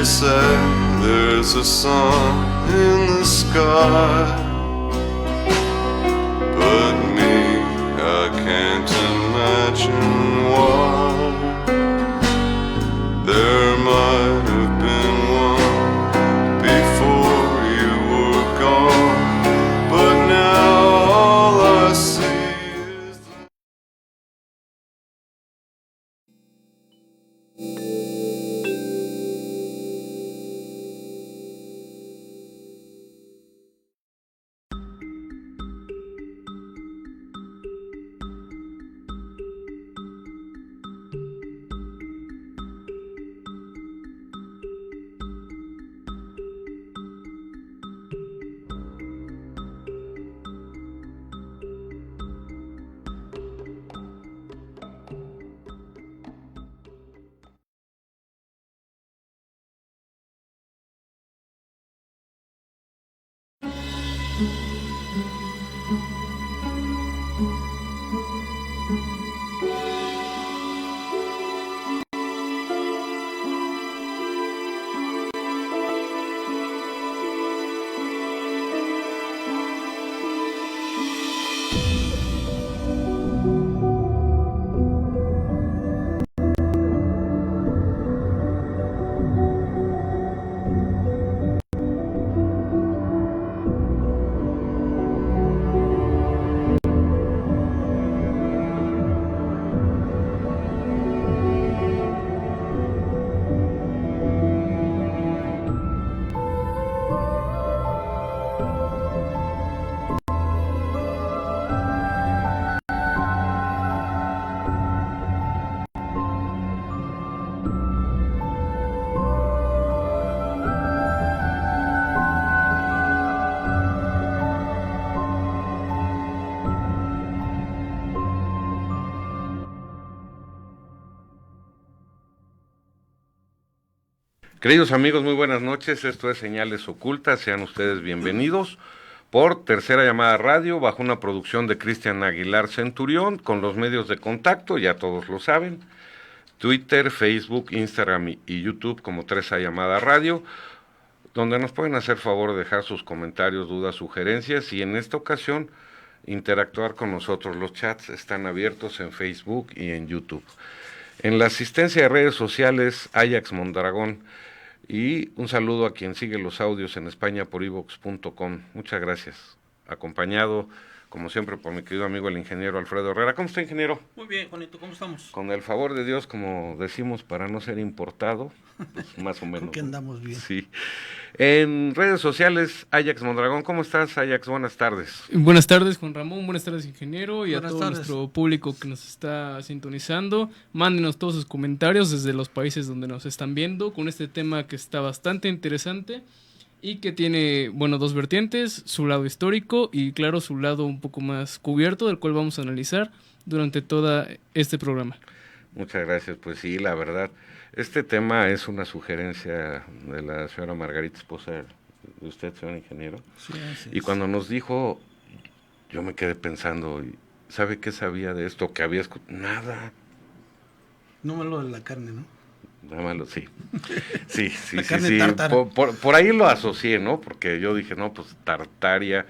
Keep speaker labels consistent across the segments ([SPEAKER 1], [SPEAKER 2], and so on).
[SPEAKER 1] They say there's a sun in the sky, but me, I can't imagine why. There might have been one before you were gone, but now all I see is
[SPEAKER 2] Queridos amigos, muy buenas noches. Esto es Señales Ocultas. Sean ustedes bienvenidos por Tercera Llamada Radio, bajo una producción de Cristian Aguilar Centurión, con los medios de contacto, ya todos lo saben, Twitter, Facebook, Instagram y YouTube como Tercera Llamada Radio, donde nos pueden hacer favor de dejar sus comentarios, dudas, sugerencias, y en esta ocasión interactuar con nosotros. Los chats están abiertos en Facebook y en YouTube. En la asistencia de redes sociales, Ajax Mondragón. Y un saludo a quien sigue los audios en España por iVox.com. Muchas gracias. Acompañado, como siempre, por mi querido amigo el ingeniero Alfredo Herrera. ¿Cómo está, ingeniero?
[SPEAKER 3] Muy bien, Juanito, ¿cómo estamos?
[SPEAKER 2] Con el favor de Dios, como decimos, para no ser importado, pues más o menos.
[SPEAKER 3] Creo que andamos bien.
[SPEAKER 2] Sí. En redes sociales, Ajax Mondragón. ¿Cómo estás, Ajax? Buenas tardes.
[SPEAKER 4] Buenas tardes, Juan Ramón. Buenas tardes, ingeniero. Y
[SPEAKER 3] buenas
[SPEAKER 4] a todo
[SPEAKER 3] tardes.
[SPEAKER 4] Nuestro público que nos está sintonizando. Mándenos todos sus comentarios desde los países donde nos están viendo con este tema que está bastante interesante y que tiene, bueno, dos vertientes, su lado histórico y, claro, su lado un poco más cubierto, del cual vamos a analizar durante todo este programa.
[SPEAKER 2] Muchas gracias. Pues sí, la verdad, este tema es una sugerencia de la señora Margarita, esposa de usted, señor ingeniero.
[SPEAKER 3] Sí,
[SPEAKER 2] y cuando nos dijo, yo me quedé pensando, ¿sabe qué sabía de esto? Que había escuchado. Nada.
[SPEAKER 3] No malo de la carne, ¿no?
[SPEAKER 2] Nada malo, sí. Sí.
[SPEAKER 3] La carne tártara.
[SPEAKER 2] Por ahí lo asocié, ¿no? Porque yo dije, no, pues tartaria,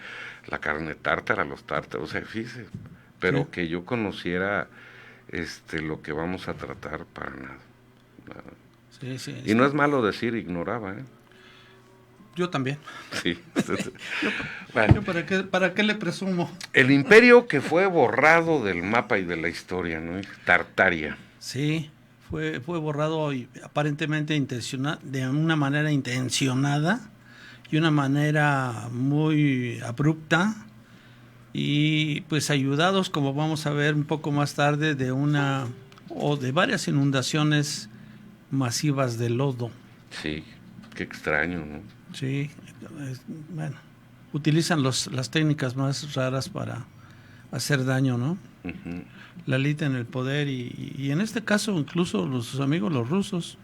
[SPEAKER 2] la carne tártara, los tártaros, o sea, fíjese. Pero sí, que yo conociera lo que vamos a tratar, para nada.
[SPEAKER 3] Sí.
[SPEAKER 2] Y no es malo decir ignoraba, ¿eh?
[SPEAKER 3] Yo también.
[SPEAKER 2] Sí.
[SPEAKER 3] Bueno. ¿Para qué le presumo?
[SPEAKER 2] El imperio que fue borrado del mapa y de la historia, ¿no? Tartaria.
[SPEAKER 3] Sí, fue borrado y aparentemente de una manera intencionada y una manera muy abrupta, y pues ayudados, como vamos a ver un poco más tarde, de varias inundaciones masivas de lodo.
[SPEAKER 2] Sí, qué extraño, ¿no?
[SPEAKER 3] Sí, bueno, utilizan las técnicas más raras para hacer daño, ¿no?
[SPEAKER 2] Uh-huh.
[SPEAKER 3] La élite en el poder y en este caso incluso sus amigos los rusos.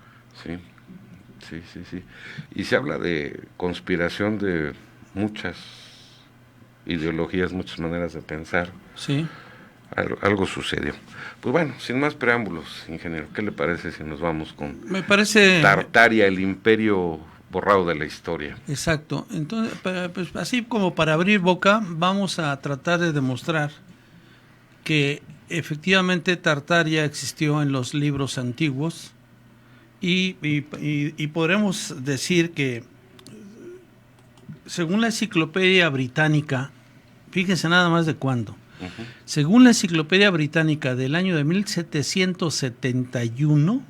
[SPEAKER 2] Sí. Y se habla de conspiración de muchas ideologías, muchas maneras de pensar.
[SPEAKER 3] Sí.
[SPEAKER 2] algo sucedió. Pues bueno, sin más preámbulos, ingeniero, ¿qué le parece si nos vamos con
[SPEAKER 3] Me parece...
[SPEAKER 2] Tartaria, el imperio borrado de la historia?
[SPEAKER 3] Exacto. Entonces, pues, así como para abrir boca, vamos a tratar de demostrar que efectivamente Tartaria existió en los libros antiguos y podremos decir que, según la Enciclopedia Británica, fíjense nada más de cuándo, según la Enciclopedia Británica del año de 1771,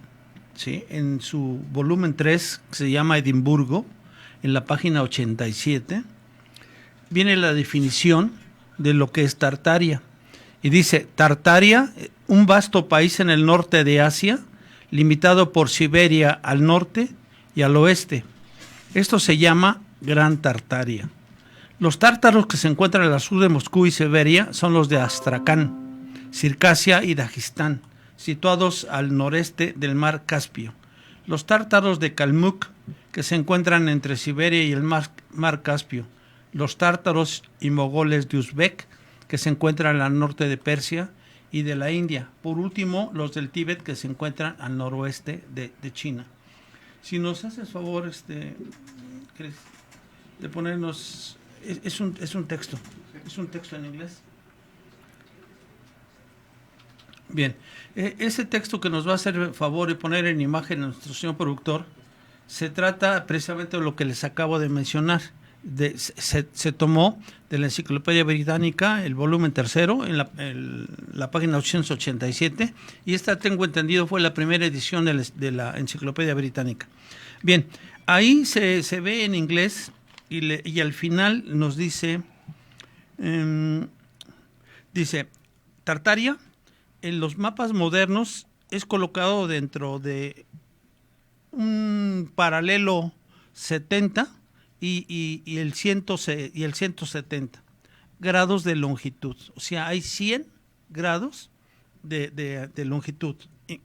[SPEAKER 3] ¿sí?, en su volumen 3, que se llama Edimburgo, en la página 87, viene la definición de lo que es Tartaria. Y dice: Tartaria, un vasto país en el norte de Asia, limitado por Siberia al norte y al oeste. Esto se llama Gran Tartaria. Los tártaros que se encuentran al sur de Moscú y Siberia son los de Astracán, Circasia y Dagestán, situados al noreste del mar Caspio. Los tártaros de Kalmuk, que se encuentran entre Siberia y el mar Caspio. Los tártaros y mogoles de Uzbek, que se encuentran al norte de Persia y de la India. Por último, los del Tíbet, que se encuentran al noroeste de China. Si nos haces favor, Chris, de ponernos... Es un texto en inglés. Bien, ese texto que nos va a hacer el favor de poner en imagen a nuestro señor productor, se trata precisamente de lo que les acabo de mencionar. Se tomó de la Enciclopedia Británica, el volumen 3, en la página 887, y esta, tengo entendido, fue la primera edición de la Enciclopedia Británica. Bien, ahí se ve en inglés y al final nos dice, Tartaria en los mapas modernos es colocado dentro de un paralelo 70 y el 170 grados de longitud. O sea, hay 100 grados de longitud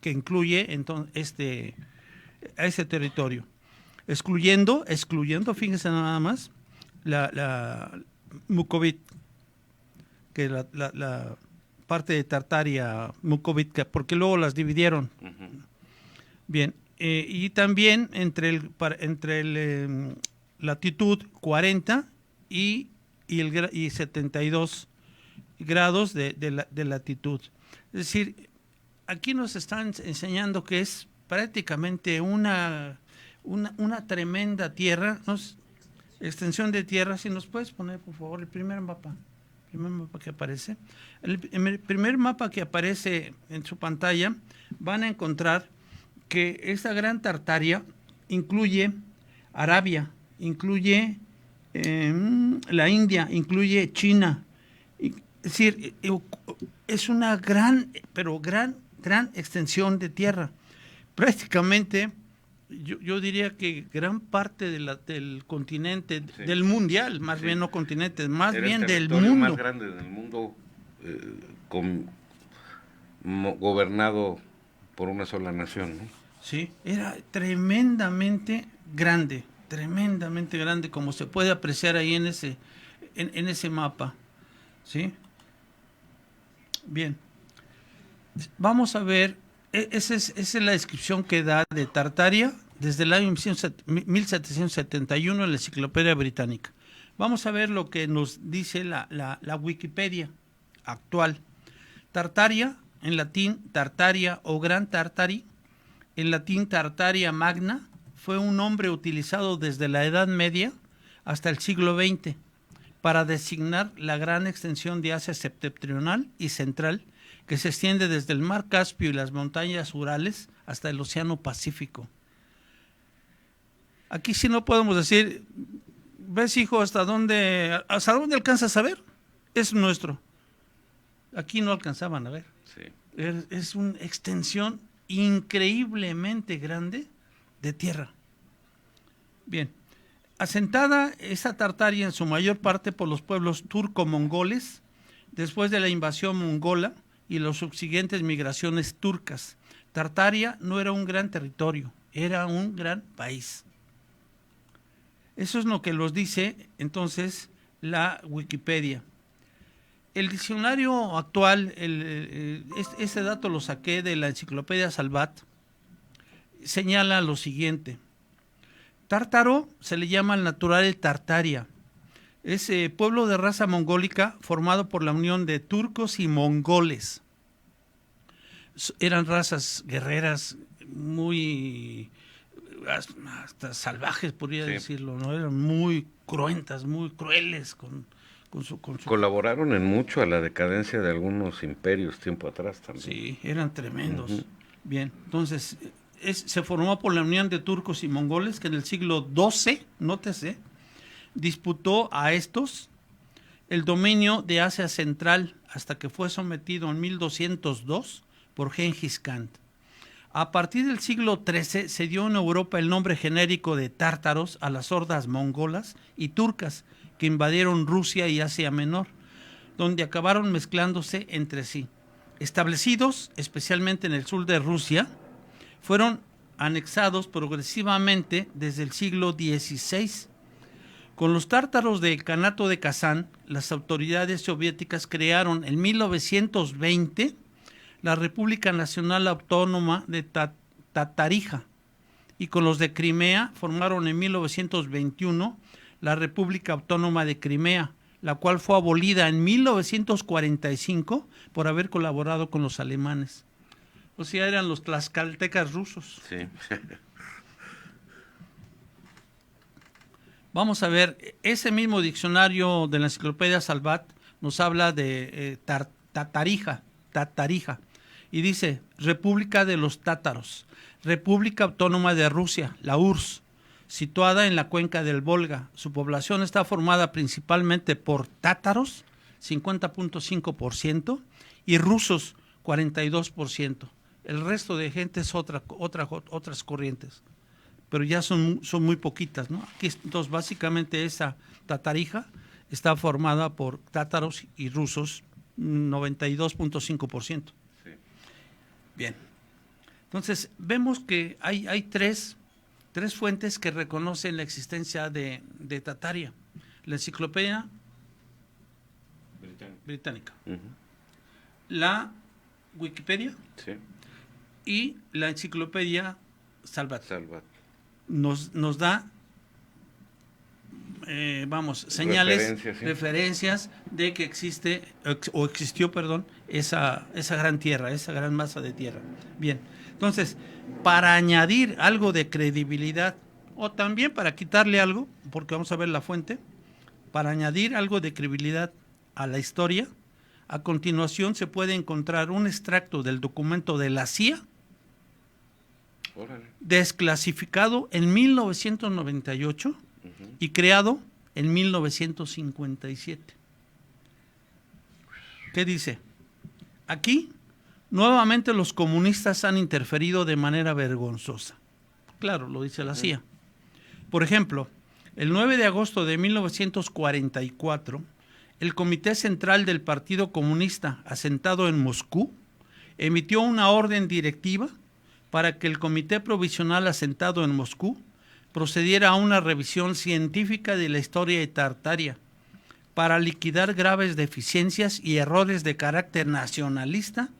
[SPEAKER 3] que incluye entonces a ese territorio. Excluyendo, fíjense nada más, la Mukovit, que la parte de Tartaria, Mukovit, porque luego las dividieron. Bien, y también entre el latitud 40 y 72 grados de latitud. Es decir, aquí nos están enseñando que es prácticamente una tremenda tierra, extensión de tierra. Si nos puedes poner, por favor, el primer mapa que aparece. El primer mapa que aparece en su pantalla, van a encontrar que esta Gran Tartaria incluye Arabia, incluye la India, incluye China. Es decir, es una gran extensión de tierra. Prácticamente, yo diría que gran parte del continente, sí, del mundial, más bien no continente, más bien del mundo.
[SPEAKER 2] Más grande del mundo, gobernado por una sola nación, ¿no?
[SPEAKER 3] Sí, era tremendamente grande, como se puede apreciar ahí en ese mapa, ¿sí? Bien, vamos a ver, esa es la descripción que da de Tartaria desde el año 1771 en la Enciclopedia Británica. Vamos a ver lo que nos dice la Wikipedia actual. Tartaria, en latín Tartaria o Gran Tartari, en latín Tartaria Magna, fue un nombre utilizado desde la Edad Media hasta el siglo XX para designar la gran extensión de Asia septentrional y central que se extiende desde el mar Caspio y las montañas Urales hasta el Océano Pacífico. Aquí sí no podemos decir, ¿ves, hijo, hasta dónde alcanzas a ver? Es nuestro. Aquí no alcanzaban a ver.
[SPEAKER 2] Sí.
[SPEAKER 3] Es una extensión increíblemente grande de tierra. Bien, asentada esa Tartaria en su mayor parte por los pueblos turco-mongoles, después de la invasión mongola y las subsiguientes migraciones turcas. Tartaria no era un gran territorio, era un gran país. Eso es lo que nos dice entonces la Wikipedia. El diccionario actual, este dato lo saqué de la enciclopedia Salvat, señala lo siguiente. Tártaro se le llama al natural el Tartaria. Es pueblo de raza mongólica formado por la unión de turcos y mongoles. Eran razas guerreras muy hasta salvajes, podría decirlo, ¿no? Eran muy cruentas, muy crueles con su...
[SPEAKER 2] Colaboraron en mucho a la decadencia de algunos imperios tiempo atrás también.
[SPEAKER 3] Sí, eran tremendos. Bien, entonces se formó por la unión de turcos y mongoles que en el siglo XII, nótese, disputó a estos el dominio de Asia Central hasta que fue sometido en 1202 por Gengis Khan. A partir del siglo XIII se dio en Europa el nombre genérico de tártaros a las hordas mongolas y turcas que invadieron Rusia y Asia Menor, donde acabaron mezclándose entre sí. Establecidos especialmente en el sur de Rusia, fueron anexados progresivamente desde el siglo XVI. Con los tártaros del Kanato de Kazán, las autoridades soviéticas crearon en 1920 la República Nacional Autónoma de Tatarija, y con los de Crimea formaron en 1921 la República Autónoma de Crimea, la cual fue abolida en 1945 por haber colaborado con los alemanes. O sea, eran los tlaxcaltecas rusos.
[SPEAKER 2] Sí.
[SPEAKER 3] Vamos a ver, ese mismo diccionario de la enciclopedia Salvat nos habla de Tatarija, y dice República de los Tátaros, República Autónoma de Rusia, la URSS, situada en la cuenca del Volga. Su población está formada principalmente por tátaros, 50.5%, y rusos, 42%. El resto de gente es otras corrientes, pero ya son muy poquitas, ¿no? Aquí, entonces, básicamente esa Tatarija está formada por tátaros y rusos, 92.5%.
[SPEAKER 2] Sí.
[SPEAKER 3] Bien. Entonces, vemos que hay tres fuentes que reconocen la existencia de Tataria. La enciclopedia británica, la Wikipedia y la enciclopedia Salvat. Nos da señales, referencias de que existe o existió, esa gran tierra, esa gran masa de tierra. Bien, entonces, para añadir algo de credibilidad, o también para quitarle algo, porque vamos a ver la fuente, para añadir algo de credibilidad a la historia, a continuación se puede encontrar un extracto del documento de la CIA, desclasificado en 1998 y creado en 1957. ¿Qué dice? Aquí, nuevamente los comunistas han interferido de manera vergonzosa. Claro, lo dice la CIA. Por ejemplo, el 9 de agosto de 1944, el Comité Central del Partido Comunista, asentado en Moscú, emitió una orden directiva para que el Comité Provisional asentado en Moscú procediera a una revisión científica de la historia de Tartaria para liquidar graves deficiencias y errores de carácter nacionalista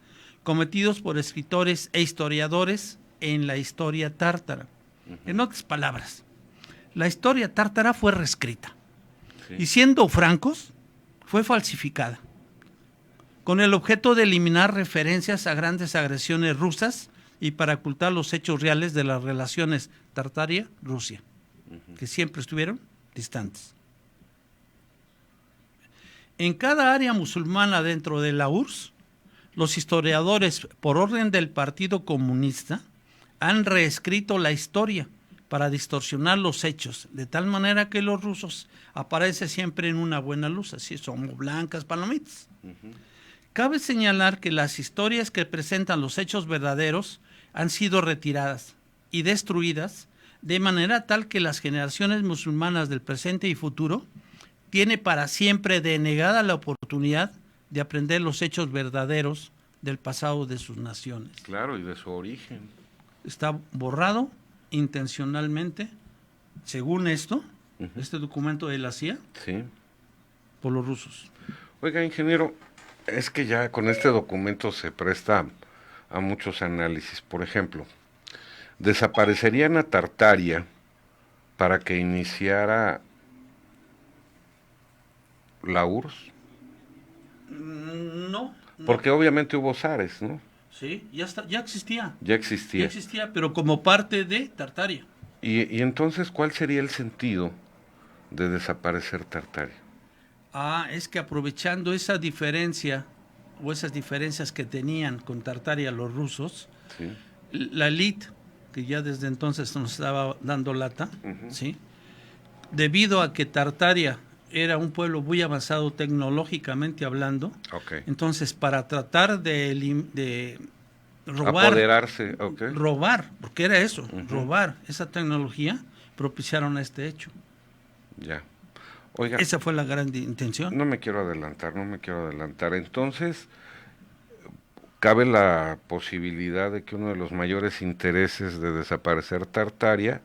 [SPEAKER 3] cometidos por escritores e historiadores en la historia tártara. En otras palabras, la historia tártara fue reescrita y, siendo francos, fue falsificada con el objeto de eliminar referencias a grandes agresiones rusas y para ocultar los hechos reales de las relaciones Tartaria-Rusia, que siempre estuvieron distantes. En cada área musulmana dentro de la URSS, los historiadores, por orden del Partido Comunista, han reescrito la historia para distorsionar los hechos, de tal manera que los rusos aparecen siempre en una buena luz, así somos blancas palomitas. Cabe señalar que las historias que presentan los hechos verdaderos han sido retiradas y destruidas de manera tal que las generaciones musulmanas del presente y futuro tiene para siempre denegada la oportunidad de aprender los hechos verdaderos del pasado de sus naciones.
[SPEAKER 2] Claro, y de su origen.
[SPEAKER 3] Está borrado intencionalmente, según esto, este documento de la CIA, por los rusos.
[SPEAKER 2] Oiga, ingeniero, es que ya con este documento se presta a muchos análisis. Por ejemplo, desaparecerían a Tartaria para que iniciara la URSS,
[SPEAKER 3] No, no.
[SPEAKER 2] porque obviamente hubo zares, ¿no?
[SPEAKER 3] Sí, ya existía.
[SPEAKER 2] Ya
[SPEAKER 3] Ya
[SPEAKER 2] existía.
[SPEAKER 3] existía, pero como parte de Tartaria.
[SPEAKER 2] Y entonces, ¿cuál sería el sentido de desaparecer Tartaria?
[SPEAKER 3] Es que aprovechando esa diferencia o esas diferencias que tenían con Tartaria los rusos,
[SPEAKER 2] ¿Sí?
[SPEAKER 3] la élite, que ya desde entonces nos estaba dando lata, ¿sí? Debido a que Tartaria era un pueblo muy avanzado tecnológicamente hablando,
[SPEAKER 2] Ok.
[SPEAKER 3] entonces para tratar de robar,
[SPEAKER 2] Apoderarse, ok.
[SPEAKER 3] robar, porque era eso, robar esa tecnología, propiciaron este hecho.
[SPEAKER 2] Ya. Oiga,
[SPEAKER 3] Esa fue la gran intención.
[SPEAKER 2] no me quiero adelantar. Entonces, cabe la posibilidad de que uno de los mayores intereses de desaparecer Tartaria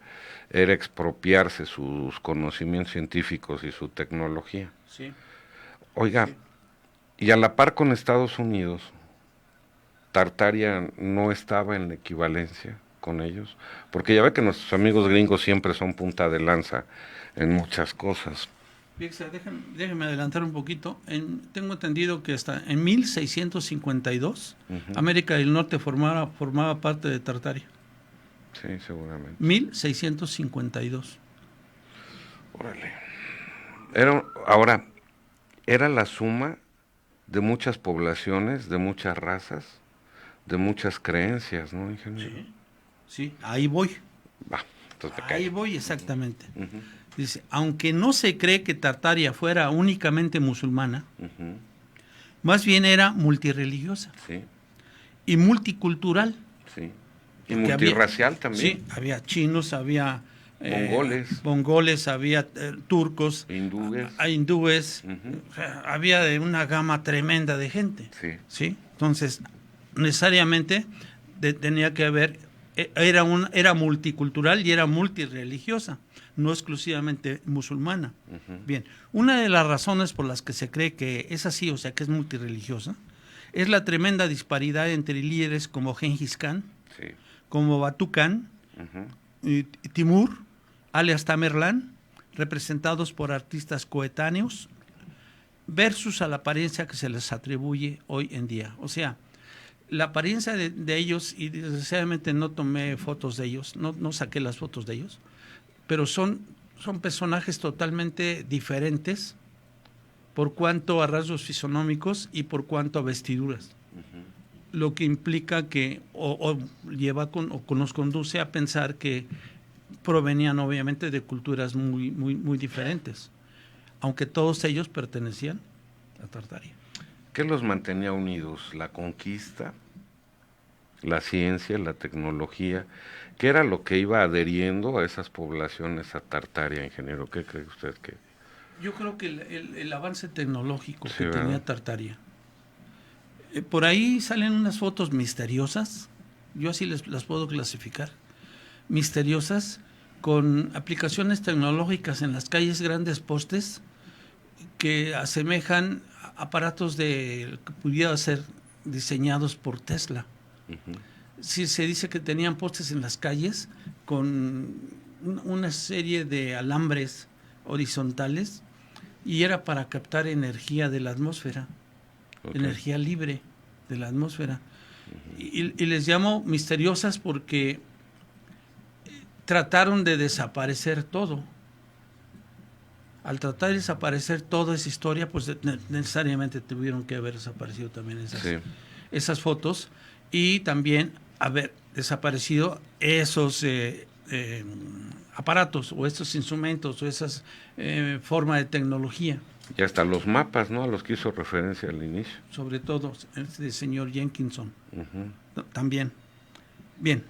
[SPEAKER 2] era expropiarse sus conocimientos científicos y su tecnología.
[SPEAKER 3] Sí.
[SPEAKER 2] Oiga,
[SPEAKER 3] Sí.
[SPEAKER 2] y a la par con Estados Unidos, Tartaria no estaba en la equivalencia con ellos, porque ya ve que nuestros amigos gringos siempre son punta de lanza en muchas cosas.
[SPEAKER 3] Fíjese, déjeme adelantar un poquito. Tengo entendido que hasta en 1652 América del Norte formaba parte de Tartaria.
[SPEAKER 2] Sí, seguramente.
[SPEAKER 3] 1652.
[SPEAKER 2] Órale. Ahora, era la suma de muchas poblaciones, de muchas razas, de muchas creencias, ¿no, ingeniero?
[SPEAKER 3] Sí, ahí voy.
[SPEAKER 2] Va, entonces me
[SPEAKER 3] Ahí
[SPEAKER 2] callo.
[SPEAKER 3] voy exactamente. Dice, aunque no se cree que Tartaria fuera únicamente musulmana,
[SPEAKER 2] Ujú,
[SPEAKER 3] más bien era multirreligiosa
[SPEAKER 2] sí,
[SPEAKER 3] y multicultural.
[SPEAKER 2] sí. Y
[SPEAKER 3] Porque
[SPEAKER 2] multirracial también.
[SPEAKER 3] Sí, había chinos, había
[SPEAKER 2] Mongoles.
[SPEAKER 3] había turcos,
[SPEAKER 2] Hindúes.
[SPEAKER 3] hindúes,
[SPEAKER 2] Ujú,
[SPEAKER 3] o sea, había de una gama tremenda de gente.
[SPEAKER 2] sí.
[SPEAKER 3] ¿Sí? Entonces, necesariamente tenía que haber, era multicultural y era multireligiosa, no exclusivamente musulmana. Bien, una de las razones por las que se cree que es así, o sea, que es multireligiosa, es la tremenda disparidad entre líderes como Gengis Khan,
[SPEAKER 2] Sí.
[SPEAKER 3] como Batu Khan, y Timur, alias Tamerlán, representados por artistas coetáneos, versus a la apariencia que se les atribuye hoy en día. O sea, la apariencia de ellos, y desgraciadamente no tomé fotos de ellos, no saqué las fotos de ellos, pero son personajes totalmente diferentes por cuanto a rasgos fisonómicos y por cuanto a vestiduras. Lo que implica que o nos conduce a pensar que provenían obviamente de culturas muy diferentes, aunque todos ellos pertenecían a Tartaria.
[SPEAKER 2] ¿Qué los mantenía unidos? ¿La conquista? ¿La ciencia? ¿La tecnología? ¿Qué era lo que iba adheriendo a esas poblaciones a Tartaria, ingeniero? ¿Qué cree usted que...?
[SPEAKER 3] Yo creo que el avance tecnológico
[SPEAKER 2] Sí,
[SPEAKER 3] que
[SPEAKER 2] ¿verdad?
[SPEAKER 3] tenía Tartaria. Por ahí salen unas fotos misteriosas, yo así las puedo clasificar, misteriosas, con aplicaciones tecnológicas en las calles, grandes postes que asemejan aparatos que pudieran ser diseñados por Tesla. Sí, se dice que tenían postes en las calles con una serie de alambres horizontales y era para captar energía de la atmósfera.
[SPEAKER 2] Okay.
[SPEAKER 3] Energía libre de la atmósfera. Y les llamo misteriosas porque trataron de desaparecer todo. Al tratar de desaparecer toda esa historia, pues necesariamente tuvieron que haber desaparecido también esas fotos y también haber desaparecido esos aparatos o estos instrumentos o esas formas de tecnología.
[SPEAKER 2] Y hasta los mapas, ¿no? A los que hizo referencia al inicio.
[SPEAKER 3] Sobre todo el señor Jenkinson. También. Bien.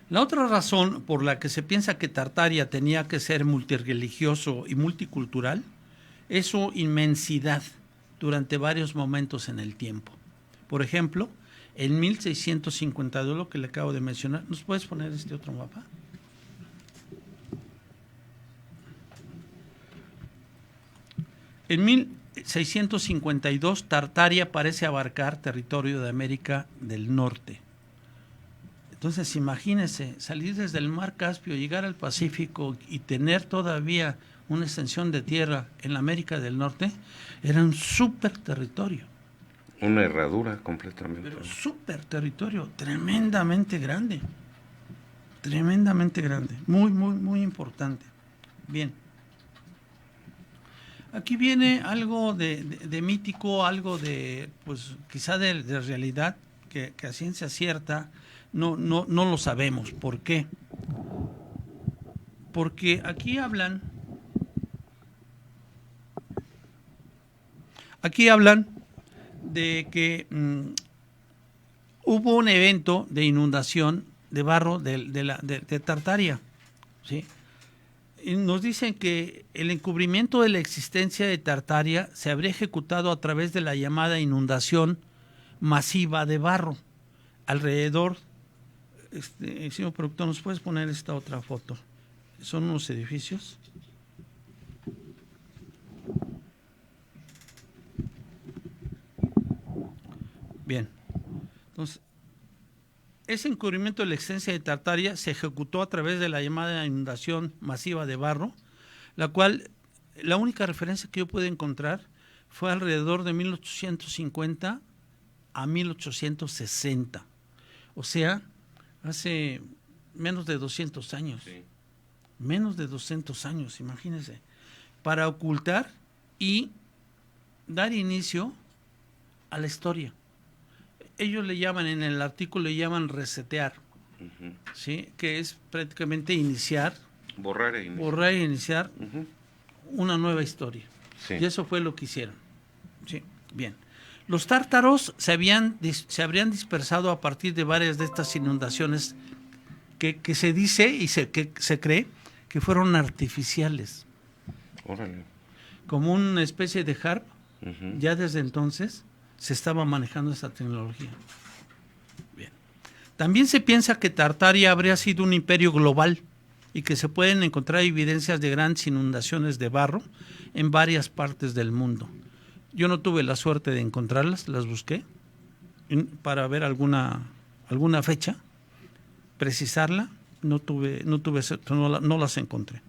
[SPEAKER 3] La otra razón por la que se piensa que Tartaria tenía que ser multirreligioso y multicultural es su inmensidad durante varios momentos en el tiempo. Por ejemplo, en 1652, lo que le acabo de mencionar, ¿nos puedes poner este otro mapa? En 1652, Tartaria parece abarcar territorio de América del Norte. Entonces, imagínense, salir desde el mar Caspio, llegar al Pacífico y tener todavía una extensión de tierra en la América del Norte, era un súper territorio.
[SPEAKER 2] Una herradura completamente.
[SPEAKER 3] Pero súper territorio, tremendamente grande. Tremendamente grande. Muy, muy, muy importante. Bien. Aquí viene algo de mítico, algo de, pues, quizá de realidad, que a ciencia cierta no lo sabemos. ¿Por qué? Porque aquí hablan de que hubo un evento de inundación de barro de Tartaria, ¿sí? Y nos dicen que el encubrimiento de la existencia de Tartaria se habría ejecutado a través de la llamada inundación masiva de barro alrededor. Señor productor, ¿nos puedes poner esta otra foto? Son unos edificios. Bien, entonces, ese encubrimiento de la existencia de Tartaria se ejecutó a través de la llamada inundación masiva de barro, la cual, la única referencia que yo pude encontrar fue alrededor de 1850 a 1860, o sea, hace menos de 200 años,
[SPEAKER 2] Sí.
[SPEAKER 3] menos de 200 años, imagínense, para ocultar y dar inicio a la historia. Ellos le llaman, en el artículo le llaman resetear,
[SPEAKER 2] Ujú.
[SPEAKER 3] ¿sí? Que es prácticamente iniciar,
[SPEAKER 2] Borrar e iniciar.
[SPEAKER 3] borrar e iniciar
[SPEAKER 2] Ujú.
[SPEAKER 3] una nueva historia.
[SPEAKER 2] Sí.
[SPEAKER 3] Y eso fue lo que hicieron. Sí, bien. Los tártaros se habrían dispersado a partir de varias de estas inundaciones que se dice y que se cree que fueron artificiales,
[SPEAKER 2] Órale.
[SPEAKER 3] como una especie de HARP.
[SPEAKER 2] Ujú.
[SPEAKER 3] Ya desde entonces se estaba manejando esa tecnología. Bien. También se piensa que Tartaria habría sido un imperio global y que se pueden encontrar evidencias de grandes inundaciones de barro en varias partes del mundo. Yo no tuve la suerte de encontrarlas, las busqué para ver alguna fecha, precisarla, no las encontré.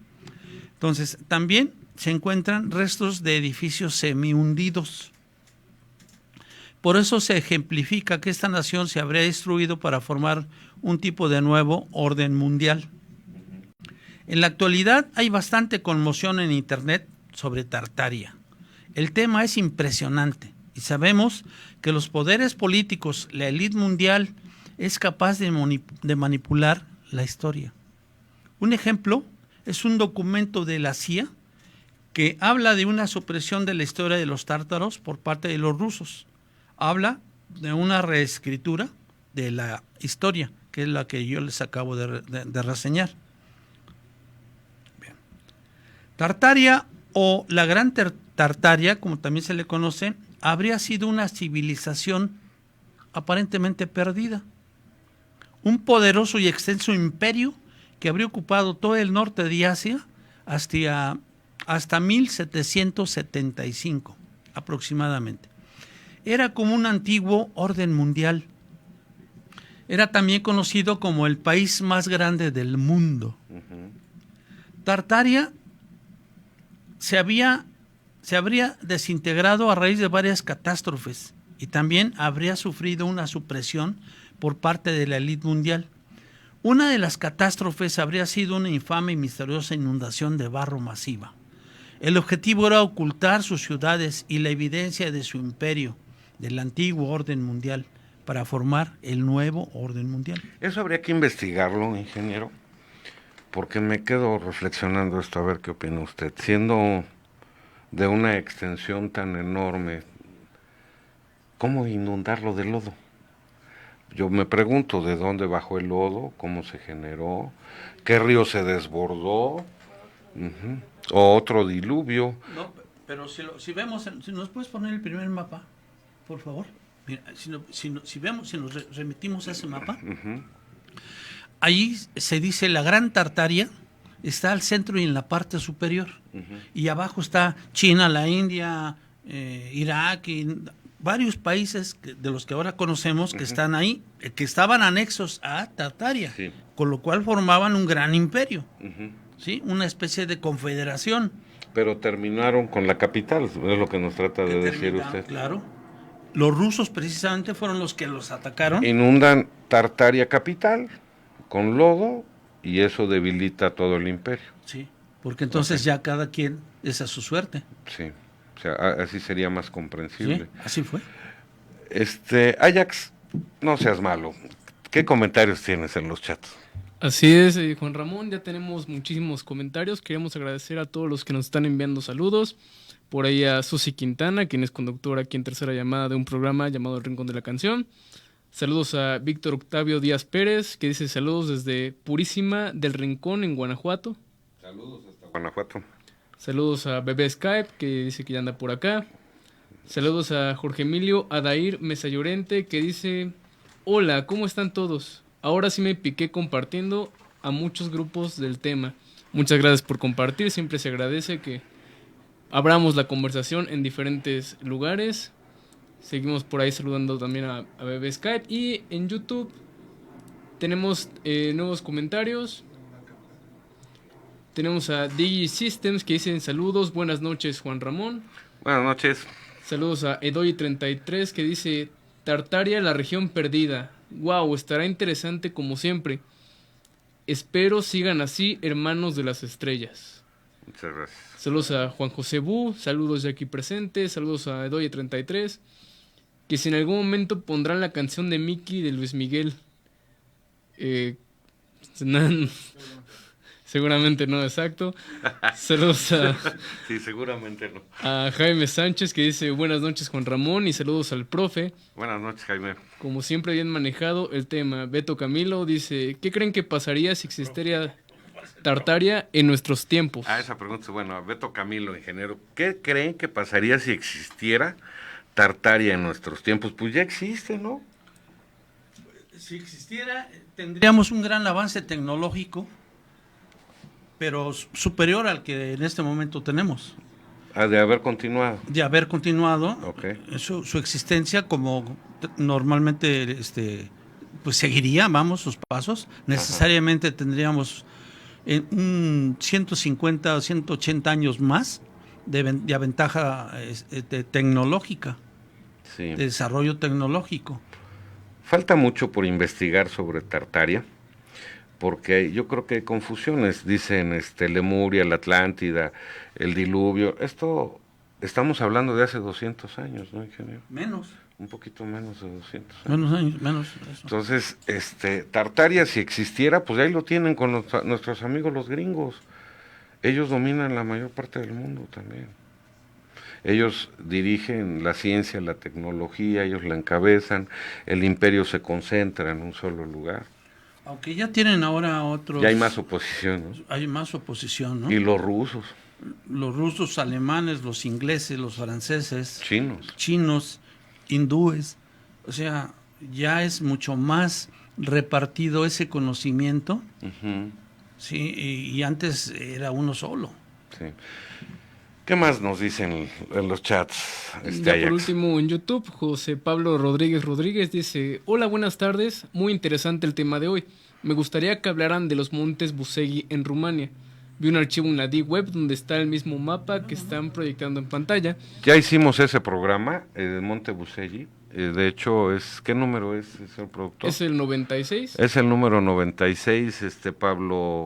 [SPEAKER 3] Entonces, también se encuentran restos de edificios semihundidos. Por eso se ejemplifica que esta nación se habría destruido para formar un tipo de nuevo orden mundial. En la actualidad hay bastante conmoción en Internet sobre Tartaria. El tema es impresionante y sabemos que los poderes políticos, la élite mundial, es capaz de manipular la historia. Un ejemplo es un documento de la CIA que habla de una supresión de la historia de los tártaros por parte de los rusos. Habla de una reescritura de la historia, que es la que yo les acabo de reseñar. Bien. Tartaria, o la Gran Tartaria, como también se le conoce, habría sido una civilización aparentemente perdida. Un poderoso y extenso imperio que habría ocupado todo el norte de Asia hasta 1775 aproximadamente. Era como un antiguo orden mundial. Era también conocido como el país más grande del mundo.
[SPEAKER 2] Ujú.
[SPEAKER 3] Tartaria se habría desintegrado a raíz de varias catástrofes y también habría sufrido una supresión por parte de la élite mundial. Una de las catástrofes habría sido una infame y misteriosa inundación de barro masiva. El objetivo era ocultar sus ciudades y la evidencia de su imperio, del antiguo orden mundial, para formar el nuevo orden mundial.
[SPEAKER 2] Eso habría que investigarlo, ingeniero, porque me quedo reflexionando esto, a ver qué opina usted. Siendo de una extensión tan enorme, ¿cómo inundarlo de lodo? Yo me pregunto de dónde bajó el lodo, cómo se generó, qué río se desbordó, ujú, o otro diluvio.
[SPEAKER 3] No, pero si vemos, si nos puedes poner el primer mapa, por favor. Mira, si nos remitimos a ese mapa,
[SPEAKER 2] Ujú.
[SPEAKER 3] ahí se dice la Gran Tartaria está al centro y en la parte superior.
[SPEAKER 2] Ujú.
[SPEAKER 3] Y abajo está China, la India, Irak y varios países de los que ahora conocemos que están ahí, que estaban anexos a Tartaria,
[SPEAKER 2] Sí.
[SPEAKER 3] con lo cual formaban un gran imperio,
[SPEAKER 2] Ujú.
[SPEAKER 3] ¿sí? Una especie de confederación.
[SPEAKER 2] Pero terminaron con la capital, es lo que nos trata de decir
[SPEAKER 3] Determinada,
[SPEAKER 2] usted.
[SPEAKER 3] Claro. Los rusos precisamente fueron los que los atacaron.
[SPEAKER 2] Inundan Tartaria capital con lodo y eso debilita todo el imperio.
[SPEAKER 3] Sí, porque entonces ya cada quien es a su suerte.
[SPEAKER 2] Sí, o sea, así sería más
[SPEAKER 3] ¿Sí?
[SPEAKER 2] comprensible.
[SPEAKER 3] Así fue.
[SPEAKER 2] Ajax, no seas malo. ¿Qué comentarios tienes en los chats?
[SPEAKER 4] Así es, Juan Ramón, ya tenemos muchísimos comentarios. Queremos agradecer a todos los que nos están enviando saludos. Por ahí a Susi Quintana, quien es conductora aquí en Tercera Llamada de un programa llamado El Rincón de la Canción. Saludos a Víctor Octavio Díaz Pérez, que dice saludos desde Purísima del Rincón en Guanajuato.
[SPEAKER 2] Saludos hasta Guanajuato.
[SPEAKER 4] Saludos a Bebé Skype, que dice que ya anda por acá. Saludos a Jorge Emilio Adair Mesa Llorente, que dice: hola, ¿cómo están todos? Ahora sí me piqué compartiendo a muchos grupos del tema. Muchas gracias por compartir, siempre se agradece que abramos la conversación en diferentes lugares. Seguimos por ahí saludando también a Bebé Skype. Y en YouTube tenemos nuevos comentarios. Tenemos a Digi Systems que dicen saludos, buenas noches Juan Ramón.
[SPEAKER 2] Buenas noches.
[SPEAKER 4] Saludos a Edoy33 que dice Tartaria, la región perdida. Wow, estará interesante como siempre. Espero sigan así, hermanos de las estrellas.
[SPEAKER 2] Muchas gracias.
[SPEAKER 4] Saludos a Juan José Bu, saludos de aquí presentes, saludos a Edoy33, que si en algún momento pondrán la canción de Mickey de Luis Miguel. Seguramente no, exacto. Saludos
[SPEAKER 2] Sí, seguramente no.
[SPEAKER 4] a Jaime Sánchez que dice buenas noches Juan Ramón y saludos al profe.
[SPEAKER 2] Buenas noches, Jaime.
[SPEAKER 4] Como siempre bien manejado el tema. Beto Camilo dice, ¿qué creen que pasaría si existiera Tartaria en nuestros tiempos?
[SPEAKER 2] Esa pregunta es buena. Beto Camilo, ingeniero. ¿Qué creen que pasaría si existiera Tartaria en nuestros tiempos? Pues ya existe, ¿no?
[SPEAKER 3] Si existiera, tendríamos un gran avance tecnológico, pero superior al que en este momento tenemos.
[SPEAKER 2] Ha de haber continuado.
[SPEAKER 3] De haber continuado
[SPEAKER 2] Ok.
[SPEAKER 3] su existencia como normalmente pues seguiría, vamos, sus pasos. Necesariamente tendríamos un 150 o 180 años más de ventaja tecnológica,
[SPEAKER 2] Sí.
[SPEAKER 3] de desarrollo tecnológico.
[SPEAKER 2] Falta mucho por investigar sobre Tartaria, porque yo creo que hay confusiones. Dicen Lemuria, la Atlántida, el diluvio. Esto estamos hablando de hace 200 años, ¿no, ingeniero?
[SPEAKER 3] Menos.
[SPEAKER 2] Un poquito menos de 200 años.
[SPEAKER 3] Menos años, menos eso.
[SPEAKER 2] Entonces, Tartaria, si existiera, pues ahí lo tienen con nuestros amigos los gringos. Ellos dominan la mayor parte del mundo también. Ellos dirigen la ciencia, la tecnología, ellos la encabezan, el imperio se concentra en un solo lugar.
[SPEAKER 3] Aunque ya tienen ahora otros...
[SPEAKER 2] Ya hay más oposición, ¿no?
[SPEAKER 3] Hay más oposición, ¿no?
[SPEAKER 2] Y los rusos,
[SPEAKER 3] Los rusos, alemanes, los ingleses, los franceses,
[SPEAKER 2] chinos.
[SPEAKER 3] hindúes, o sea, ya es mucho más repartido ese conocimiento,
[SPEAKER 2] Ujú,
[SPEAKER 3] sí, y antes era uno solo.
[SPEAKER 2] sí. ¿Qué más nos dicen en los chats?
[SPEAKER 4] Ya por
[SPEAKER 2] Ajax?
[SPEAKER 4] último en YouTube, José Pablo Rodríguez dice, hola, buenas tardes, muy interesante el tema de hoy. Me gustaría que hablaran de los montes Busegui en Rumania. Vi un archivo en la D-Web donde está el mismo mapa que están proyectando en pantalla.
[SPEAKER 2] Ya hicimos ese programa, de Monte Busegui. De hecho, ¿qué número es el productor?
[SPEAKER 4] Es el 96.
[SPEAKER 2] Es el número 96,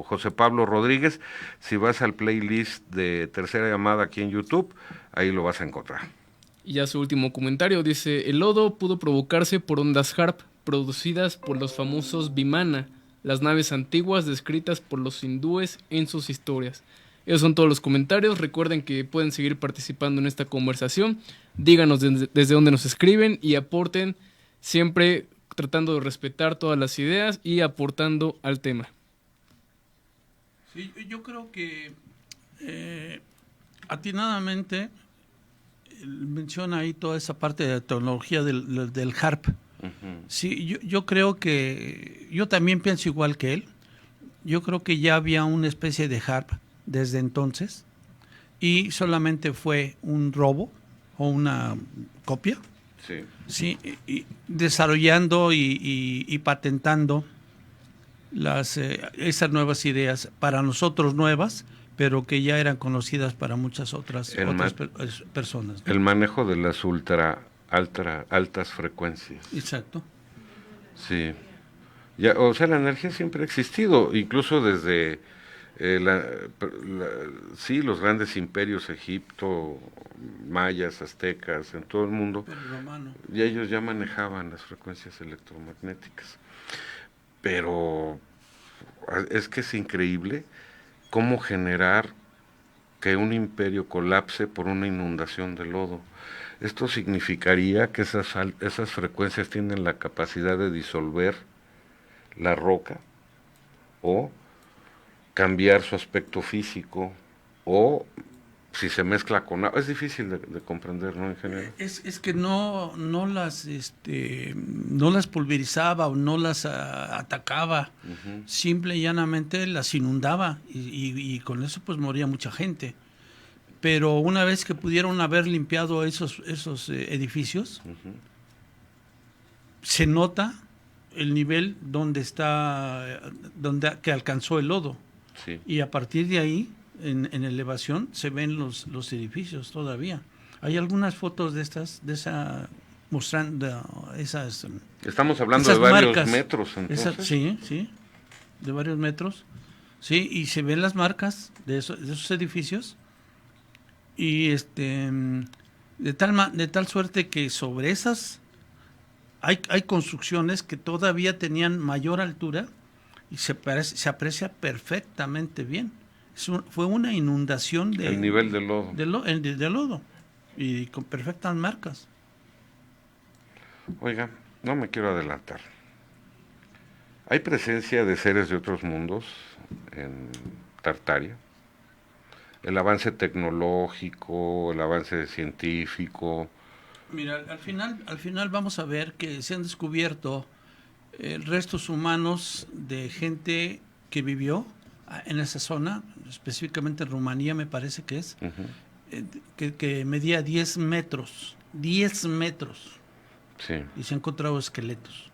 [SPEAKER 2] José Pablo Rodríguez. Si vas al playlist de Tercera Llamada aquí en YouTube, ahí lo vas a encontrar.
[SPEAKER 4] Y ya su último comentario dice, el lodo pudo provocarse por ondas HARP producidas por los famosos Vimana, las naves antiguas descritas por los hindúes en sus historias. Esos son todos los comentarios. Recuerden que pueden seguir participando en esta conversación. Díganos desde dónde nos escriben y aporten, siempre tratando de respetar todas las ideas y aportando al tema.
[SPEAKER 3] Sí, yo creo que atinadamente menciona ahí toda esa parte de la tecnología del HARP.
[SPEAKER 2] Uh-huh.
[SPEAKER 3] Sí, yo creo que, yo también pienso igual que él. Yo creo que ya había una especie de HARP desde entonces y solamente fue un robo o una copia,
[SPEAKER 2] Sí.
[SPEAKER 3] sí, y desarrollando y patentando esas nuevas ideas, para nosotros nuevas, pero que ya eran conocidas para muchas
[SPEAKER 2] El, ma-
[SPEAKER 3] personas, ¿no?
[SPEAKER 2] el manejo de las altas frecuencias.
[SPEAKER 3] Exacto.
[SPEAKER 2] Sí. Ya, o sea, la energía siempre ha existido, incluso desde sí, los grandes imperios, Egipto, mayas, aztecas, en todo el mundo,
[SPEAKER 3] Pero romano.
[SPEAKER 2] y ellos ya manejaban las frecuencias electromagnéticas. Pero es que es increíble cómo generar que un imperio colapse por una inundación de lodo. Esto significaría que esas frecuencias tienen la capacidad de disolver la roca o cambiar su aspecto físico o si se mezcla con agua. Es difícil de comprender, ¿no, ingeniero?
[SPEAKER 3] Es que no las pulverizaba o no las atacaba, simple y llanamente las inundaba y con eso pues moría mucha gente. Pero una vez que pudieron haber limpiado esos edificios, se nota el nivel donde que alcanzó el lodo.
[SPEAKER 2] Sí.
[SPEAKER 3] Y a partir de ahí, en elevación, se ven los edificios todavía. Hay algunas fotos de esa mostrando esas.
[SPEAKER 2] Estamos hablando
[SPEAKER 3] Esas
[SPEAKER 2] de varios
[SPEAKER 3] marcas.
[SPEAKER 2] metros, entonces.
[SPEAKER 3] Sí, de varios metros. Sí, y se ven las marcas de esos edificios. Y de tal suerte que sobre esas hay construcciones que todavía tenían mayor altura y se aprecia perfectamente bien. Fue una inundación
[SPEAKER 2] El nivel del lodo.
[SPEAKER 3] de lodo y con perfectas marcas.
[SPEAKER 2] Oiga, no me quiero adelantar. ¿Hay presencia de seres de otros mundos en Tartaria? El avance tecnológico, el avance científico.
[SPEAKER 3] Mira, al final vamos a ver que se han descubierto restos humanos de gente que vivió en esa zona, específicamente en Rumanía me parece que es, que medía 10 metros, 10 metros,
[SPEAKER 2] Sí.
[SPEAKER 3] y se han encontrado esqueletos.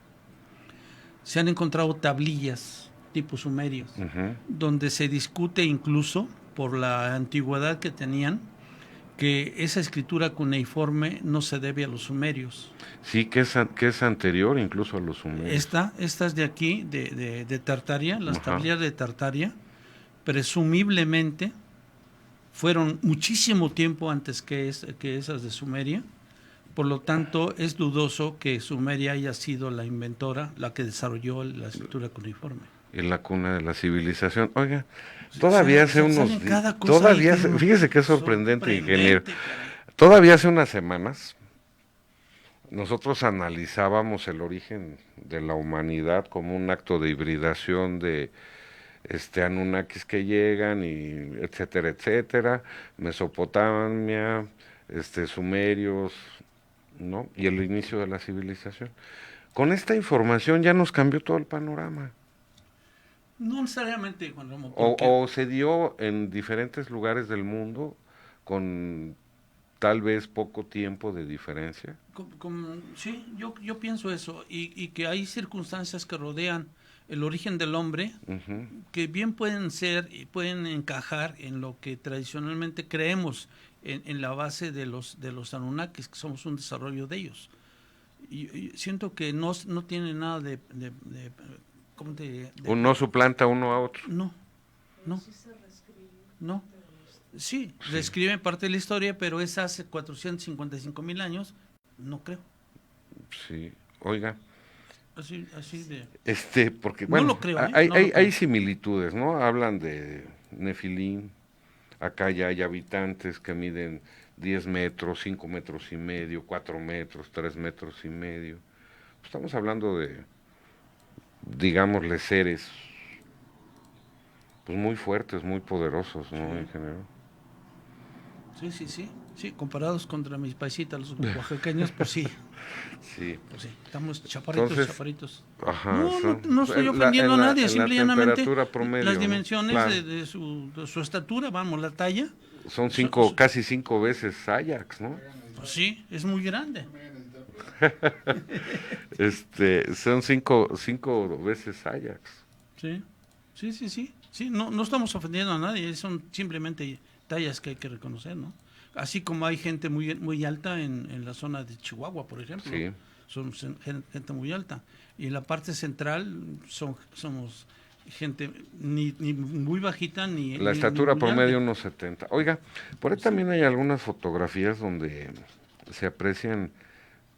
[SPEAKER 3] Se han encontrado tablillas tipo sumerios, donde se discute incluso por la antigüedad que tenían, que esa escritura cuneiforme no se debe a los sumerios.
[SPEAKER 2] Sí, que es anterior incluso a los sumerios.
[SPEAKER 3] Estas de aquí, de Tartaria, las
[SPEAKER 2] Ajá.
[SPEAKER 3] tablillas de Tartaria, presumiblemente fueron muchísimo tiempo antes que esas de Sumeria. Por lo tanto, es dudoso que Sumeria haya sido la inventora, la que desarrolló la escritura cuneiforme.
[SPEAKER 2] En la cuna de la civilización. Oiga, todavía hace unos días, fíjese que es sorprendente, ingeniero.
[SPEAKER 3] Caray.
[SPEAKER 2] Todavía hace unas semanas nosotros analizábamos el origen de la humanidad como un acto de hibridación de Anunnakis que llegan y etcétera, etcétera, Mesopotamia, sumerios, ¿no? Y el inicio de la civilización. Con esta información ya nos cambió todo el panorama.
[SPEAKER 3] No necesariamente, Juan Ramón.
[SPEAKER 2] O se dio en diferentes lugares del mundo con tal vez poco tiempo de diferencia.
[SPEAKER 3] Sí, yo pienso eso, y que hay circunstancias que rodean el origen del hombre, que bien pueden ser y pueden encajar en lo que tradicionalmente creemos en la base de los Anunnakis, que somos un desarrollo de ellos. Y siento que no tiene nada de
[SPEAKER 2] Uno suplanta uno a otro.
[SPEAKER 3] No. Sí, reescribe parte de la historia, pero es hace 455,000 años, no creo.
[SPEAKER 2] Sí, oiga.
[SPEAKER 3] Así de...
[SPEAKER 2] Porque bueno,
[SPEAKER 3] no lo creo,
[SPEAKER 2] hay similitudes, ¿no? Hablan de Nefilim, acá ya hay habitantes que miden 10 metros, 5 metros y medio, 4 metros, 3 metros y medio. Estamos hablando de, digámosle, seres pues muy fuertes, muy poderosos, ¿no, ingeniero?
[SPEAKER 3] Sí, comparados contra mis paisitas, los oaxaqueños, pues sí.
[SPEAKER 2] Sí.
[SPEAKER 3] Pues sí, estamos chaparritos,
[SPEAKER 2] Entonces,
[SPEAKER 3] chaparritos.
[SPEAKER 2] Ajá,
[SPEAKER 3] No estoy
[SPEAKER 2] en
[SPEAKER 3] ofendiendo a nadie,
[SPEAKER 2] en
[SPEAKER 3] simple y
[SPEAKER 2] la
[SPEAKER 3] llanamente
[SPEAKER 2] temperatura promedio,
[SPEAKER 3] las
[SPEAKER 2] ¿no?
[SPEAKER 3] dimensiones
[SPEAKER 2] Claro.
[SPEAKER 3] de su estatura, vamos, la talla,
[SPEAKER 2] Son casi 5 veces Ajax, ¿no?
[SPEAKER 3] pues sí, es muy grande.
[SPEAKER 2] Son cinco veces Ajax.
[SPEAKER 3] Sí, no estamos ofendiendo a nadie, son simplemente tallas que hay que reconocer, ¿no? Así como hay gente muy alta en la zona de Chihuahua, por ejemplo.
[SPEAKER 2] Sí.
[SPEAKER 3] Son gente muy alta. Y en la parte central somos gente ni muy bajita ni
[SPEAKER 2] La
[SPEAKER 3] ni
[SPEAKER 2] estatura
[SPEAKER 3] muy
[SPEAKER 2] promedio
[SPEAKER 3] alta.
[SPEAKER 2] unos 70. Oiga, por ahí también hay algunas fotografías donde se aprecian,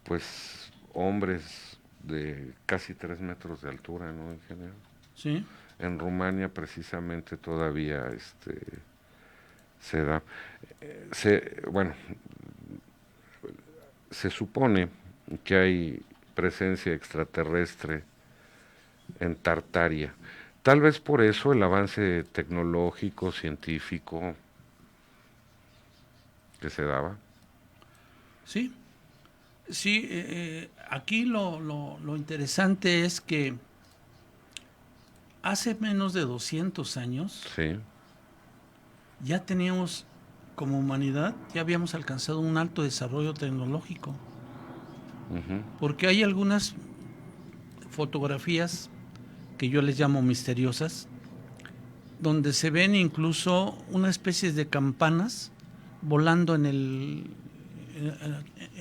[SPEAKER 2] pues, hombres de casi 3 metros de altura, ¿no, ingeniero?
[SPEAKER 3] Sí,
[SPEAKER 2] En Rumania precisamente todavía se da. Bueno, se supone que hay presencia extraterrestre en Tartaria. Tal vez por eso el avance tecnológico, científico que se daba.
[SPEAKER 3] sí. Sí, aquí lo interesante es que hace menos de 200 años
[SPEAKER 2] Sí,
[SPEAKER 3] ya teníamos, como humanidad, ya habíamos alcanzado un alto desarrollo tecnológico.
[SPEAKER 2] ujú,
[SPEAKER 3] Porque hay algunas fotografías que yo les llamo misteriosas, donde se ven incluso una especie de campanas volando en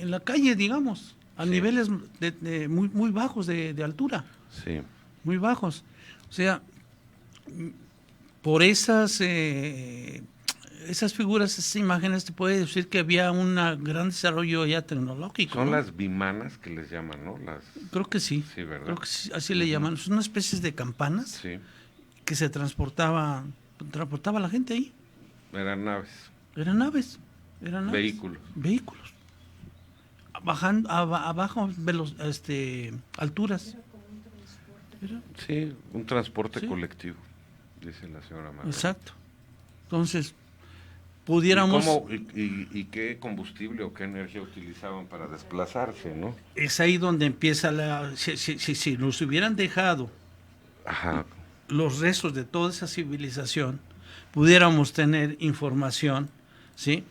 [SPEAKER 3] la calle, digamos, a
[SPEAKER 2] Sí.
[SPEAKER 3] niveles muy bajos de altura,
[SPEAKER 2] sí,
[SPEAKER 3] muy bajos. O sea, por esas figuras, esas imágenes, te puede decir que había un gran desarrollo ya tecnológico,
[SPEAKER 2] son
[SPEAKER 3] ¿no?
[SPEAKER 2] las bimanas que les llaman, ¿no?
[SPEAKER 3] Creo que sí.
[SPEAKER 2] Sí, ¿verdad?
[SPEAKER 3] Creo que sí, así le llaman. Son una especie de campanas
[SPEAKER 2] Sí,
[SPEAKER 3] que se transportaba la gente ahí.
[SPEAKER 2] eran naves,
[SPEAKER 3] Eran naves.
[SPEAKER 2] vehículos.
[SPEAKER 3] Vehículos. Bajando abajo alturas.
[SPEAKER 2] Sí, un transporte
[SPEAKER 3] Sí.
[SPEAKER 2] colectivo, dice la señora Marta.
[SPEAKER 3] Exacto. Entonces, pudiéramos.
[SPEAKER 2] ¿Y qué combustible o qué energía utilizaban para desplazarse, no?
[SPEAKER 3] Es ahí donde empieza si nos hubieran dejado
[SPEAKER 2] Ajá,
[SPEAKER 3] los restos de toda esa civilización, pudiéramos tener información, ¿sí?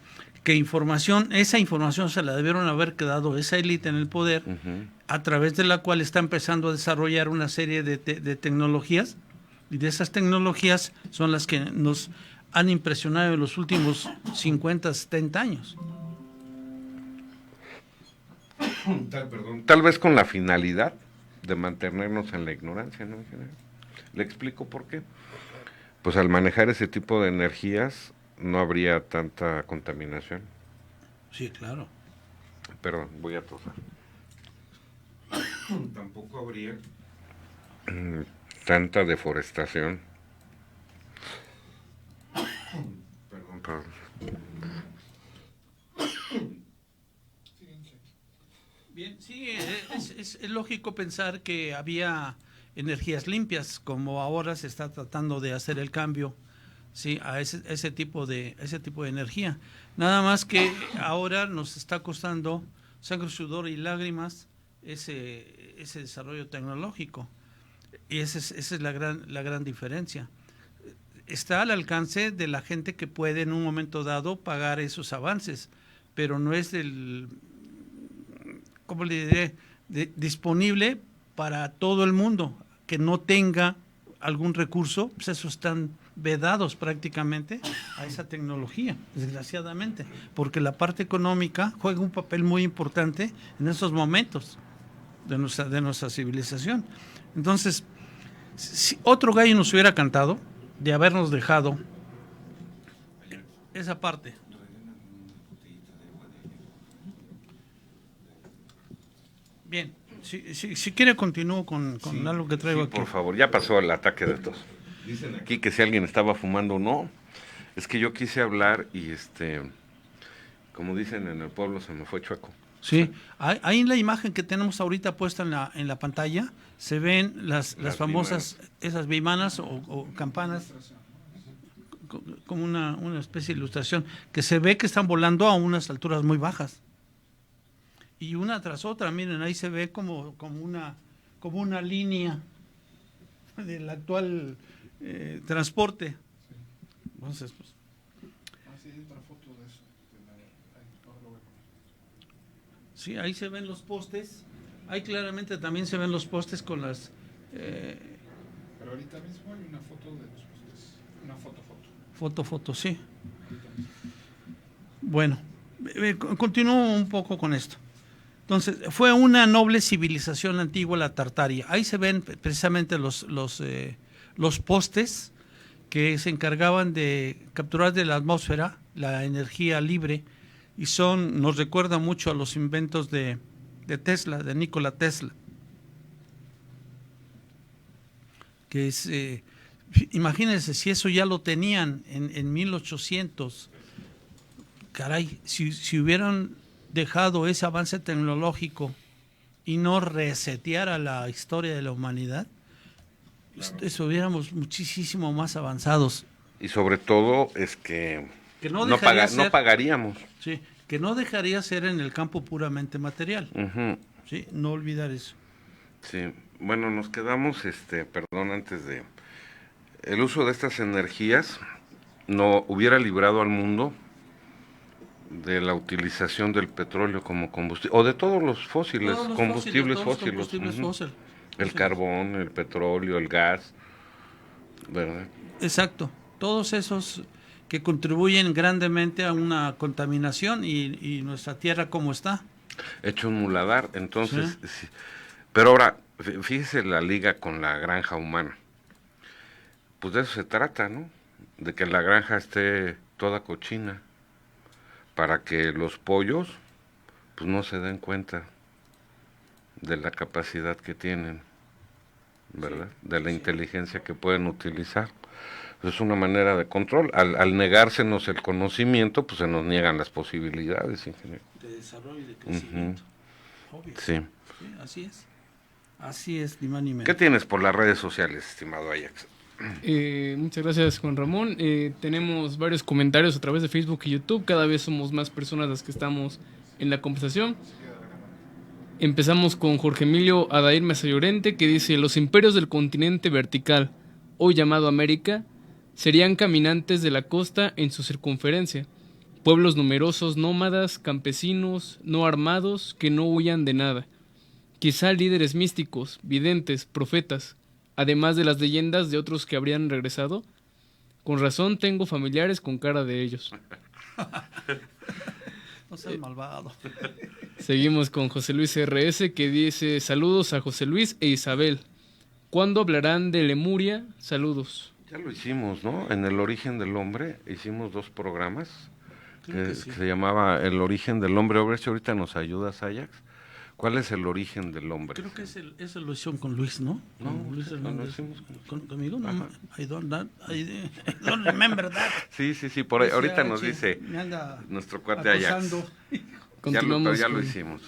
[SPEAKER 3] Esa información se la debieron haber quedado esa élite en el poder,
[SPEAKER 2] ujú,
[SPEAKER 3] a través de la cual está empezando a desarrollar una serie de tecnologías, y de esas tecnologías son las que nos han impresionado en los últimos 50, 70 años.
[SPEAKER 2] Tal vez con la finalidad de mantenernos en la ignorancia, ¿no, ingeniero? Le explico por qué. Pues al manejar ese tipo de energías no habría tanta contaminación.
[SPEAKER 3] Sí, claro.
[SPEAKER 2] Perdón, voy a tosar. Tampoco habría tanta deforestación. Perdón.
[SPEAKER 3] Bien, sí, es lógico pensar que había energías limpias, como ahora se está tratando de hacer el cambio, sí, a ese tipo de energía. Nada más que ahora nos está costando sangre, sudor y lágrimas ese desarrollo tecnológico. Y esa es la gran diferencia. Está al alcance de la gente que puede en un momento dado pagar esos avances, pero no es ¿cómo le diré? Disponible para todo el mundo. Que no tenga algún recurso, pues esos están vedados prácticamente a esa tecnología, desgraciadamente, porque la parte económica juega un papel muy importante en esos momentos de nuestra civilización. Entonces, si otro gallo nos hubiera cantado de habernos dejado esa parte. Bien, si quiere continúo con algo que traigo
[SPEAKER 2] Sí,
[SPEAKER 3] aquí.
[SPEAKER 2] por favor, ya pasó el ataque de tos. Dicen aquí que si alguien estaba fumando o no. Es que yo quise hablar y como dicen en el pueblo, se me fue chueco.
[SPEAKER 3] Sí, ahí en la imagen que tenemos ahorita puesta en la pantalla se ven las famosas, esas bimanas o campanas, como una especie de ilustración, que se ve que están volando a unas alturas muy bajas. Y una tras otra, miren, ahí se ve como una línea del actual transporte. Entonces, pues, sí, ahí se ven los postes. Ahí claramente también se ven los postes con las...
[SPEAKER 5] Pero ahorita mismo hay una foto de los postes. Una foto.
[SPEAKER 3] Foto, sí. Bueno, continúo un poco con esto. Entonces, fue una noble civilización antigua la Tartaria. Ahí se ven precisamente los postes que se encargaban de capturar de la atmósfera la energía libre y nos recuerda mucho a los inventos de Tesla, de Nikola Tesla. Que es, imagínense, si eso ya lo tenían en 1800, caray, si hubieran dejado ese avance tecnológico y no reseteara la historia de la humanidad, claro, estuviéramos muchísimo más avanzados.
[SPEAKER 2] Y sobre todo es que no pagaríamos.
[SPEAKER 3] Sí, que no dejaría ser en el campo puramente material.
[SPEAKER 2] Uh-huh.
[SPEAKER 3] Sí, no olvidar eso.
[SPEAKER 2] Sí, bueno, nos quedamos, perdón, antes de... El uso de estas energías no hubiera librado al mundo de la utilización del petróleo como combustible, o de todos los fósiles, combustibles fósiles. Uh-huh. El carbón, el petróleo, el gas, ¿verdad? Exacto,
[SPEAKER 3] todos esos que contribuyen grandemente a una contaminación y nuestra tierra como está.
[SPEAKER 2] Hecho un muladar, entonces... Sí. Pero ahora, fíjese la liga con la granja humana. Pues de eso se trata, ¿no? De que la granja esté toda cochina, para que los pollos pues no se den cuenta de la capacidad que tienen, ¿verdad? De la inteligencia que pueden utilizar. Es una manera de control. Al negársenos el conocimiento, pues se nos niegan las posibilidades, ingeniero.
[SPEAKER 3] De desarrollo y de crecimiento. Obvio.
[SPEAKER 2] Sí.
[SPEAKER 3] Sí, así es. Así es, ni más ni menos.
[SPEAKER 2] ¿Qué tienes por las redes sociales, estimado Ajax?
[SPEAKER 4] Muchas gracias, Juan Ramón. Tenemos varios comentarios a través de Facebook y YouTube. Cada vez somos más personas las que estamos en la conversación. Empezamos con Jorge Emilio Adair Mesa Llorente, que dice: los imperios del continente vertical, hoy llamado América, serían caminantes de la costa en su circunferencia, pueblos numerosos, nómadas, campesinos, no armados, que no huyan de nada. Quizá líderes místicos, videntes, profetas, además de las leyendas de otros que habrían regresado. Con razón tengo familiares con cara de ellos.
[SPEAKER 3] No seas malvado.
[SPEAKER 4] Seguimos con José Luis RS, que dice: saludos a José Luis e Isabel. ¿Cuándo hablarán de Lemuria? Saludos.
[SPEAKER 2] Ya lo hicimos, ¿no? En El Origen del Hombre hicimos 2 programas que se llamaba El Origen del Hombre. A ver si ahorita nos ayudas, Ajax. ¿Cuál es el origen del hombre?
[SPEAKER 3] Creo que eso lo hicieron con Luis, ¿no?
[SPEAKER 2] No,
[SPEAKER 3] Luis
[SPEAKER 2] lo hicimos
[SPEAKER 3] conmigo, no. I don't remember that.
[SPEAKER 2] Sí, por ahí. Ahorita nos dice nuestro cuate Ajax. Ya lo hicimos.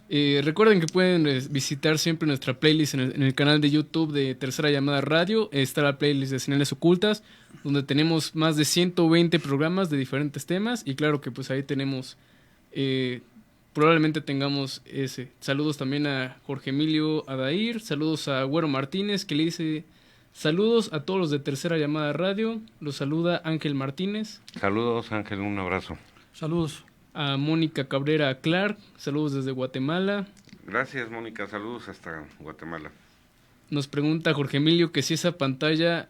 [SPEAKER 4] Recuerden que pueden visitar siempre nuestra playlist en el canal de YouTube de Tercera Llamada Radio. Está la playlist de Señales Ocultas, donde tenemos más de 120 programas de diferentes temas. Y claro que pues ahí tenemos... probablemente tengamos ese. Saludos también a Jorge Emilio Adair, saludos a Güero Martínez, que le dice: saludos a todos los de Tercera Llamada Radio. Los saluda Ángel Martínez.
[SPEAKER 2] Saludos, Ángel, un abrazo.
[SPEAKER 3] Saludos.
[SPEAKER 4] A Mónica Cabrera Clark, saludos desde Guatemala.
[SPEAKER 2] Gracias, Mónica, saludos hasta Guatemala.
[SPEAKER 4] Nos pregunta Jorge Emilio que si esa pantalla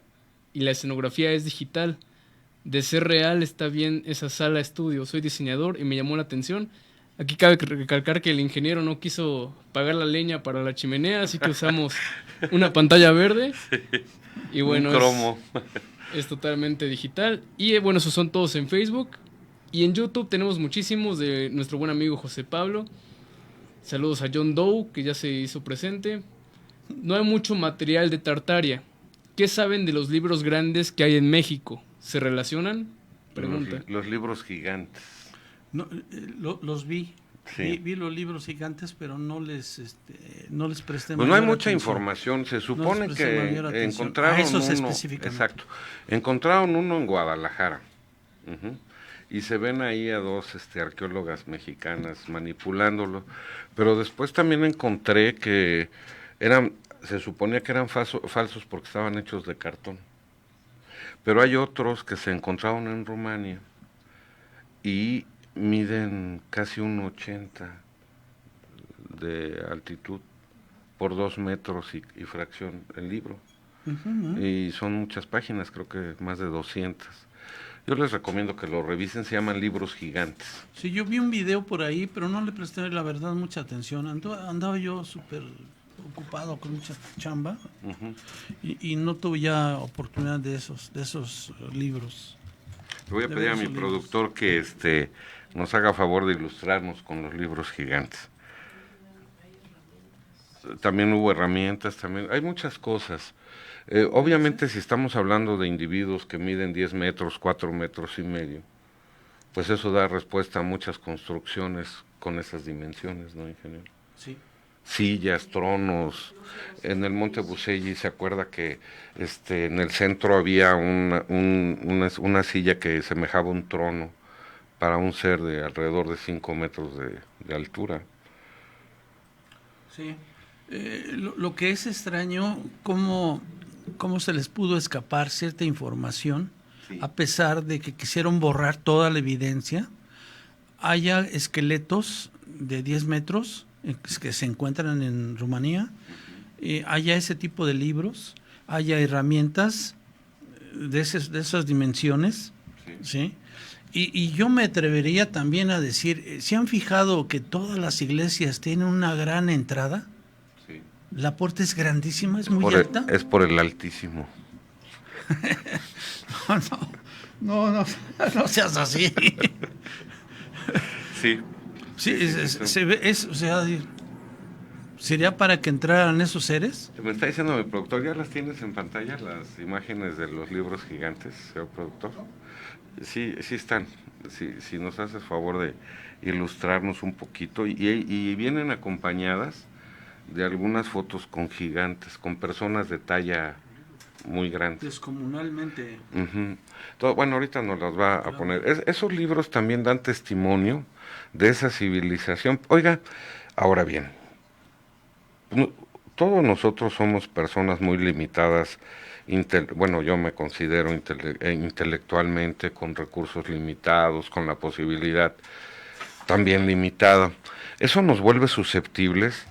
[SPEAKER 4] y la escenografía es digital. De ser real está bien esa sala estudio. Soy diseñador y me llamó la atención. Aquí cabe recalcar que el ingeniero no quiso pagar la leña para la chimenea, así que usamos una pantalla verde. Y bueno,
[SPEAKER 2] un cromo.
[SPEAKER 4] Es totalmente digital. Y bueno, esos son todos en Facebook. Y en YouTube tenemos muchísimos de nuestro buen amigo José Pablo. Saludos a John Doe, que ya se hizo presente. No hay mucho material de Tartaria. ¿Qué saben de los libros grandes que hay en México? ¿Se relacionan? Pregunta.
[SPEAKER 2] Los libros gigantes.
[SPEAKER 3] No, los vi.
[SPEAKER 2] Sí.
[SPEAKER 3] Vi los libros gigantes, pero no les presté
[SPEAKER 2] Pues no hay
[SPEAKER 3] mayor
[SPEAKER 2] mucha
[SPEAKER 3] atención.
[SPEAKER 2] información. Se supone
[SPEAKER 3] les presté mayor
[SPEAKER 2] que
[SPEAKER 3] atención.
[SPEAKER 2] encontraron
[SPEAKER 3] A esos
[SPEAKER 2] uno.
[SPEAKER 3] específicamente.
[SPEAKER 2] Exacto. Encontraron uno en Guadalajara. Ujú. Y se ven ahí a dos arqueólogas mexicanas manipulándolo. Pero después también encontré que se suponía que eran falsos porque estaban hechos de cartón. Pero hay otros que se encontraron en Rumania y miden casi 1,80 de altitud por 2 metros y fracción el libro.
[SPEAKER 3] Ujú.
[SPEAKER 2] Y son muchas páginas, creo que más de 200. Yo les recomiendo que lo revisen, se llaman libros gigantes.
[SPEAKER 3] Sí, yo vi un video por ahí, pero no le presté, la verdad, mucha atención. Andaba yo súper ocupado con mucha chamba
[SPEAKER 2] Ujú.
[SPEAKER 3] y no tuve ya oportunidad de esos libros.
[SPEAKER 2] Le voy a
[SPEAKER 3] De
[SPEAKER 2] pedir a
[SPEAKER 3] ver
[SPEAKER 2] mi
[SPEAKER 3] esos libros.
[SPEAKER 2] productor que nos haga favor de ilustrarnos con los libros gigantes. También hubo herramientas, también hay muchas cosas. Obviamente si estamos hablando de individuos que miden 10 metros, 4 metros y medio, pues eso da respuesta a muchas construcciones con esas dimensiones, ¿no, ingeniero?
[SPEAKER 3] Sí.
[SPEAKER 2] Sillas, tronos. En el Monte Bucegui se acuerda que en el centro había una silla que semejaba un trono para un ser de alrededor de 5 metros de altura.
[SPEAKER 3] Sí. Lo que es extraño, cómo se les pudo escapar cierta información,
[SPEAKER 2] Sí.
[SPEAKER 3] a pesar de que quisieron borrar toda la evidencia. Haya esqueletos de 10 metros que se encuentran en Rumanía, haya ese tipo de libros, haya herramientas de esas dimensiones, ¿sí? Y yo me atrevería también a decir, ¿se han fijado que todas las iglesias tienen una gran entrada?
[SPEAKER 2] Sí.
[SPEAKER 3] La puerta es grandísima, es muy alta.
[SPEAKER 2] Es por el Altísimo.
[SPEAKER 3] No seas así.
[SPEAKER 2] Sí.
[SPEAKER 3] Sí, se ve, o sea, ¿sería para que entraran esos seres?
[SPEAKER 2] Me está diciendo mi productor, ¿ya las tienes en pantalla, las imágenes de los libros gigantes, señor productor? Sí, sí están. Si nos haces favor de ilustrarnos un poquito. Y vienen acompañadas de algunas fotos con gigantes, con personas de talla muy grande.
[SPEAKER 3] Descomunalmente.
[SPEAKER 2] Todo, bueno, ahorita nos las va a poner. Esos libros también dan testimonio de esa civilización. Oiga, ahora bien, todos nosotros somos personas muy limitadas, bueno, yo me considero intelectualmente, con recursos limitados, con la posibilidad también limitada. Eso nos vuelve susceptibles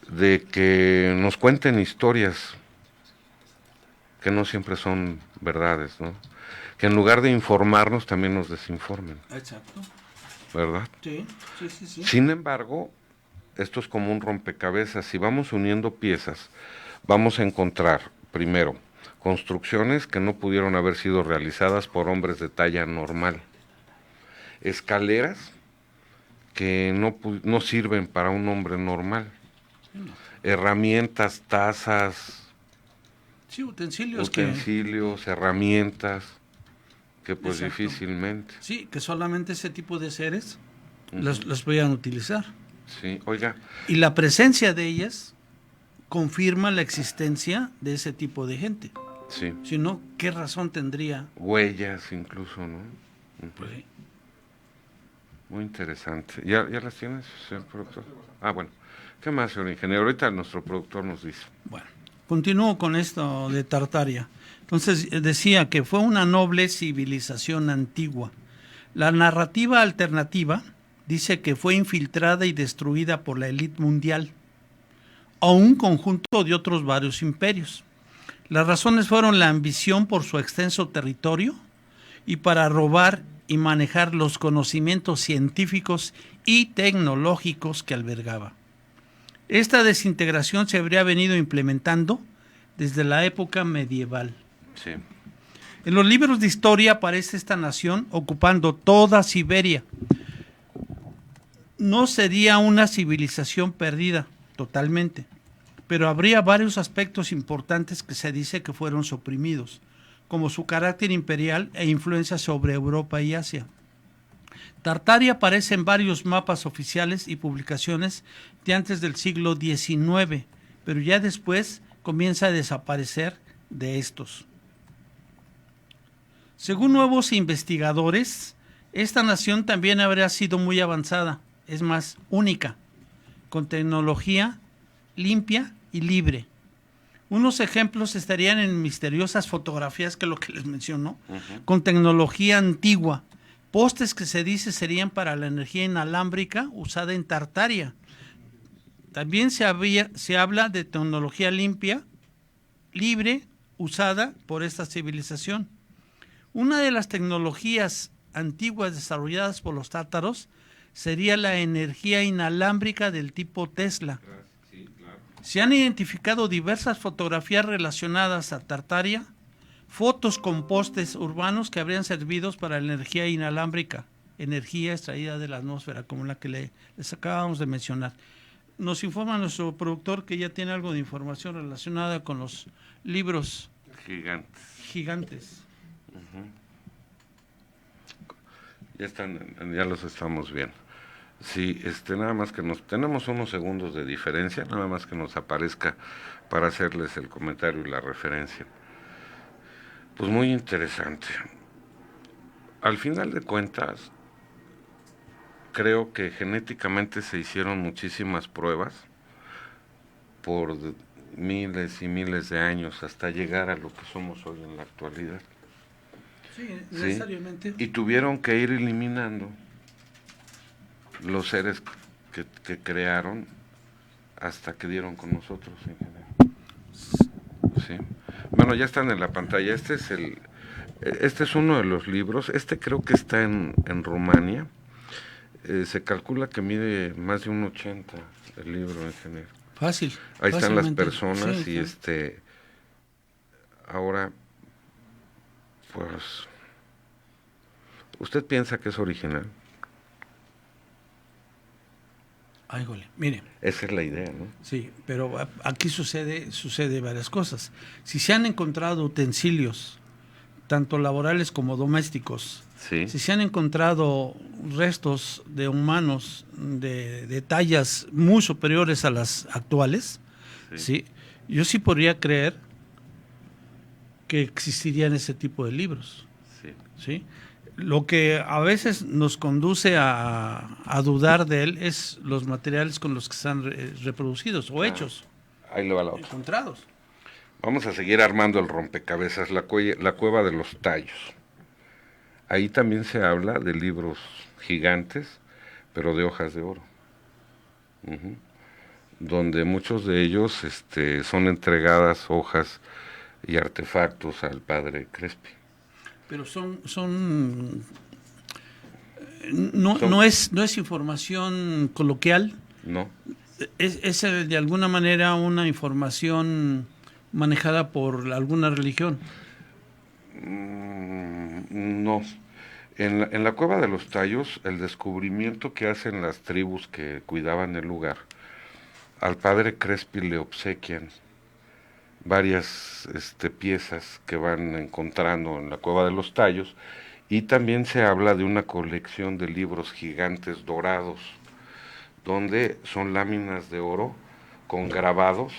[SPEAKER 2] de que nos cuenten historias que no siempre son verdades, ¿no? Que en lugar de informarnos también nos desinformen,
[SPEAKER 3] Exacto.
[SPEAKER 2] ¿verdad?
[SPEAKER 3] Sí.
[SPEAKER 2] Sin embargo, esto es como un rompecabezas. Si vamos uniendo piezas, vamos a encontrar, primero, construcciones que no pudieron haber sido realizadas por hombres de talla normal. Escaleras que no sirven para un hombre normal. Herramientas, tazas,
[SPEAKER 3] Sí, utensilios
[SPEAKER 2] herramientas, que pues
[SPEAKER 3] Exacto.
[SPEAKER 2] difícilmente.
[SPEAKER 3] Sí, que solamente ese tipo de seres
[SPEAKER 2] Ujú.
[SPEAKER 3] los podían utilizar.
[SPEAKER 2] Sí, oiga,
[SPEAKER 3] Y la presencia de ellas confirma la existencia de ese tipo de gente.
[SPEAKER 2] sí,
[SPEAKER 3] Si no, ¿qué razón tendría?
[SPEAKER 2] huellas incluso, ¿no? Ujú.
[SPEAKER 3] Pues, sí.
[SPEAKER 2] Muy interesante. ¿Ya las tienes, señor productor? Ah, bueno. ¿Qué más, señor ingeniero? Ahorita nuestro productor nos dice.
[SPEAKER 3] Bueno, continúo con esto de Tartaria. Entonces, decía que fue una noble civilización antigua. La narrativa alternativa dice que fue infiltrada y destruida por la élite mundial o un conjunto de otros varios imperios. Las razones fueron la ambición por su extenso territorio y para robar y manejar los conocimientos científicos y tecnológicos que albergaba. Esta desintegración se habría venido implementando desde la época medieval.
[SPEAKER 2] Sí.
[SPEAKER 3] En los libros de historia aparece esta nación ocupando toda Siberia. No sería una civilización perdida totalmente, pero habría varios aspectos importantes que se dice que fueron suprimidos, como su carácter imperial e influencia sobre Europa y Asia. Tartaria aparece en varios mapas oficiales y publicaciones de antes del siglo XIX, pero ya después comienza a desaparecer de estos. Según nuevos investigadores, esta nación también habría sido muy avanzada, es más, única, con tecnología limpia y libre. Unos ejemplos estarían en misteriosas fotografías, que es lo que les menciono, con tecnología antigua, postes que se dice serían para la energía inalámbrica usada en Tartaria. También se habla de tecnología limpia, libre, usada por esta civilización. Una de las tecnologías antiguas desarrolladas por los tártaros sería la energía inalámbrica del tipo Tesla. Se han identificado diversas fotografías relacionadas a Tartaria, fotos con postes urbanos que habrían servido para la energía inalámbrica, energía extraída de la atmósfera, como la que les acabamos de mencionar. Nos informa nuestro productor que ya tiene algo de información relacionada con los libros gigantes.
[SPEAKER 2] Ya los estamos viendo. Sí, nada más que tenemos unos segundos de diferencia, nada más que nos aparezca para hacerles el comentario y la referencia. Pues muy interesante. Al final de cuentas, creo que genéticamente se hicieron muchísimas pruebas por miles y miles de años hasta llegar a lo que somos hoy en la actualidad.
[SPEAKER 3] Sí, necesariamente.
[SPEAKER 2] ¿Sí? Y tuvieron que ir eliminando los seres que crearon hasta que dieron con nosotros en general. Sí. Bueno, ya están en la pantalla. Este es uno de los libros. Creo que está en Rumania. Se calcula que mide más de 1,80 el libro en general.
[SPEAKER 3] Fácil.
[SPEAKER 2] Ahí están las
[SPEAKER 3] fácilmente.
[SPEAKER 2] personas
[SPEAKER 3] Sí,
[SPEAKER 2] y
[SPEAKER 3] sí.
[SPEAKER 2] ahora, pues, ¿usted piensa que es original?
[SPEAKER 3] Ay, jole, mire.
[SPEAKER 2] Esa es la idea, ¿no?
[SPEAKER 3] Sí, pero aquí sucede varias cosas. Si se han encontrado utensilios, tanto laborales como domésticos,
[SPEAKER 2] Sí.
[SPEAKER 3] si se han encontrado restos de humanos de tallas muy superiores a las actuales, ¿sí? Yo sí podría creer que existirían ese tipo de libros.
[SPEAKER 2] Sí.
[SPEAKER 3] ¿Sí? Lo que a veces nos conduce a dudar de él es los materiales con los que están reproducidos o hechos,
[SPEAKER 2] Ahí le va la otra.
[SPEAKER 3] encontrados.
[SPEAKER 2] Vamos a seguir armando el rompecabezas, la cueva de los tallos. Ahí también se habla de libros gigantes, pero de hojas de oro. Donde muchos de ellos son entregadas hojas y artefactos al padre Crespi.
[SPEAKER 3] Pero no es información coloquial,
[SPEAKER 2] ¿No?
[SPEAKER 3] es de alguna manera una información manejada por alguna religión.
[SPEAKER 2] No. En la cueva de los tallos, el descubrimiento que hacen las tribus que cuidaban el lugar, al padre Crespi le obsequian varias piezas que van encontrando en la cueva de los tallos, y también se habla de una colección de libros gigantes dorados, donde son láminas de oro con grabados,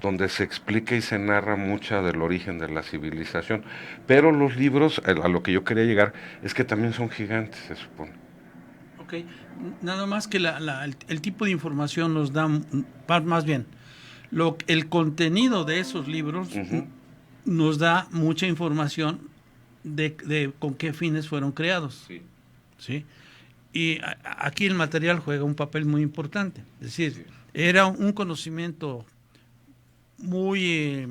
[SPEAKER 2] donde se explica y se narra mucha del origen de la civilización. Pero los libros, a lo que yo quería llegar, es que también son gigantes, se supone.
[SPEAKER 3] Ok, nada más que el tipo de información nos da, más bien, el contenido de esos libros nos da mucha información de con qué fines fueron creados.
[SPEAKER 2] Sí.
[SPEAKER 3] ¿Sí? Y aquí el material juega un papel muy importante. Es decir, era un conocimiento muy,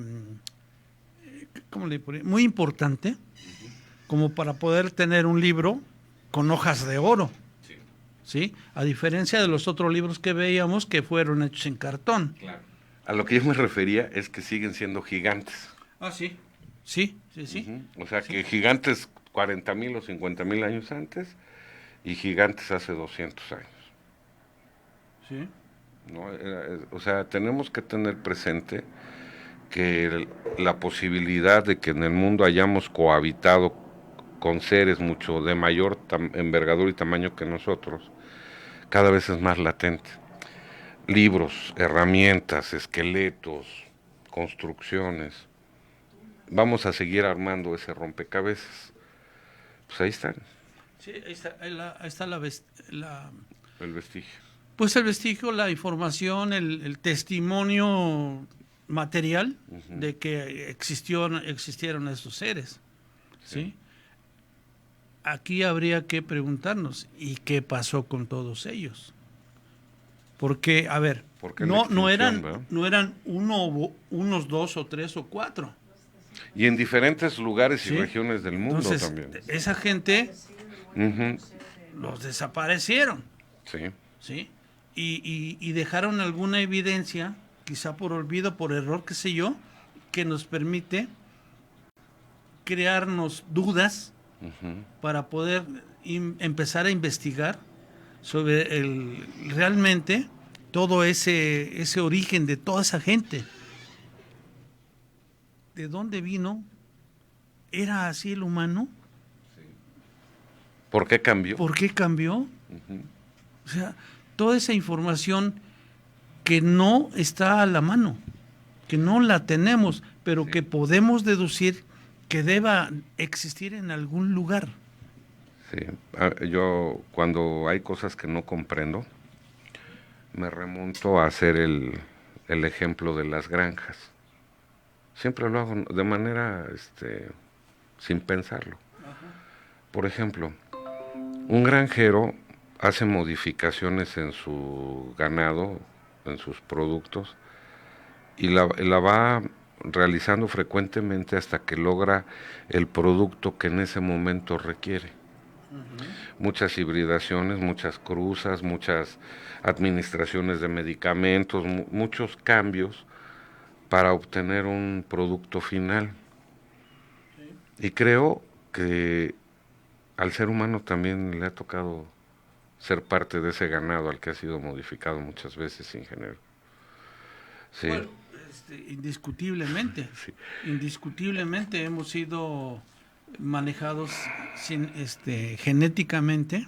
[SPEAKER 3] muy importante como para poder tener un libro con hojas de oro. ¿Sí? A diferencia de los otros libros que veíamos que fueron hechos en cartón.
[SPEAKER 2] Claro. A lo que yo me refería es que siguen siendo gigantes.
[SPEAKER 3] Ah, sí. Sí.
[SPEAKER 2] O sea, que gigantes 40,000 o 50,000 años antes y gigantes hace 200 años.
[SPEAKER 3] Sí.
[SPEAKER 2] ¿No? O sea, tenemos que tener presente que la posibilidad de que en el mundo hayamos cohabitado con seres mucho de mayor envergadura y tamaño que nosotros, cada vez es más latente. Libros, herramientas, esqueletos, construcciones. Vamos a seguir armando ese rompecabezas. Pues ahí están,
[SPEAKER 3] Sí, ahí está
[SPEAKER 2] el vestigio.
[SPEAKER 3] pues el vestigio, la información, el testimonio material de que existieron estos seres. ¿Sí? Aquí habría que preguntarnos, ¿y qué pasó con todos ellos? Porque, a ver,
[SPEAKER 2] Porque la
[SPEAKER 3] no
[SPEAKER 2] extinción, ¿verdad?
[SPEAKER 3] eran unos 2 o 3 o 4.
[SPEAKER 2] Y en diferentes lugares y
[SPEAKER 3] ¿Sí?
[SPEAKER 2] regiones del mundo
[SPEAKER 3] Entonces,
[SPEAKER 2] también.
[SPEAKER 3] esa gente
[SPEAKER 2] Ujú.
[SPEAKER 3] los desaparecieron,
[SPEAKER 2] Sí,
[SPEAKER 3] ¿sí? Y dejaron alguna evidencia, quizá por olvido, por error, qué sé yo, que nos permite crearnos dudas para poder empezar a investigar sobre realmente todo ese origen de toda esa gente. ¿De dónde vino? ¿Era así el humano?
[SPEAKER 2] ¿por qué cambió?
[SPEAKER 3] ¿Por qué cambió? O sea, toda esa información que no está a la mano, que no la tenemos, pero que podemos deducir que deba existir en algún lugar.
[SPEAKER 2] Sí. Yo cuando hay cosas que no comprendo, me remonto a hacer el ejemplo de las granjas. Siempre lo hago de manera sin pensarlo. Por ejemplo, un granjero hace modificaciones en su ganado, en sus productos, y la va realizando frecuentemente hasta que logra el producto que en ese momento requiere. Muchas hibridaciones, muchas cruzas, muchas administraciones de medicamentos, muchos cambios para obtener un producto final. Y creo que al ser humano también le ha tocado ser parte de ese ganado al que ha sido modificado muchas veces, ingeniero. Sí.
[SPEAKER 3] Bueno, indiscutiblemente,
[SPEAKER 2] Sí.
[SPEAKER 3] indiscutiblemente hemos sido manejados genéticamente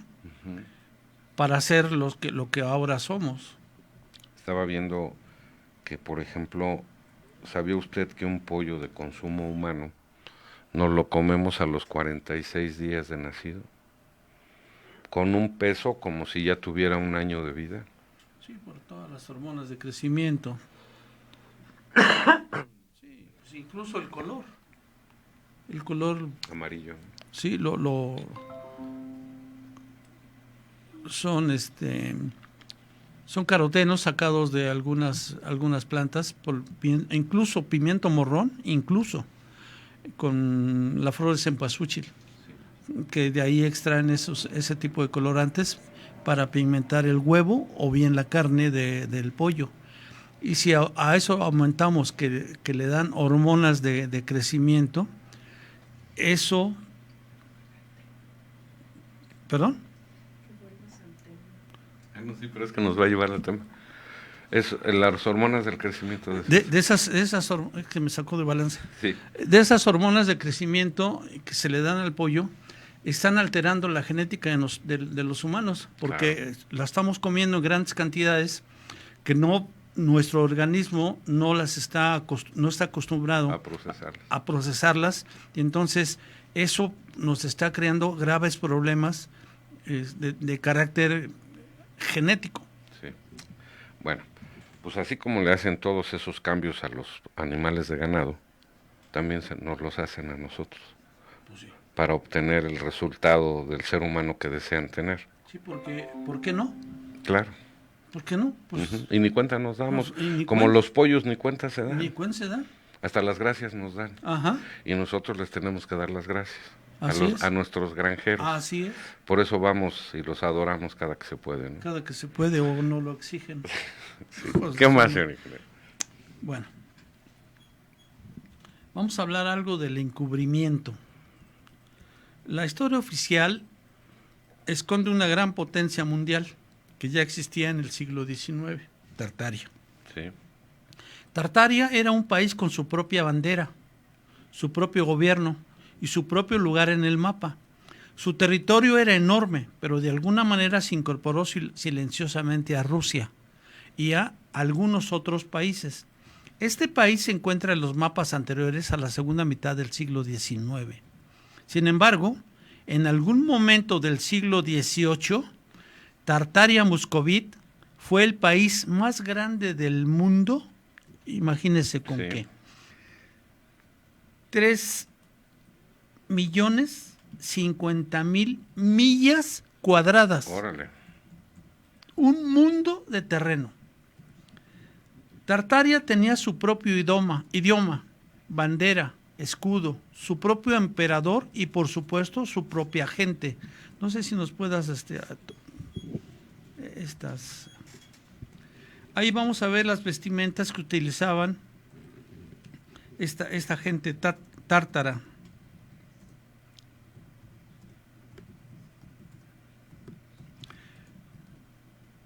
[SPEAKER 3] para ser lo que ahora somos.
[SPEAKER 2] Estaba viendo que, por ejemplo, ¿sabía usted que un pollo de consumo humano nos lo comemos a los 46 días de nacido? Con un peso como si ya tuviera un año de vida.
[SPEAKER 3] Sí, por todas las hormonas de crecimiento. Sí, pues incluso el color. El color,
[SPEAKER 2] Amarillo.
[SPEAKER 3] sí, son carotenos sacados de algunas plantas, incluso pimiento morrón, incluso con la flor de cempasúchil, que de ahí extraen ese tipo de colorantes para pigmentar el huevo o bien la carne del pollo. Y si a eso aumentamos que le dan hormonas de crecimiento, eso... ¿Perdón?
[SPEAKER 2] No, sí, pero es que nos va a llevar al tema. Es las hormonas del crecimiento.
[SPEAKER 3] De esas que me sacó de balance.
[SPEAKER 2] Sí.
[SPEAKER 3] De esas hormonas de crecimiento que se le dan al pollo, están alterando la genética de los humanos, porque la estamos comiendo en grandes cantidades que nuestro organismo no está acostumbrado a procesarlas, y entonces eso nos está creando graves problemas de carácter genético.
[SPEAKER 2] Sí. Bueno, pues así como le hacen todos esos cambios a los animales de ganado, también nos los hacen a nosotros.
[SPEAKER 3] Pues sí.
[SPEAKER 2] Para obtener el resultado del ser humano que desean tener.
[SPEAKER 3] Sí, porque ¿por qué no?
[SPEAKER 2] Claro.
[SPEAKER 3] ¿Por qué no? Pues,
[SPEAKER 2] Y ni cuenta nos damos.
[SPEAKER 3] Pues,
[SPEAKER 2] como los pollos ni cuenta se dan.
[SPEAKER 3] Ni cuenta se da.
[SPEAKER 2] Hasta las gracias nos dan.
[SPEAKER 3] Ajá.
[SPEAKER 2] Y nosotros les tenemos que dar las gracias
[SPEAKER 3] Así
[SPEAKER 2] a nuestros granjeros.
[SPEAKER 3] Así es.
[SPEAKER 2] Por eso vamos y los adoramos cada que se puede, ¿no?
[SPEAKER 3] Cada que se puede o no lo exigen.
[SPEAKER 2] Sí. ¿Qué más, señor ingeniero?
[SPEAKER 3] Bueno, vamos a hablar algo del encubrimiento. La historia oficial esconde una gran potencia mundial que ya existía en el siglo XIX, Tartaria.
[SPEAKER 2] Sí.
[SPEAKER 3] Tartaria era un país con su propia bandera, su propio gobierno y su propio lugar en el mapa. Su territorio era enorme, pero de alguna manera se incorporó silenciosamente a Rusia y a algunos otros países. Este país se encuentra en los mapas anteriores a la segunda mitad del siglo XIX. Sin embargo, en algún momento del siglo XVIII, Tartaria Moscovit fue el país más grande del mundo. Imagínense con qué. 3.050.000 millas cuadradas.
[SPEAKER 2] Órale.
[SPEAKER 3] Un mundo de terreno. Tartaria tenía su propio idioma, bandera, escudo, su propio emperador y por supuesto su propia gente. No sé si nos puedas estas. Ahí vamos a ver las vestimentas que utilizaban esta gente tártara.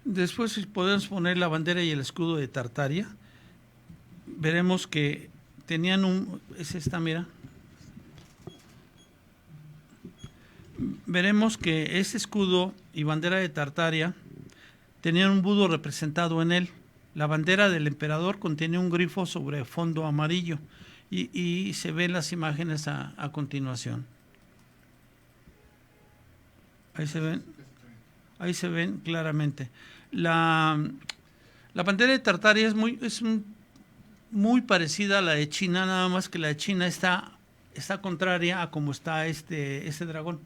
[SPEAKER 3] Después, si podemos poner la bandera y el escudo de Tartaria, veremos que tenían es esta, mira. Veremos que ese escudo y bandera de Tartaria tenían un Budo representado en él. La bandera del emperador contiene un grifo sobre fondo amarillo y se ven las imágenes a continuación. Ahí se ven claramente. La bandera de Tartaria es muy parecida a la de China, nada más que la de China está contraria a cómo está este dragón.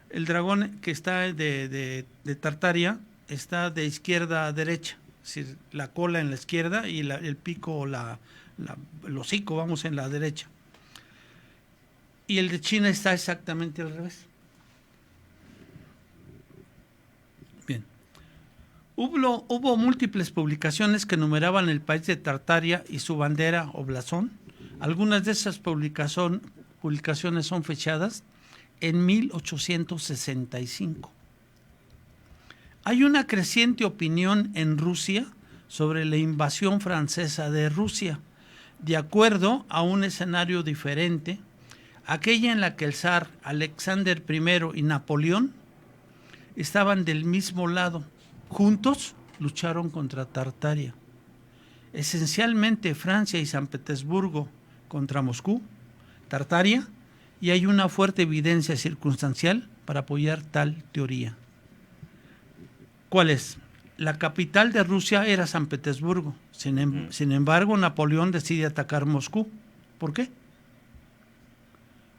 [SPEAKER 3] El dragón que está de Tartaria está de izquierda a derecha, es decir, la cola en la izquierda y el pico, el hocico, vamos, en la derecha. Y el de China está exactamente al revés. Bien. Hubo múltiples publicaciones que numeraban el país de Tartaria y su bandera o blasón. Algunas de esas publicaciones son fechadas en 1865. Hay una creciente opinión en Rusia sobre la invasión francesa de Rusia, de acuerdo a un escenario diferente, aquella en la que el zar Alexander I y Napoleón estaban del mismo lado. Juntos lucharon contra Tartaria. Esencialmente Francia y San Petersburgo contra Moscú, Tartaria, y hay una fuerte evidencia circunstancial para apoyar tal teoría. ¿Cuál es? La capital de Rusia era San Petersburgo. Sin embargo, Napoleón decide atacar Moscú. ¿Por qué?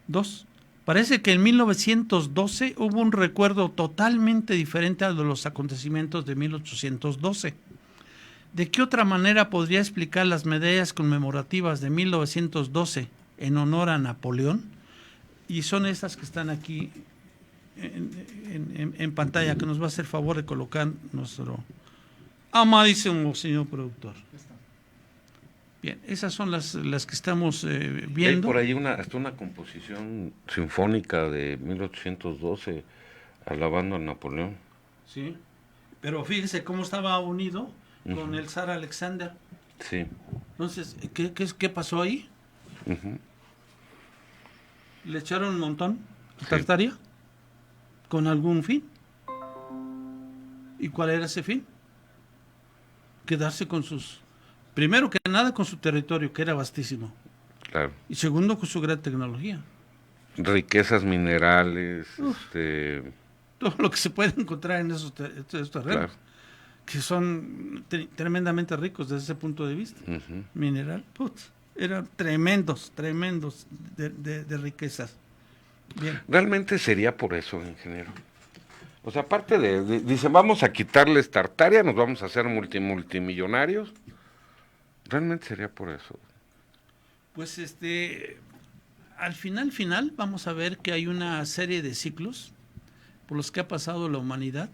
[SPEAKER 3] 2. Parece que en 1912 hubo un recuerdo totalmente diferente al de los acontecimientos de 1812. ¿De qué otra manera podría explicar las medallas conmemorativas de 1912 en honor a Napoleón? Y son estas que están aquí en pantalla, que nos va a hacer favor de colocar nuestro amadísimo señor productor. Bien, esas son las que estamos viendo.
[SPEAKER 2] Hay por ahí hasta una composición sinfónica de 1812 alabando a Napoleón.
[SPEAKER 3] Sí, pero fíjese cómo estaba unido con el zar Alexander.
[SPEAKER 2] Sí.
[SPEAKER 3] Entonces, ¿qué pasó ahí? ¿Le echaron un montón a Tartaria? ¿Con algún fin? ¿Y cuál era ese fin? Quedarse con primero que nada con su territorio, que era vastísimo.
[SPEAKER 2] Claro.
[SPEAKER 3] Y segundo, con su gran tecnología.
[SPEAKER 2] Riquezas minerales,
[SPEAKER 3] todo lo que se puede encontrar en esos terrenos, claro, que son tremendamente ricos desde ese punto de vista. Mineral, eran tremendos de riquezas. Bien.
[SPEAKER 2] Realmente sería por eso, ingeniero. O sea, aparte dicen, vamos a quitarles Tartaria, nos vamos a hacer multimillonarios. Realmente sería por eso.
[SPEAKER 3] Pues al final vamos a ver que hay una serie de ciclos por los que ha pasado la humanidad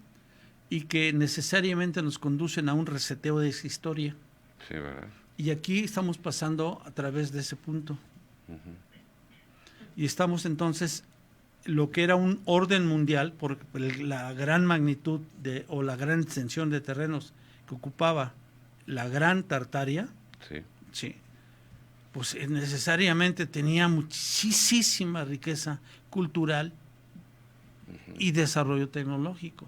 [SPEAKER 3] y que necesariamente nos conducen a un reseteo de esa historia.
[SPEAKER 2] Sí, ¿verdad?
[SPEAKER 3] Y aquí estamos pasando a través de ese punto. Y estamos entonces, lo que era un orden mundial, por la gran magnitud o la gran extensión de terrenos que ocupaba la gran Tartaria, sí, pues necesariamente tenía muchísima riqueza cultural y desarrollo tecnológico.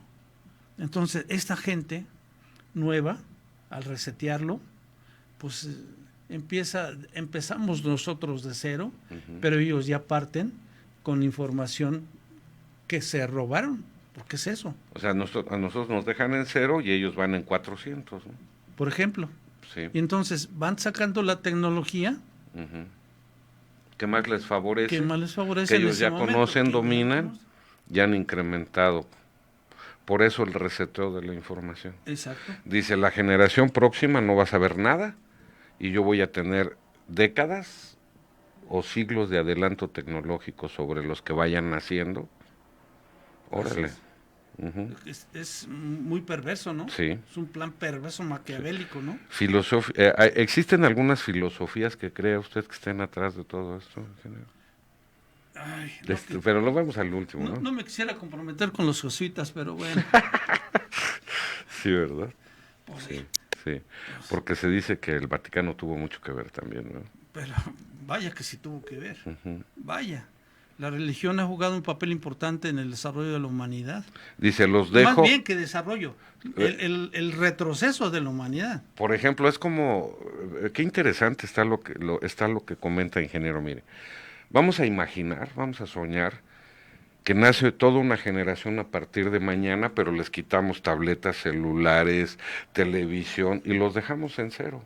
[SPEAKER 3] Entonces, esta gente nueva, al resetearlo, pues empezamos nosotros de cero, pero ellos ya parten con información que se robaron. ¿Por qué es eso?
[SPEAKER 2] O sea, a nosotros nos dejan en 0 y ellos van en 400, ¿no?
[SPEAKER 3] Por ejemplo.
[SPEAKER 2] Sí.
[SPEAKER 3] Y entonces van sacando la tecnología.
[SPEAKER 2] ¿Qué más les favorece?
[SPEAKER 3] ¿Qué más les favorece?
[SPEAKER 2] Que
[SPEAKER 3] en
[SPEAKER 2] ellos
[SPEAKER 3] ese
[SPEAKER 2] ya
[SPEAKER 3] momento?
[SPEAKER 2] conocen,
[SPEAKER 3] Que
[SPEAKER 2] dominan, ya han incrementado. Por eso el reseteo de la información.
[SPEAKER 3] Exacto.
[SPEAKER 2] Dice, la generación próxima no va a saber nada y yo voy a tener décadas o siglos de adelanto tecnológico sobre los que vayan naciendo. Órale.
[SPEAKER 3] Es muy perverso, ¿no?
[SPEAKER 2] Sí.
[SPEAKER 3] Es un plan perverso maquiavélico, ¿no?
[SPEAKER 2] ¿Existen algunas filosofías que crea usted que estén atrás de todo esto, ingeniero?
[SPEAKER 3] Ay, no,
[SPEAKER 2] Pero lo vemos al último, ¿no?
[SPEAKER 3] No me quisiera comprometer con los jesuitas, pero bueno.
[SPEAKER 2] Sí, ¿verdad?
[SPEAKER 3] Pues,
[SPEAKER 2] Sí. Porque se dice que el Vaticano tuvo mucho que ver también, ¿no?
[SPEAKER 3] pero vaya que sí tuvo que ver. Vaya. La religión ha jugado un papel importante en el desarrollo de la humanidad.
[SPEAKER 2] Dice, los dejo...
[SPEAKER 3] Más bien que desarrollo, el retroceso de la humanidad.
[SPEAKER 2] Por ejemplo, es como... Qué interesante está lo que comenta ingeniero, mire. Vamos a imaginar, vamos a soñar que nace toda una generación a partir de mañana, pero les quitamos tabletas, celulares, televisión y los dejamos en 0.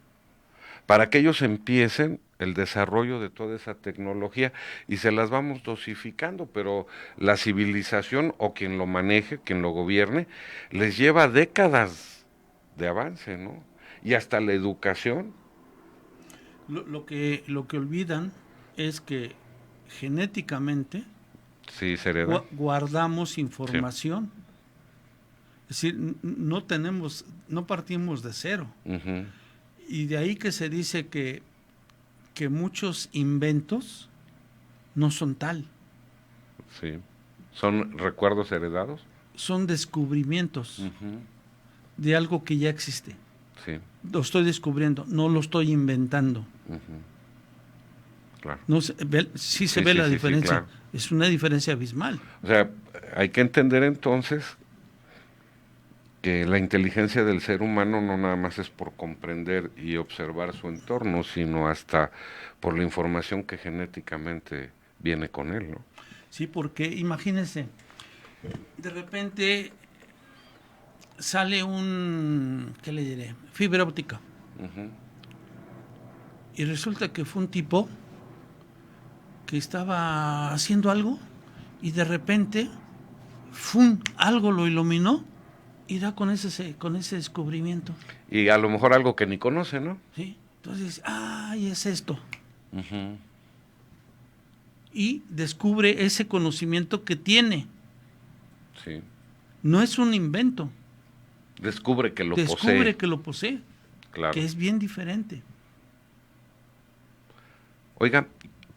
[SPEAKER 2] Para que ellos empiecen el desarrollo de toda esa tecnología y se las vamos dosificando, pero la civilización o quien lo maneje, quien lo gobierne, les lleva décadas de avance, ¿no? Y hasta la educación.
[SPEAKER 3] Lo que olvidan es que genéticamente
[SPEAKER 2] Sí, se hereda.
[SPEAKER 3] guardamos información. Es decir, no partimos de 0. Y de ahí que se dice que muchos inventos no son tal.
[SPEAKER 2] Sí. ¿Son recuerdos heredados?
[SPEAKER 3] Son descubrimientos de algo que ya existe.
[SPEAKER 2] Sí.
[SPEAKER 3] Lo estoy descubriendo, no lo estoy inventando.
[SPEAKER 2] Claro.
[SPEAKER 3] No se ve la diferencia.
[SPEAKER 2] Claro.
[SPEAKER 3] Es una diferencia abismal.
[SPEAKER 2] O sea, hay que entender entonces que la inteligencia del ser humano no nada más es por comprender y observar su entorno, sino hasta por la información que genéticamente viene con él, ¿no?
[SPEAKER 3] Sí, porque imagínense, de repente sale ¿qué le diré? Fibra óptica. Y resulta que fue un tipo que estaba haciendo algo y de repente, ¡fum!, algo lo iluminó y da con ese descubrimiento.
[SPEAKER 2] Y a lo mejor algo que ni conoce, ¿no?
[SPEAKER 3] ¿Sí? Entonces, es esto. Y descubre ese conocimiento que tiene.
[SPEAKER 2] Sí.
[SPEAKER 3] No es un invento.
[SPEAKER 2] Descubre que lo
[SPEAKER 3] Descubre
[SPEAKER 2] posee.
[SPEAKER 3] que lo posee.
[SPEAKER 2] Claro.
[SPEAKER 3] Que es bien diferente.
[SPEAKER 2] Oiga,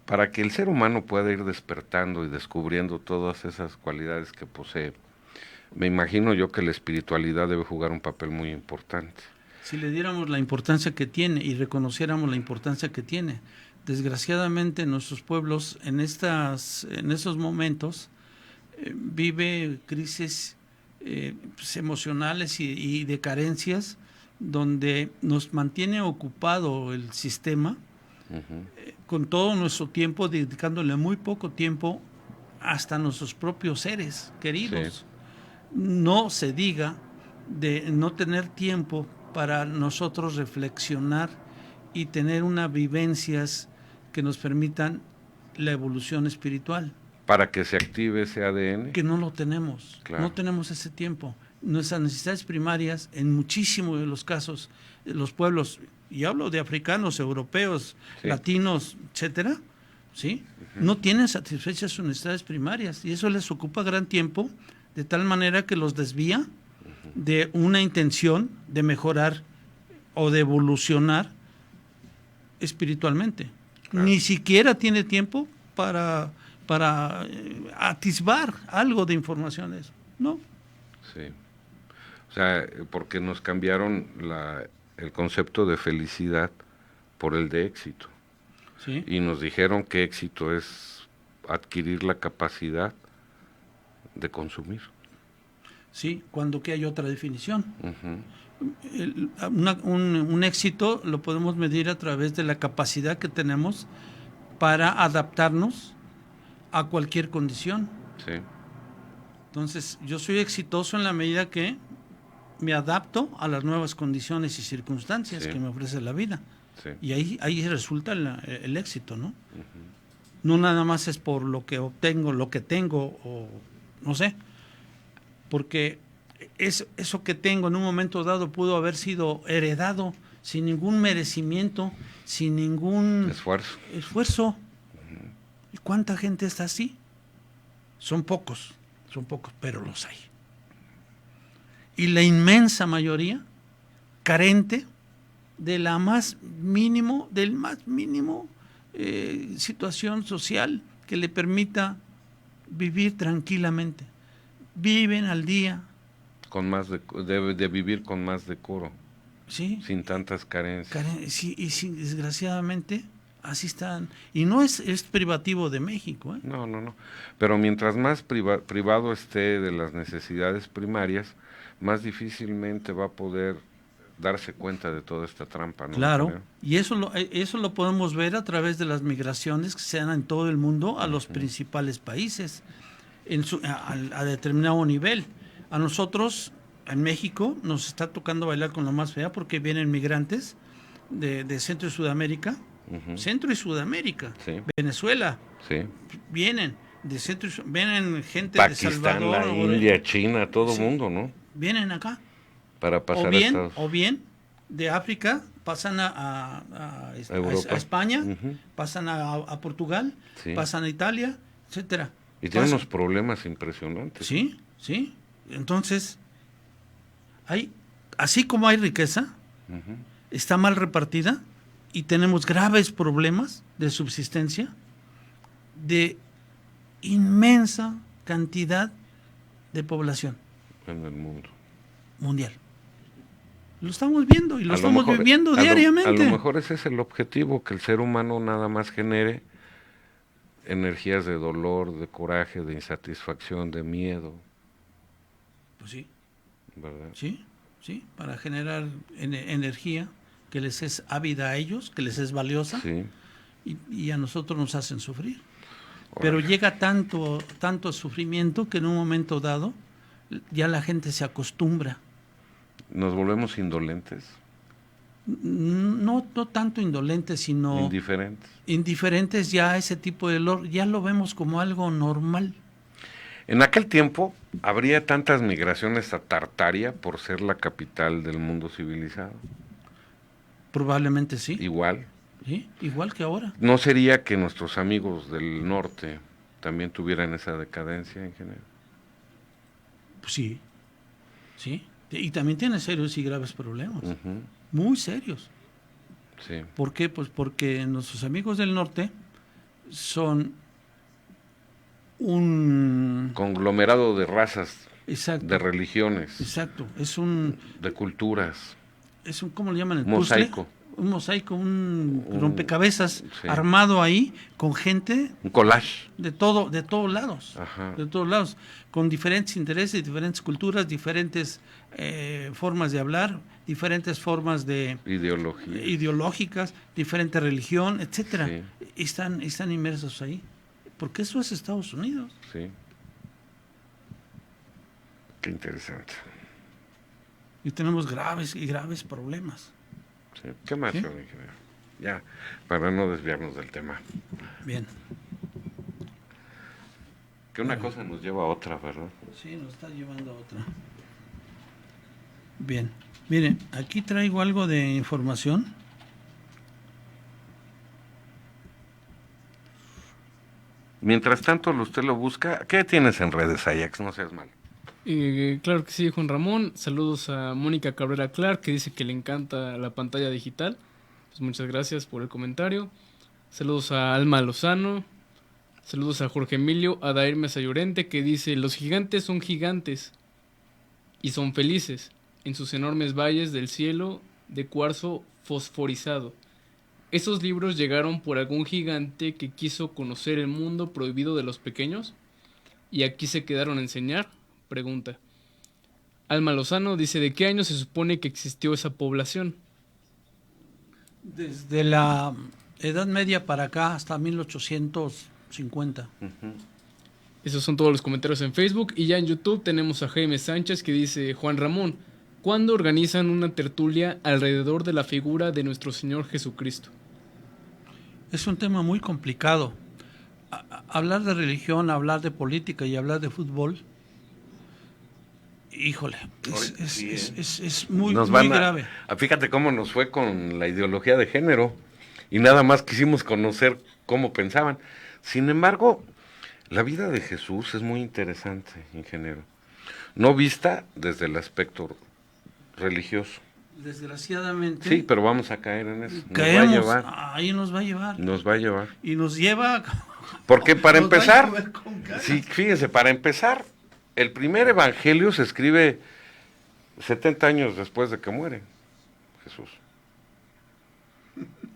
[SPEAKER 2] para que el ser humano pueda ir despertando y descubriendo todas esas cualidades que posee, me imagino yo que la espiritualidad debe jugar un papel muy importante.
[SPEAKER 3] Si le diéramos la importancia que tiene y reconociéramos la importancia que tiene, desgraciadamente nuestros pueblos en esos momentos vive crisis pues, emocionales y de carencias, donde nos mantiene ocupado el sistema con todo nuestro tiempo, dedicándole muy poco tiempo hasta nuestros propios seres queridos.
[SPEAKER 2] Sí.
[SPEAKER 3] No se diga de no tener tiempo para nosotros reflexionar y tener unas vivencias que nos permitan la evolución espiritual.
[SPEAKER 2] Para que se active ese ADN.
[SPEAKER 3] Que no lo tenemos,
[SPEAKER 2] Claro.
[SPEAKER 3] No tenemos ese tiempo. Nuestras necesidades primarias, en muchísimos de los casos, los pueblos, y hablo de africanos, europeos,
[SPEAKER 2] Sí.
[SPEAKER 3] latinos, etcétera, ¿sí? No tienen satisfechas sus necesidades primarias y eso les ocupa gran tiempo, de tal manera que los desvía de una intención de mejorar o de evolucionar espiritualmente.
[SPEAKER 2] Claro.
[SPEAKER 3] Ni siquiera tiene tiempo para atisbar algo de información de eso. No.
[SPEAKER 2] Sí. O sea, porque nos cambiaron el concepto de felicidad por el de éxito.
[SPEAKER 3] Sí.
[SPEAKER 2] y nos dijeron que éxito es adquirir la capacidad de consumir.
[SPEAKER 3] Sí, cuando que hay otra definición.
[SPEAKER 2] Ujú.
[SPEAKER 3] Un éxito lo podemos medir a través de la capacidad que tenemos para adaptarnos a cualquier condición.
[SPEAKER 2] Sí,
[SPEAKER 3] Entonces, yo soy exitoso en la medida que me adapto a las nuevas condiciones y circunstancias
[SPEAKER 2] Sí.
[SPEAKER 3] que me ofrece la vida.
[SPEAKER 2] sí.
[SPEAKER 3] Y ahí resulta el éxito, ¿no? No nada más es por lo que obtengo, lo que tengo, o no sé, porque eso que tengo en un momento dado pudo haber sido heredado sin ningún merecimiento, sin ningún
[SPEAKER 2] Esfuerzo.
[SPEAKER 3] ¿Y cuánta gente está así? Son pocos, pero los hay. Y la inmensa mayoría carente de la del más mínimo situación social que le permita vivir tranquilamente. Viven al día,
[SPEAKER 2] Con más de vivir con más decoro,
[SPEAKER 3] ¿sí?
[SPEAKER 2] sin tantas carencias.
[SPEAKER 3] Sí, y sí, desgraciadamente así están. Y no es privativo de México, ¿eh?
[SPEAKER 2] No. Pero mientras más privado esté de las necesidades primarias, más difícilmente va a poder darse cuenta de toda esta trampa, ¿no?
[SPEAKER 3] Claro, y eso lo podemos ver a través de las migraciones que se dan en todo el mundo a los principales países, a determinado nivel. A nosotros, en México, nos está tocando bailar con la más fea porque vienen migrantes de Centro y Sudamérica,
[SPEAKER 2] Ujú.
[SPEAKER 3] Centro y Sudamérica,
[SPEAKER 2] Sí.
[SPEAKER 3] Venezuela,
[SPEAKER 2] Sí.
[SPEAKER 3] vienen de Centro vienen gente
[SPEAKER 2] Pakistán,
[SPEAKER 3] de Salvador,
[SPEAKER 2] la India, China, todo
[SPEAKER 3] Sí.
[SPEAKER 2] mundo, ¿no?
[SPEAKER 3] vienen acá.
[SPEAKER 2] Para pasar a Estados
[SPEAKER 3] O bien de África pasan a
[SPEAKER 2] Europa.
[SPEAKER 3] España,
[SPEAKER 2] Ujú.
[SPEAKER 3] pasan a Portugal,
[SPEAKER 2] Sí.
[SPEAKER 3] pasan a Italia, etcétera.
[SPEAKER 2] Y tienen
[SPEAKER 3] Pasan-
[SPEAKER 2] unos problemas impresionantes.
[SPEAKER 3] Sí, sí. Entonces, así como hay riqueza,
[SPEAKER 2] Ujú.
[SPEAKER 3] está mal repartida y tenemos graves problemas de subsistencia de inmensa cantidad de población
[SPEAKER 2] En el mundo.
[SPEAKER 3] mundial. Lo estamos viendo y lo
[SPEAKER 2] A
[SPEAKER 3] estamos
[SPEAKER 2] mejor-
[SPEAKER 3] viviendo
[SPEAKER 2] a
[SPEAKER 3] diariamente.
[SPEAKER 2] lo mejor ese es el objetivo, que el ser humano nada más genere energías de dolor, de coraje, de insatisfacción, de miedo,
[SPEAKER 3] Pues sí,
[SPEAKER 2] ¿verdad?
[SPEAKER 3] sí, sí, para generar energía que les es ávida a ellos, que les es valiosa,
[SPEAKER 2] Sí.
[SPEAKER 3] y a nosotros nos hacen sufrir.
[SPEAKER 2] Órale.
[SPEAKER 3] Pero llega tanto sufrimiento que en un momento dado ya la gente se acostumbra.
[SPEAKER 2] Nos volvemos indolentes,
[SPEAKER 3] No tanto indolentes, sino
[SPEAKER 2] indiferentes.
[SPEAKER 3] indiferentes ya a ese tipo de dolor, ya lo vemos como algo normal.
[SPEAKER 2] En aquel tiempo habría tantas migraciones a Tartaria por ser la capital del mundo civilizado.
[SPEAKER 3] Probablemente sí,
[SPEAKER 2] Igual.
[SPEAKER 3] ¿sí? Igual que ahora.
[SPEAKER 2] ¿No sería que nuestros amigos del norte también tuvieran esa decadencia en general?
[SPEAKER 3] Pues sí, sí. Y también tiene serios y graves problemas,
[SPEAKER 2] Ujú.
[SPEAKER 3] muy serios.
[SPEAKER 2] Sí.
[SPEAKER 3] ¿Por qué? Pues porque nuestros amigos del norte son un...
[SPEAKER 2] Conglomerado de razas,
[SPEAKER 3] Exacto,
[SPEAKER 2] de religiones,
[SPEAKER 3] exacto.
[SPEAKER 2] de culturas.
[SPEAKER 3] ¿Cómo le llaman? El
[SPEAKER 2] Mosaico.
[SPEAKER 3] puzzle. Un mosaico, un rompecabezas
[SPEAKER 2] sí.
[SPEAKER 3] armado ahí con gente
[SPEAKER 2] Un collage.
[SPEAKER 3] de todos lados,
[SPEAKER 2] Ajá.
[SPEAKER 3] de todos lados, con diferentes intereses, diferentes culturas, diferentes formas de hablar, diferentes formas de
[SPEAKER 2] Ideología.
[SPEAKER 3] ideológicas, diferente religión, etcétera.
[SPEAKER 2] Sí.
[SPEAKER 3] Están inmersos ahí, porque eso es Estados Unidos.
[SPEAKER 2] Sí. Qué interesante.
[SPEAKER 3] Y tenemos graves problemas.
[SPEAKER 2] Sí. ¿Qué más,
[SPEAKER 3] ¿Sí?
[SPEAKER 2] señor ingeniero? Ya, para no desviarnos del tema.
[SPEAKER 3] Bien.
[SPEAKER 2] Que una cosa nos lleva a otra, ¿verdad?
[SPEAKER 3] Sí, nos está llevando a otra. Bien. Mire, aquí traigo algo de información.
[SPEAKER 2] Mientras tanto, usted lo busca. ¿Qué tienes en redes, Ajax? No seas mal.
[SPEAKER 4] Claro que sí, Juan Ramón. Saludos a Mónica Cabrera Clark, que dice que le encanta la pantalla digital. Pues muchas gracias por el comentario. Saludos a Alma Lozano. Saludos a Jorge Emilio Adair Mesa Llorente, que dice: los gigantes son gigantes y son felices en sus enormes valles del cielo de cuarzo fosforizado. ¿Esos libros llegaron por algún gigante que quiso conocer el mundo prohibido de los pequeños? ¿Y aquí se quedaron a enseñar? Pregunta. Alma Lozano dice, ¿de qué año se supone que existió esa población?
[SPEAKER 3] Desde la Edad Media para acá hasta 1850.
[SPEAKER 4] Esos son todos los comentarios en Facebook. Y ya en YouTube tenemos a Jaime Sánchez que dice, Juan Ramón, ¿cuándo organizan una tertulia alrededor de la figura de nuestro Señor Jesucristo?
[SPEAKER 3] Es un tema muy complicado. Hablar de religión, hablar de política y hablar de fútbol, híjole, es muy,
[SPEAKER 2] Nos
[SPEAKER 3] muy
[SPEAKER 2] van
[SPEAKER 3] grave.
[SPEAKER 2] Fíjate cómo nos fue con la ideología de género y nada más quisimos conocer cómo pensaban. Sin embargo, la vida de Jesús es muy interesante, ingeniero. No vista desde el aspecto religioso.
[SPEAKER 3] Desgraciadamente.
[SPEAKER 2] Sí, pero vamos a caer en eso.
[SPEAKER 3] Caemos, ahí nos va a llevar.
[SPEAKER 2] Nos va a llevar.
[SPEAKER 3] Y nos lleva.
[SPEAKER 2] Porque para
[SPEAKER 3] nos va a
[SPEAKER 2] empezar,
[SPEAKER 3] llevar con ganas.
[SPEAKER 2] sí, fíjense, para empezar, el primer evangelio se escribe 70 años después de que muere Jesús.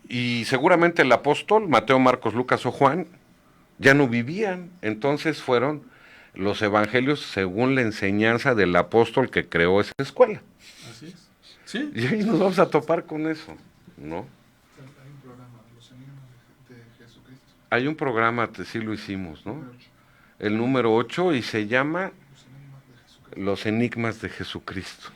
[SPEAKER 2] Y seguramente el apóstol, Mateo, Marcos, Lucas o Juan, ya no vivían. Entonces fueron los evangelios según la enseñanza del apóstol que creó esa escuela.
[SPEAKER 3] Así es. Sí.
[SPEAKER 2] Y ahí nos vamos a topar con eso, ¿no?
[SPEAKER 5] Hay un programa, Los Enigmas de Jesucristo.
[SPEAKER 2] Hay un programa, sí lo hicimos, ¿no?
[SPEAKER 5] Número 8.
[SPEAKER 2] El número 8 y se llama
[SPEAKER 5] Los Enigmas de Jesucristo.
[SPEAKER 2] Los Enigmas de Jesucristo.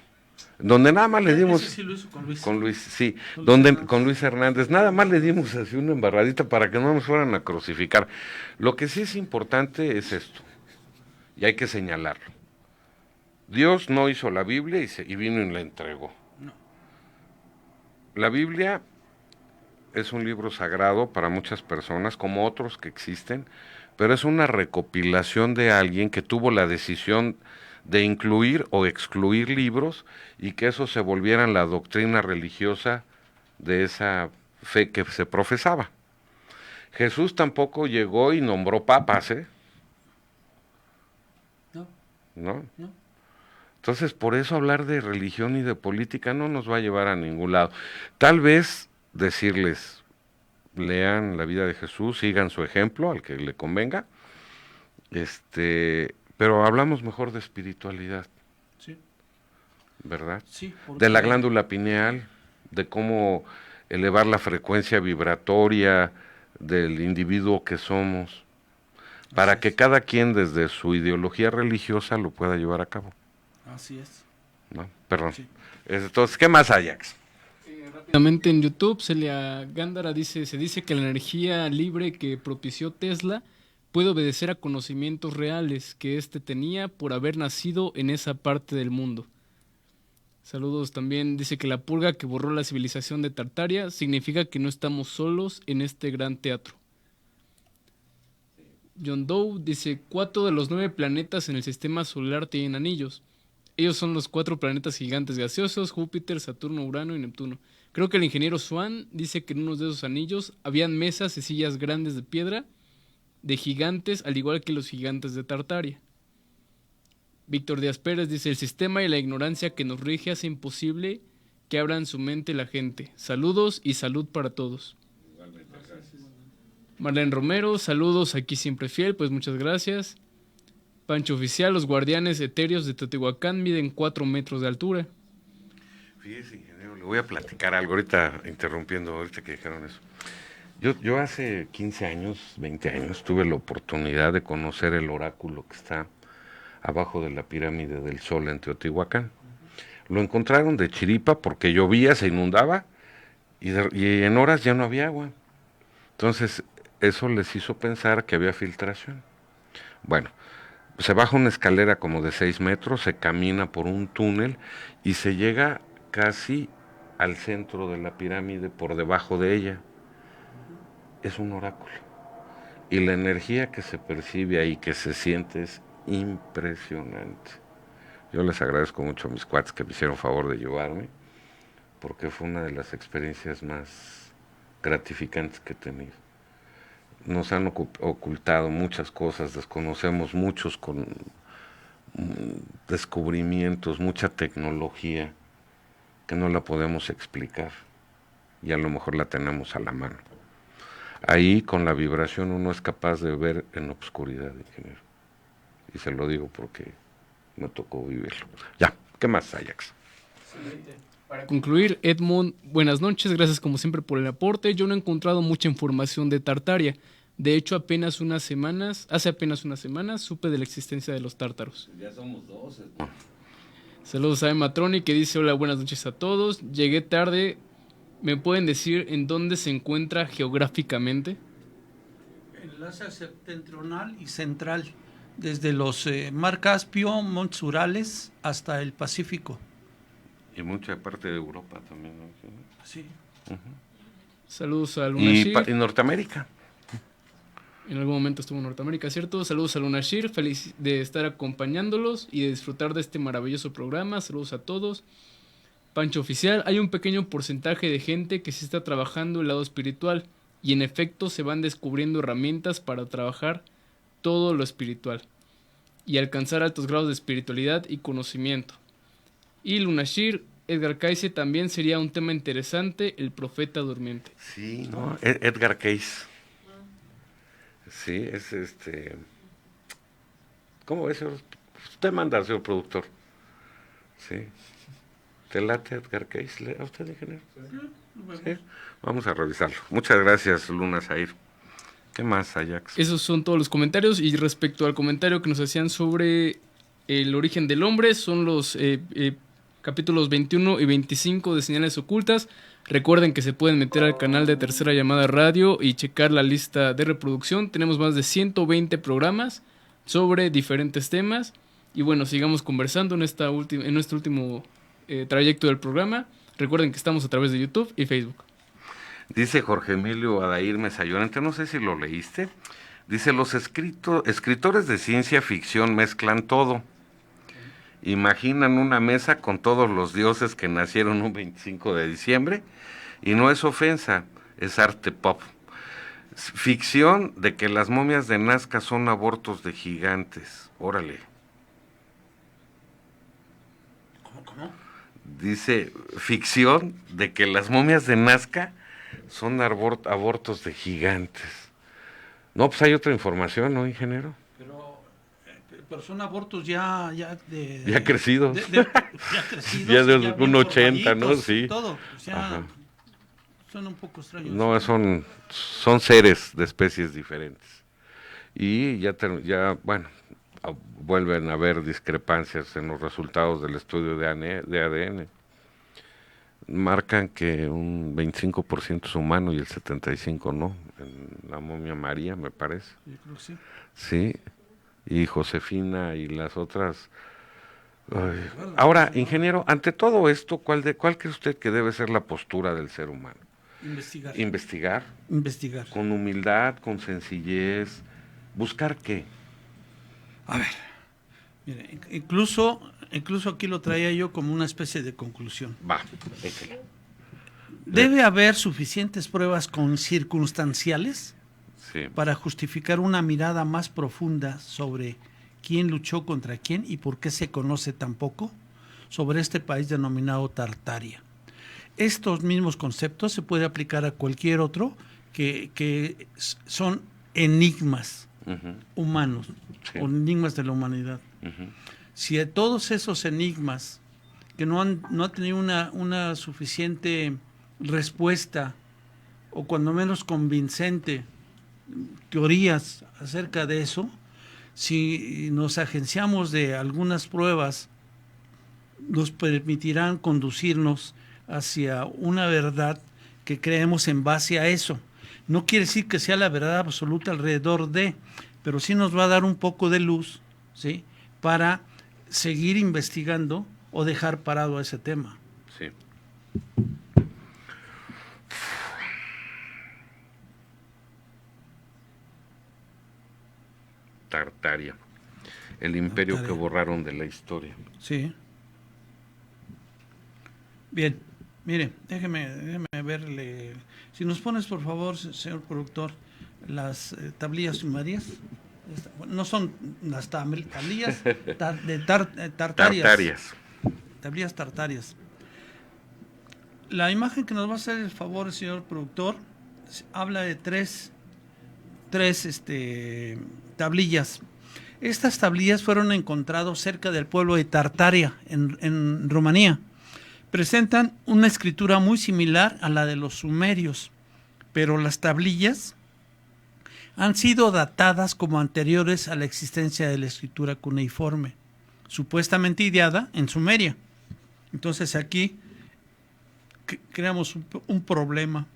[SPEAKER 2] Donde nada más le dimos...
[SPEAKER 3] Ese sí lo hizo con Luis.
[SPEAKER 2] Con Luis, sí,
[SPEAKER 3] Con Luis
[SPEAKER 2] donde
[SPEAKER 3] Hernández.
[SPEAKER 2] con Luis Hernández, nada más le dimos así una embarradita para que no nos fueran a crucificar. Lo que sí es importante es esto, y hay que señalarlo. Dios no hizo la Biblia y vino y la entregó.
[SPEAKER 3] No.
[SPEAKER 2] La Biblia es un libro sagrado para muchas personas, como otros que existen, pero es una recopilación de alguien que tuvo la decisión de incluir o excluir libros y que eso se volvieran la doctrina religiosa de esa fe que se profesaba. Jesús tampoco llegó y nombró papas, ¿eh?
[SPEAKER 3] No.
[SPEAKER 2] ¿No?
[SPEAKER 3] No.
[SPEAKER 2] Entonces, por eso hablar de religión y de política no nos va a llevar a ningún lado. Tal vez decirles, lean la vida de Jesús, sigan su ejemplo, al que le convenga, pero hablamos mejor de espiritualidad,
[SPEAKER 3] Sí.
[SPEAKER 2] ¿verdad?
[SPEAKER 3] Sí.
[SPEAKER 2] De la glándula pineal, de cómo elevar la frecuencia vibratoria del individuo que somos, para que cada quien desde su ideología religiosa lo pueda llevar a cabo,
[SPEAKER 3] Así es.
[SPEAKER 2] ¿no? Perdón.
[SPEAKER 3] Sí.
[SPEAKER 2] Entonces, ¿qué más, Ajax?
[SPEAKER 4] Rápidamente en YouTube, Celia Gándara dice, se dice que la energía libre que propició Tesla puede obedecer a conocimientos reales que éste tenía por haber nacido en esa parte del mundo. Saludos también, dice que la purga que borró la civilización de Tartaria significa que no estamos solos en este gran teatro. John Doe dice, 4 de los 9 planetas en el sistema solar tienen anillos. Ellos son los 4 planetas gigantes gaseosos, Júpiter, Saturno, Urano y Neptuno. Creo que el ingeniero Swan dice que en unos de esos anillos habían mesas y sillas grandes de piedra, de gigantes, al igual que los gigantes de Tartaria. Víctor Díaz Pérez dice, el sistema y la ignorancia que nos rige hace imposible que abran su mente la gente. Saludos y salud para todos. Marlene Romero, saludos, aquí siempre fiel, pues muchas gracias. Pancho Oficial, los guardianes etéreos de Teotihuacán miden 4 metros de altura.
[SPEAKER 2] Fíjese, ingeniero, le voy a platicar algo ahorita, interrumpiendo, ahorita que dijeron eso. Yo hace 15 años, 20 años, tuve la oportunidad de conocer el oráculo que está abajo de la pirámide del Sol en Teotihuacán. Lo encontraron de chiripa porque llovía, se inundaba y en horas ya no había agua. Entonces, eso les hizo pensar que había filtración. Bueno, se baja una escalera como de 6 metros, se camina por un túnel y se llega casi al centro de la pirámide, por debajo de ella. Es un oráculo. Y la energía que se percibe ahí, que se siente, es impresionante. Yo les agradezco mucho a mis cuates que me hicieron favor de llevarme, porque fue una de las experiencias más gratificantes que he tenido. Nos han ocultado muchas cosas, desconocemos muchos descubrimientos, mucha tecnología que no la podemos explicar. y a lo mejor la tenemos a la mano. Ahí con la vibración uno es capaz de ver en obscuridad, ingeniero. Y se lo digo porque me tocó vivirlo. Ya, ¿qué más, Ajax?
[SPEAKER 4] Para concluir, Edmond, buenas noches, gracias como siempre por el aporte. Yo no he encontrado mucha información de Tartaria. De hecho, hace apenas unas semanas, supe de la existencia de los tártaros.
[SPEAKER 2] Ya somos dos.
[SPEAKER 4] Saludos a Emma Troni, que dice: hola, buenas noches a todos. Llegué tarde. ¿Me pueden decir en dónde se encuentra geográficamente?
[SPEAKER 3] En el Asia septentrional y central, desde los Mar Caspio, Montes Urales, hasta el Pacífico.
[SPEAKER 2] Y mucha parte de Europa también, ¿no?
[SPEAKER 3] Sí.
[SPEAKER 4] Saludos a Lunashir.
[SPEAKER 2] Y Norteamérica.
[SPEAKER 4] En algún momento estuvo en Norteamérica, ¿cierto? Saludos a Lunashir, feliz de estar acompañándolos y de disfrutar de este maravilloso programa. Saludos a todos. Pancho Oficial, hay un pequeño porcentaje de gente que sí está trabajando el lado espiritual y en efecto se van descubriendo herramientas para trabajar todo lo espiritual y alcanzar altos grados de espiritualidad y conocimiento. Y Lunashir, Edgar Cayce, también sería un tema interesante, el profeta durmiente.
[SPEAKER 2] Sí, ¿no? Edgar Cayce. Sí, es ¿cómo es, señor? Usted manda, señor productor. Sí. ¿Te late Edgar Cayce? ¿A usted, ingeniero? Sí. Vamos a revisarlo. Muchas gracias, Luna Zahir. ¿Qué más, Ajax?
[SPEAKER 4] Esos son todos los comentarios. Y respecto al comentario que nos hacían sobre el origen del hombre, son los capítulos 21 y 25 de Señales Ocultas. Recuerden que se pueden meter al canal de Tercera Llamada Radio y checar la lista de reproducción. Tenemos más de 120 programas sobre diferentes temas. Y bueno, sigamos conversando en nuestro último trayecto del programa. Recuerden que estamos a través de YouTube y Facebook.
[SPEAKER 2] Dice Jorge Emilio Adair Mesayonente, no sé si lo leíste. Dice: los escritores de ciencia ficción mezclan todo. Imaginan una mesa con todos los dioses que nacieron un 25 de diciembre y no es ofensa, es arte pop. Ficción de que las momias de Nazca son abortos de gigantes. Órale.
[SPEAKER 3] ¿Cómo?
[SPEAKER 2] Dice: ficción de que las momias de Nazca son abortos de gigantes. No, pues hay otra información, ¿no, ingeniero?
[SPEAKER 3] Pero son abortos ya
[SPEAKER 2] crecidos.
[SPEAKER 3] Ya crecidos.
[SPEAKER 2] Ya de
[SPEAKER 3] bien
[SPEAKER 2] un 80, ¿no?
[SPEAKER 3] formaditos,
[SPEAKER 2] Sí.
[SPEAKER 3] Todo. O sea,
[SPEAKER 2] Ajá.
[SPEAKER 3] son un poco extraños.
[SPEAKER 2] No, son seres de especies diferentes. Y ya vuelven a haber discrepancias en los resultados del estudio de ADN. Marcan que un 25% es humano y el 75% no. En la momia María, me parece.
[SPEAKER 3] Yo creo que sí.
[SPEAKER 2] Sí. Y Josefina y las otras. Ay. Ahora, ingeniero, ante todo esto, ¿cuál cree usted que debe ser la postura del ser humano?
[SPEAKER 3] Investigar.
[SPEAKER 2] Con humildad, con sencillez. ¿Buscar qué?
[SPEAKER 3] A ver, mire, incluso aquí lo traía yo como una especie de conclusión.
[SPEAKER 2] Va, échale.
[SPEAKER 3] Debe haber suficientes pruebas circunstanciales
[SPEAKER 2] Sí.
[SPEAKER 3] para justificar una mirada más profunda sobre quién luchó contra quién y por qué se conoce tan poco sobre este país denominado Tartaria. Estos mismos conceptos se puede aplicar a cualquier otro que son enigmas humanos,
[SPEAKER 2] Sí.
[SPEAKER 3] o enigmas de la humanidad. Si a todos esos enigmas que no han tenido una suficiente respuesta o cuando menos convincente teorías acerca de eso, si nos agenciamos de algunas pruebas, nos permitirán conducirnos hacia una verdad que creemos en base a eso. No quiere decir que sea la verdad absoluta alrededor de, pero sí nos va a dar un poco de luz, ¿sí?, para seguir investigando o dejar parado a ese tema.
[SPEAKER 2] Sí. Tartaria, el imperio
[SPEAKER 3] Tartaria.
[SPEAKER 2] que borraron de la historia.
[SPEAKER 3] Sí. Bien, mire, déjeme verle. Si nos pones, por favor, señor productor, las tablillas sumarias. No son las tablillas tartarias.
[SPEAKER 2] Tartarias.
[SPEAKER 3] Tablillas tartarias. La imagen que nos va a hacer el favor el señor productor habla de tres tablillas. Estas tablillas fueron encontradas cerca del pueblo de Tartaria, en Rumanía. Presentan una escritura muy similar a la de los sumerios, pero las tablillas han sido datadas como anteriores a la existencia de la escritura cuneiforme, supuestamente ideada en Sumeria. Entonces aquí creamos un problema,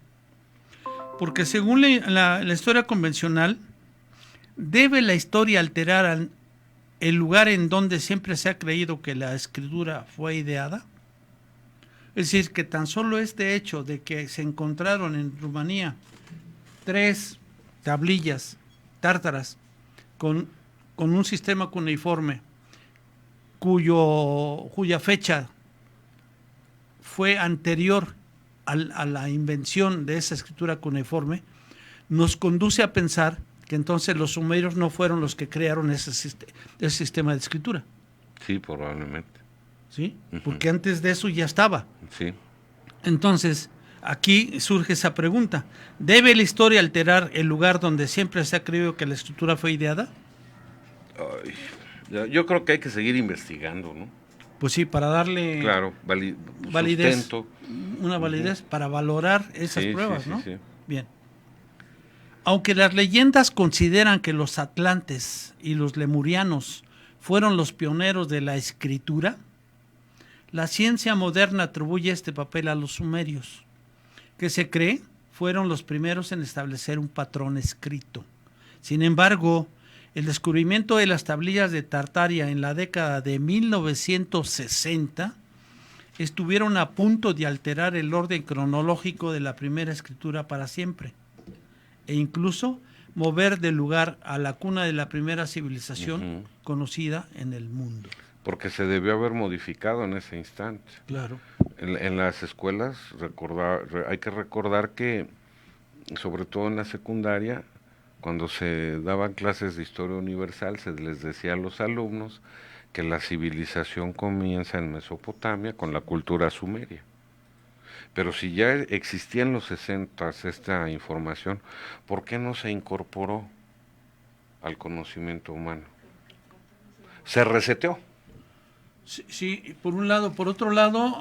[SPEAKER 3] porque según la historia convencional, ¿debe la historia alterar el lugar en donde siempre se ha creído que la escritura fue ideada? Es decir, que tan solo este hecho de que se encontraron en Rumanía 3 tablillas tártaras con un sistema cuneiforme cuya fecha fue anterior a la invención de esa escritura cuneiforme, nos conduce a pensar que entonces los sumerios no fueron los que crearon ese sistema de escritura.
[SPEAKER 2] Sí, probablemente.
[SPEAKER 3] ¿Sí? Porque antes de eso ya estaba.
[SPEAKER 2] Sí.
[SPEAKER 3] Entonces, aquí surge esa pregunta. ¿Debe la historia alterar el lugar donde siempre se ha creído que la escritura fue ideada?
[SPEAKER 2] Yo creo que hay que seguir investigando, ¿no?
[SPEAKER 3] Pues sí, para darle
[SPEAKER 2] claro,
[SPEAKER 3] validez,
[SPEAKER 2] sustento.
[SPEAKER 3] una validez para valorar esas pruebas,
[SPEAKER 2] sí,
[SPEAKER 3] ¿no?
[SPEAKER 2] Sí.
[SPEAKER 3] Bien. Aunque las leyendas consideran que los atlantes y los lemurianos fueron los pioneros de la escritura, la ciencia moderna atribuye este papel a los sumerios, que se cree fueron los primeros en establecer un patrón escrito. Sin embargo, el descubrimiento de las tablillas de Tartaria en la década de 1960 estuvieron a punto de alterar el orden cronológico de la primera escritura para siempre, e incluso mover del lugar a la cuna de la primera civilización conocida en el mundo.
[SPEAKER 2] Porque se debió haber modificado en ese instante.
[SPEAKER 3] Claro.
[SPEAKER 2] En las escuelas hay que recordar que, sobre todo en la secundaria, cuando se daban clases de historia universal, se les decía a los alumnos que la civilización comienza en Mesopotamia con la cultura sumeria. Pero si ya existía en los 60 esta información, ¿por qué no se incorporó al conocimiento humano? Se reseteó.
[SPEAKER 3] Sí, por un lado. Por otro lado,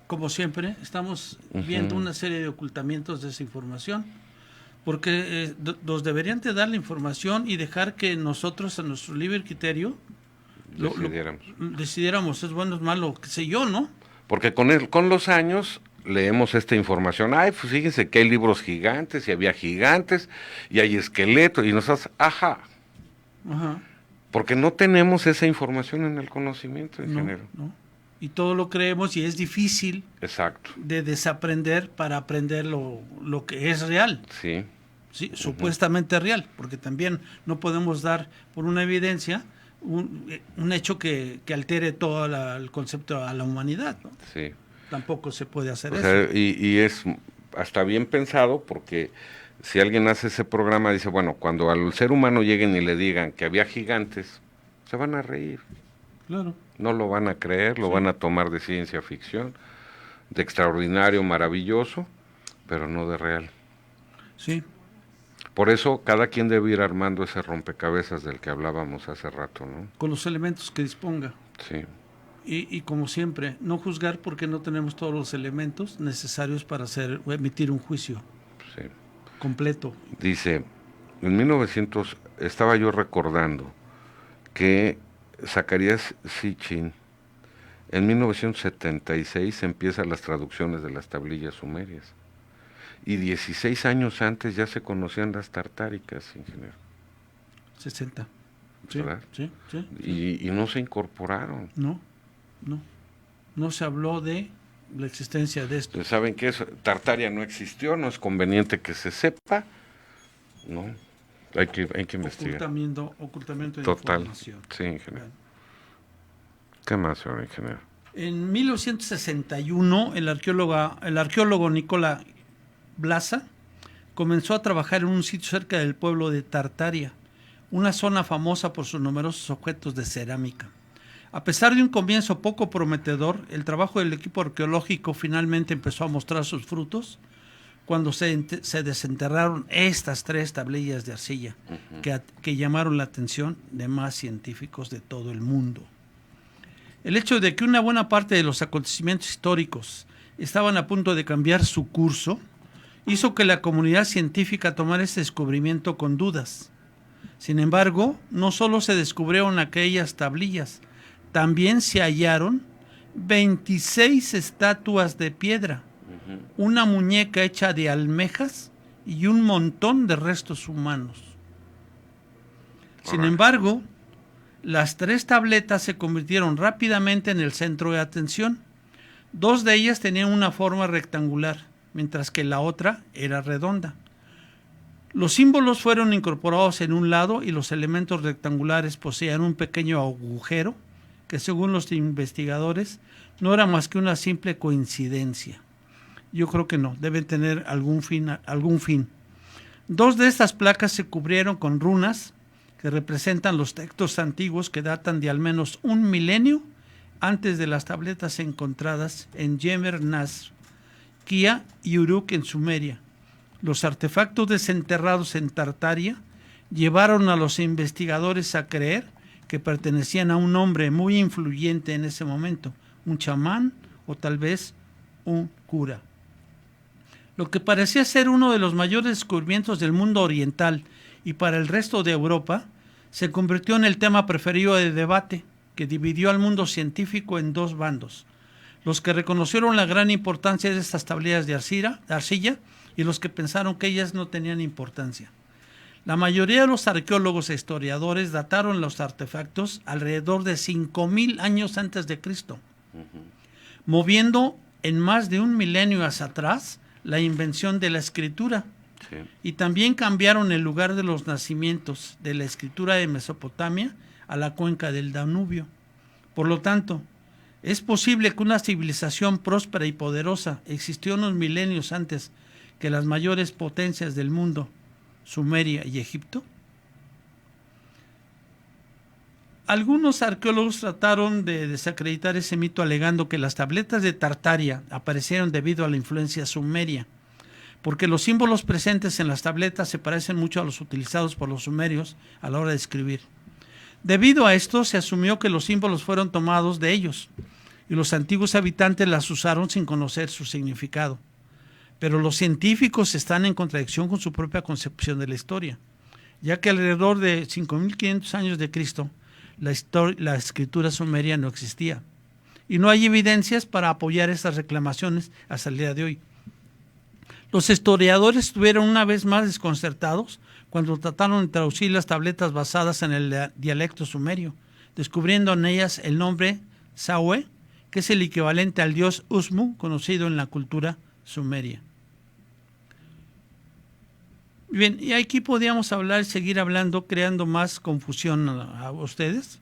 [SPEAKER 3] como siempre, estamos viendo una serie de ocultamientos de esa información, porque nos deberían de dar la información y dejar que nosotros, a nuestro libre criterio, decidiéramos, es bueno, es malo, qué sé yo, ¿no?
[SPEAKER 2] Porque con los años leemos esta información. Ay, pues fíjense que hay libros gigantes y había gigantes y hay esqueletos y nosotros, ajá. Porque no tenemos esa información en el conocimiento, ingeniero.
[SPEAKER 3] No. Y todo lo creemos y es difícil.
[SPEAKER 2] Exacto.
[SPEAKER 3] De desaprender para aprender lo que es real.
[SPEAKER 2] Sí.
[SPEAKER 3] Sí, supuestamente real, porque también no podemos dar por una evidencia un hecho que altere todo el concepto a la humanidad, ¿no?
[SPEAKER 2] Sí.
[SPEAKER 3] Tampoco se puede hacer
[SPEAKER 2] O
[SPEAKER 3] eso.
[SPEAKER 2] sea, y es hasta bien pensado, porque si alguien hace ese programa, dice, bueno, cuando al ser humano lleguen y le digan que había gigantes, se van a reír.
[SPEAKER 3] Claro.
[SPEAKER 2] No lo van a creer, lo van a tomar de ciencia ficción, de extraordinario, maravilloso, pero no de real.
[SPEAKER 3] Sí.
[SPEAKER 2] Por eso cada quien debe ir armando ese rompecabezas del que hablábamos hace rato, ¿no?
[SPEAKER 3] Con los elementos que disponga.
[SPEAKER 2] Sí.
[SPEAKER 3] Y como siempre, no juzgar porque no tenemos todos los elementos necesarios para emitir un juicio completo.
[SPEAKER 2] Dice, en 1900, estaba yo recordando que Zacarías Sitchin, en 1976 empiezan las traducciones de las tablillas sumerias. Y 16 años antes ya se conocían las tartáricas, ingeniero.
[SPEAKER 3] 60.
[SPEAKER 2] ¿Verdad?
[SPEAKER 3] Sí.
[SPEAKER 2] Y no se incorporaron.
[SPEAKER 3] No se habló de la existencia de esto.
[SPEAKER 2] ¿Saben qué? Tartaria no existió, no es conveniente que se sepa. No, hay que investigar.
[SPEAKER 3] Ocultamiento de
[SPEAKER 2] Total.
[SPEAKER 3] información.
[SPEAKER 2] Sí, ingeniero. ¿Qué más, señor ingeniero?
[SPEAKER 3] En 1961, el arqueólogo Nicola Blasa comenzó a trabajar en un sitio cerca del pueblo de Tartaria, una zona famosa por sus numerosos objetos de cerámica. A pesar de un comienzo poco prometedor, el trabajo del equipo arqueológico finalmente empezó a mostrar sus frutos cuando se desenterraron estas 3 tablillas de arcilla que llamaron la atención de más científicos de todo el mundo. El hecho de que una buena parte de los acontecimientos históricos estaban a punto de cambiar su curso hizo que la comunidad científica tomara este descubrimiento con dudas. Sin embargo, no solo se descubrieron aquellas tablillas, también se hallaron 26 estatuas de piedra, una muñeca hecha de almejas y un montón de restos humanos. Sin embargo, las 3 tabletas se convirtieron rápidamente en el centro de atención. 2 de ellas tenían una forma rectangular, mientras que la otra era redonda. Los símbolos fueron incorporados en un lado y los elementos rectangulares poseían un pequeño agujero que, según los investigadores, no era más que una simple coincidencia. Yo creo que no, deben tener algún fin. 2 de estas placas se cubrieron con runas que representan los textos antiguos que datan de al menos 1 milenio antes de las tabletas encontradas en Yemer Nasr, Kia y Uruk en Sumeria. Los artefactos desenterrados en Tartaria llevaron a los investigadores a creer que pertenecían a un hombre muy influyente en ese momento, un chamán o tal vez un cura. Lo que parecía ser uno de los mayores descubrimientos del mundo oriental y para el resto de Europa, se convirtió en el tema preferido de debate que dividió al mundo científico en 2 bandos: los que reconocieron la gran importancia de estas tablillas de arcilla y los que pensaron que ellas no tenían importancia. La mayoría de los arqueólogos e historiadores dataron los artefactos alrededor de 5000 años antes de Cristo, moviendo en más de 1 milenio hacia atrás la invención de la escritura. Sí. Y también cambiaron el lugar de los nacimientos de la escritura de Mesopotamia a la cuenca del Danubio. Por lo tanto, ¿es posible que una civilización próspera y poderosa existió unos milenios antes que las mayores potencias del mundo, Sumeria y Egipto? Algunos arqueólogos trataron de desacreditar ese mito alegando que las tabletas de Tartaria aparecieron debido a la influencia sumeria, porque los símbolos presentes en las tabletas se parecen mucho a los utilizados por los sumerios a la hora de escribir. Debido a esto, se asumió que los símbolos fueron tomados de ellos, y los antiguos habitantes las usaron sin conocer su significado. Pero los científicos están en contradicción con su propia concepción de la historia, ya que alrededor de 5500 años de Cristo, la escritura sumeria no existía, y no hay evidencias para apoyar estas reclamaciones hasta el día de hoy. Los historiadores estuvieron una vez más desconcertados cuando trataron de traducir las tabletas basadas en el dialecto sumerio, descubriendo en ellas el nombre Sawe, que es el equivalente al dios Usmu, conocido en la cultura sumeria. Bien, y aquí podríamos hablar y seguir hablando, creando más confusión a ustedes,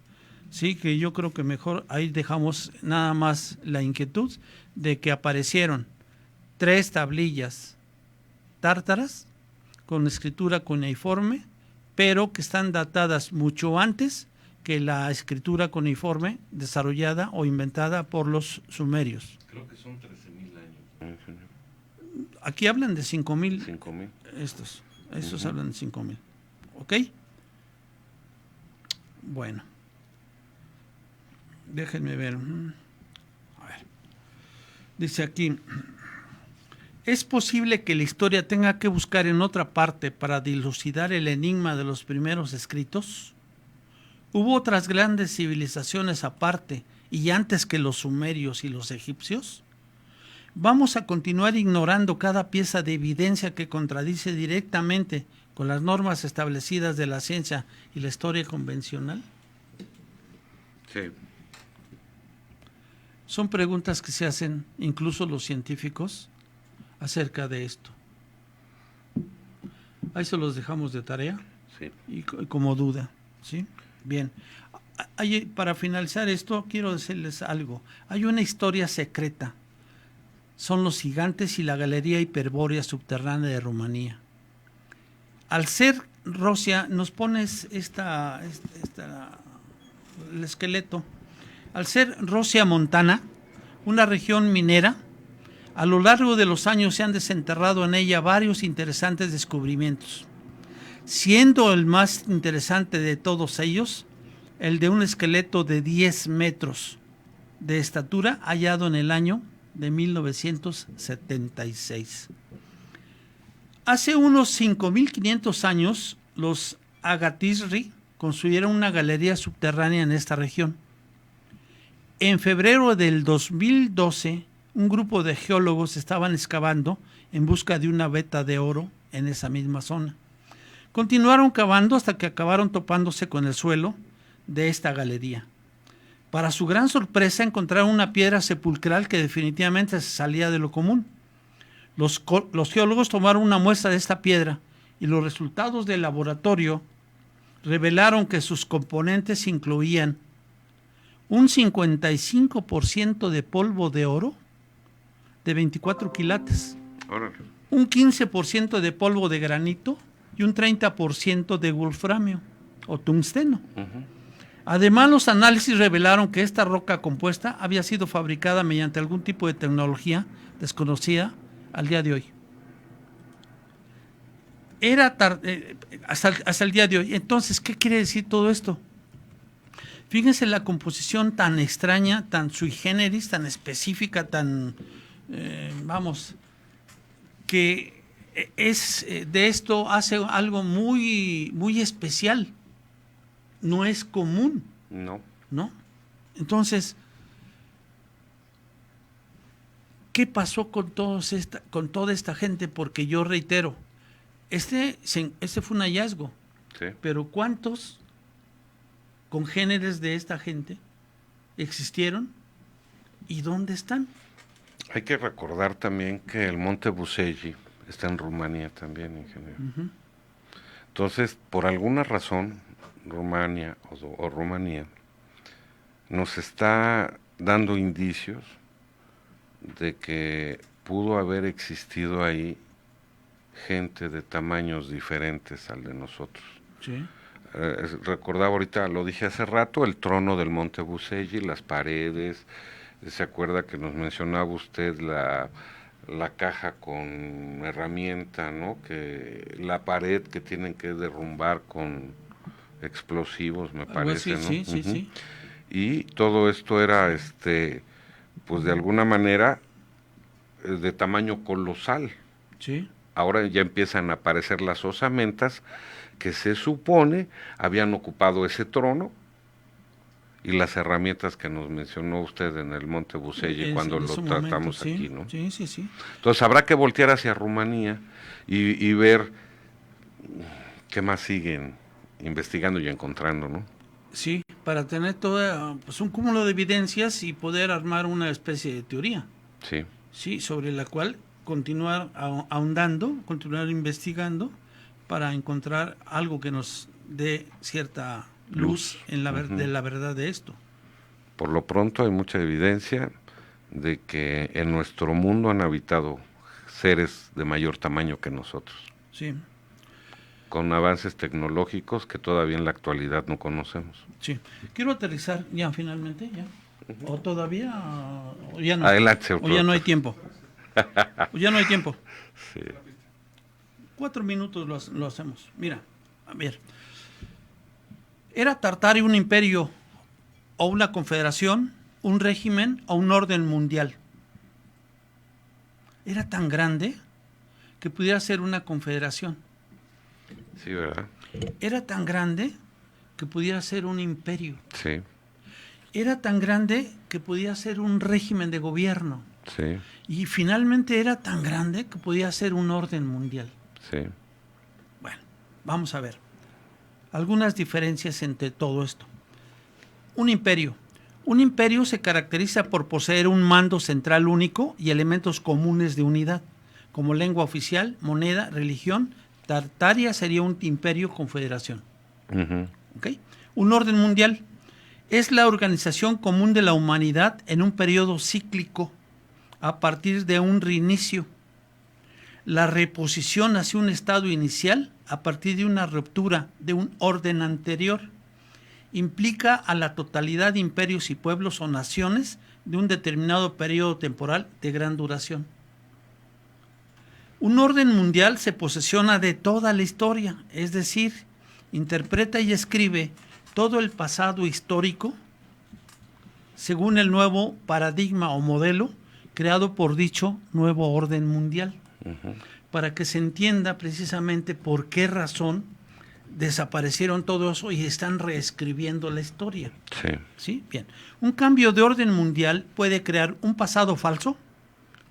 [SPEAKER 3] sí, que yo creo que mejor ahí dejamos nada más la inquietud de que aparecieron 3 tablillas tártaras con escritura cuneiforme, pero que están datadas mucho antes que la escritura cuneiforme desarrollada o inventada por los sumerios.
[SPEAKER 2] Creo que son 13.000 años.
[SPEAKER 3] Aquí hablan de 5.000.
[SPEAKER 2] 5.000.
[SPEAKER 3] Estos hablan de 5.000. ¿Ok? Bueno. Déjenme ver. A ver. Dice aquí: ¿es posible que la historia tenga que buscar en otra parte para dilucidar el enigma de los primeros escritos? ¿Hubo otras grandes civilizaciones aparte y antes que los sumerios y los egipcios? ¿Vamos a continuar ignorando cada pieza de evidencia que contradice directamente con las normas establecidas de la ciencia y la historia convencional?
[SPEAKER 2] Sí.
[SPEAKER 3] Son preguntas que se hacen incluso los científicos acerca de esto. Ahí se los dejamos de tarea.
[SPEAKER 2] Sí.
[SPEAKER 3] Y como duda, ¿sí? Bien. Para finalizar esto, quiero decirles algo. Hay una historia secreta. Son los gigantes y la galería hiperbórea subterránea de Rumanía. Al ser Rusia, nos pones el esqueleto. Al ser Rosia Montana una región minera, a lo largo de los años se han desenterrado en ella varios interesantes descubrimientos, siendo el más interesante de todos ellos el de un esqueleto de 10 metros de estatura hallado en el año de 1976. Hace unos 5.500 años, los Agatisri construyeron una galería subterránea en esta región. En febrero del 2012, un grupo de geólogos estaban excavando en busca de una veta de oro en esa misma zona. Continuaron cavando hasta que acabaron topándose con el suelo de esta galería. Para su gran sorpresa, encontraron una piedra sepulcral que definitivamente se salía de lo común. Los geólogos tomaron una muestra de esta piedra y los resultados del laboratorio revelaron que sus componentes incluían un 55% de polvo de oro de 24 quilates,
[SPEAKER 2] Órale.
[SPEAKER 3] un 15% de polvo de granito y un 30% de wolframio o tungsteno.
[SPEAKER 2] Ujú.
[SPEAKER 3] Además, los análisis revelaron que esta roca compuesta había sido fabricada mediante algún tipo de tecnología desconocida al día de hoy. Hasta el día de hoy. Entonces, ¿qué quiere decir todo esto? Fíjense la composición tan extraña, tan sui generis, tan específica, tan, que de esto hace algo muy, muy especial. No es común,
[SPEAKER 2] No.
[SPEAKER 3] ¿no? Entonces, ¿qué pasó con toda esta gente? Porque yo reitero, este fue un hallazgo,
[SPEAKER 2] Sí.
[SPEAKER 3] pero ¿cuántos congéneres de esta gente existieron y dónde están?
[SPEAKER 2] Hay que recordar también que el monte Bucegi está en Rumanía también, ingeniero.
[SPEAKER 3] Ujú.
[SPEAKER 2] Entonces, por alguna razón, Rumania o Rumanía nos está dando indicios de que pudo haber existido ahí gente de tamaños diferentes al de nosotros.
[SPEAKER 3] Sí.
[SPEAKER 2] Recordaba ahorita, lo dije hace rato, el trono del monte Bucegi, las paredes. ¿Se acuerda que nos mencionaba usted la caja con herramienta, ¿no? Que la pared que tienen que derrumbar con explosivos, me
[SPEAKER 3] Algo
[SPEAKER 2] parece,
[SPEAKER 3] así,
[SPEAKER 2] ¿no?
[SPEAKER 3] sí, sí,
[SPEAKER 2] Ujú.
[SPEAKER 3] sí.
[SPEAKER 2] Y todo esto era, pues de alguna manera, de tamaño colosal.
[SPEAKER 3] Sí.
[SPEAKER 2] Ahora ya empiezan a aparecer las osamentas que se supone habían ocupado ese trono y las herramientas que nos mencionó usted en el monte Bucegi cuando
[SPEAKER 3] En
[SPEAKER 2] lo
[SPEAKER 3] su
[SPEAKER 2] tratamos
[SPEAKER 3] momento, sí.
[SPEAKER 2] aquí, ¿no?
[SPEAKER 3] Sí, sí, sí.
[SPEAKER 2] Entonces habrá que voltear hacia Rumanía y ver qué más siguen investigando y encontrando, ¿no?
[SPEAKER 3] Sí, para tener todo pues, un cúmulo de evidencias y poder armar una especie de teoría,
[SPEAKER 2] Sí.
[SPEAKER 3] sí, sobre la cual continuar ahondando, continuar investigando para encontrar algo que nos dé cierta luz en de la verdad de esto.
[SPEAKER 2] Por lo pronto hay mucha evidencia de que en nuestro mundo han habitado seres de mayor tamaño que nosotros,
[SPEAKER 3] Sí,
[SPEAKER 2] con avances tecnológicos que todavía en la actualidad no conocemos.
[SPEAKER 3] sí. Quiero aterrizar ya finalmente, ya. O todavía, o ya no.
[SPEAKER 2] Adelante, señor
[SPEAKER 3] O ya no hay
[SPEAKER 2] productor.
[SPEAKER 3] tiempo. O ya no hay tiempo.
[SPEAKER 2] Sí.
[SPEAKER 3] 4 minutos lo hacemos. Mira, a ver. ¿Era Tartaria un imperio o una confederación, un régimen o un orden mundial? Era tan grande que pudiera ser una confederación.
[SPEAKER 2] Sí, ¿verdad?
[SPEAKER 3] Era tan grande que pudiera ser un imperio.
[SPEAKER 2] Sí,
[SPEAKER 3] Era tan grande que podía ser un régimen de gobierno.
[SPEAKER 2] sí,
[SPEAKER 3] Y finalmente era tan grande que podía ser un orden mundial.
[SPEAKER 2] sí.
[SPEAKER 3] Bueno, vamos a ver. Algunas diferencias entre todo esto. Un imperio. Un imperio se caracteriza por poseer un mando central único y elementos comunes de unidad, como lengua oficial, moneda, religión. Tartaria sería un imperio confederación.
[SPEAKER 2] Ujú.
[SPEAKER 3] ¿Ok? Un orden mundial es la organización común de la humanidad en un periodo cíclico a partir de un reinicio. La reposición hacia un estado inicial a partir de una ruptura de un orden anterior implica a la totalidad de imperios y pueblos o naciones de un determinado periodo temporal de gran duración. Un orden mundial se posesiona de toda la historia, es decir, interpreta y escribe todo el pasado histórico según el nuevo paradigma o modelo creado por dicho nuevo orden mundial, para que se entienda precisamente por qué razón desaparecieron todo eso y están reescribiendo la historia.
[SPEAKER 2] Sí.
[SPEAKER 3] ¿Sí? Bien. Un cambio de orden mundial puede crear un pasado falso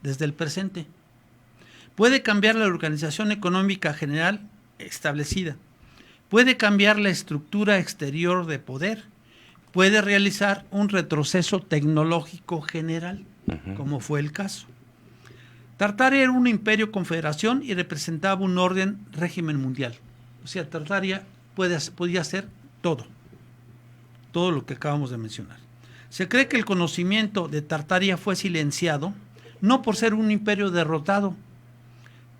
[SPEAKER 3] desde el presente. Puede cambiar la organización económica general establecida. Puede cambiar la estructura exterior de poder. Puede realizar un retroceso tecnológico general, como fue el caso. Tartaria era un imperio confederación y representaba un orden régimen mundial. O sea, Tartaria podía hacer todo lo que acabamos de mencionar. Se cree que el conocimiento de Tartaria fue silenciado, no por ser un imperio derrotado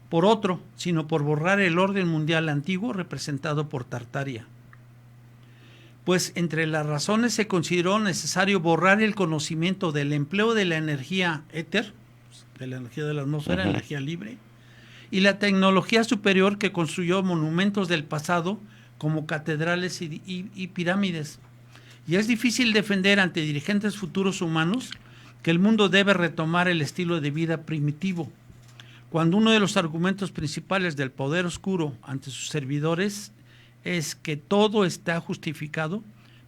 [SPEAKER 3] por otro, sino por borrar el orden mundial antiguo representado por Tartaria. Pues entre las razones se consideró necesario borrar el conocimiento del empleo de la energía éter, de la energía de la atmósfera, energía libre, y la tecnología superior que construyó monumentos del pasado como catedrales y pirámides. Y es difícil defender ante dirigentes futuros humanos que el mundo debe retomar el estilo de vida primitivo, cuando uno de los argumentos principales del poder oscuro ante sus servidores es que todo está justificado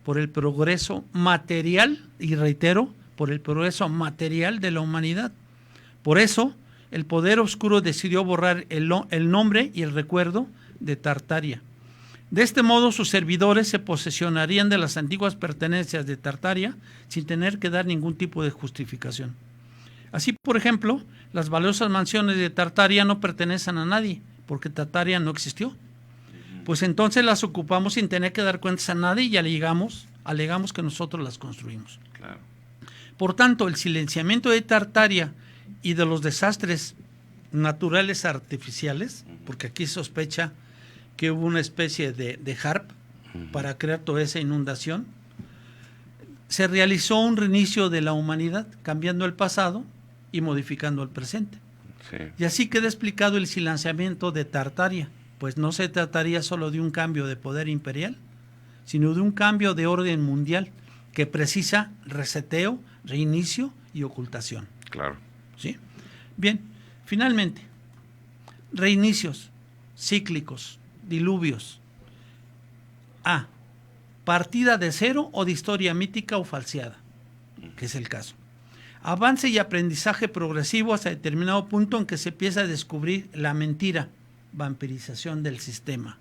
[SPEAKER 3] por el progreso material, y reitero, por el progreso material de la humanidad. Por eso, el poder oscuro decidió borrar el nombre y el recuerdo de Tartaria. De este modo, sus servidores se posesionarían de las antiguas pertenencias de Tartaria sin tener que dar ningún tipo de justificación. Así, por ejemplo, las valiosas mansiones de Tartaria no pertenecen a nadie, porque Tartaria no existió. Pues entonces las ocupamos sin tener que dar cuentas a nadie y alegamos que nosotros las construimos.
[SPEAKER 2] Claro.
[SPEAKER 3] Por tanto, el silenciamiento de Tartaria y de los desastres naturales artificiales, porque aquí sospecha que hubo una especie de HARP para crear toda esa inundación, se realizó un reinicio de la humanidad, cambiando el pasado y modificando el presente.
[SPEAKER 2] Sí.
[SPEAKER 3] Y así queda explicado el silenciamiento de Tartaria, pues no se trataría solo de un cambio de poder imperial, sino de un cambio de orden mundial que precisa reseteo, reinicio y ocultación.
[SPEAKER 2] Claro.
[SPEAKER 3] ¿Sí? Bien, finalmente, reinicios cíclicos, diluvios. A. Partida de cero o de historia mítica o falseada, que es el caso. Avance y aprendizaje progresivo hasta determinado punto en que se empieza a descubrir la mentira, vampirización del sistema.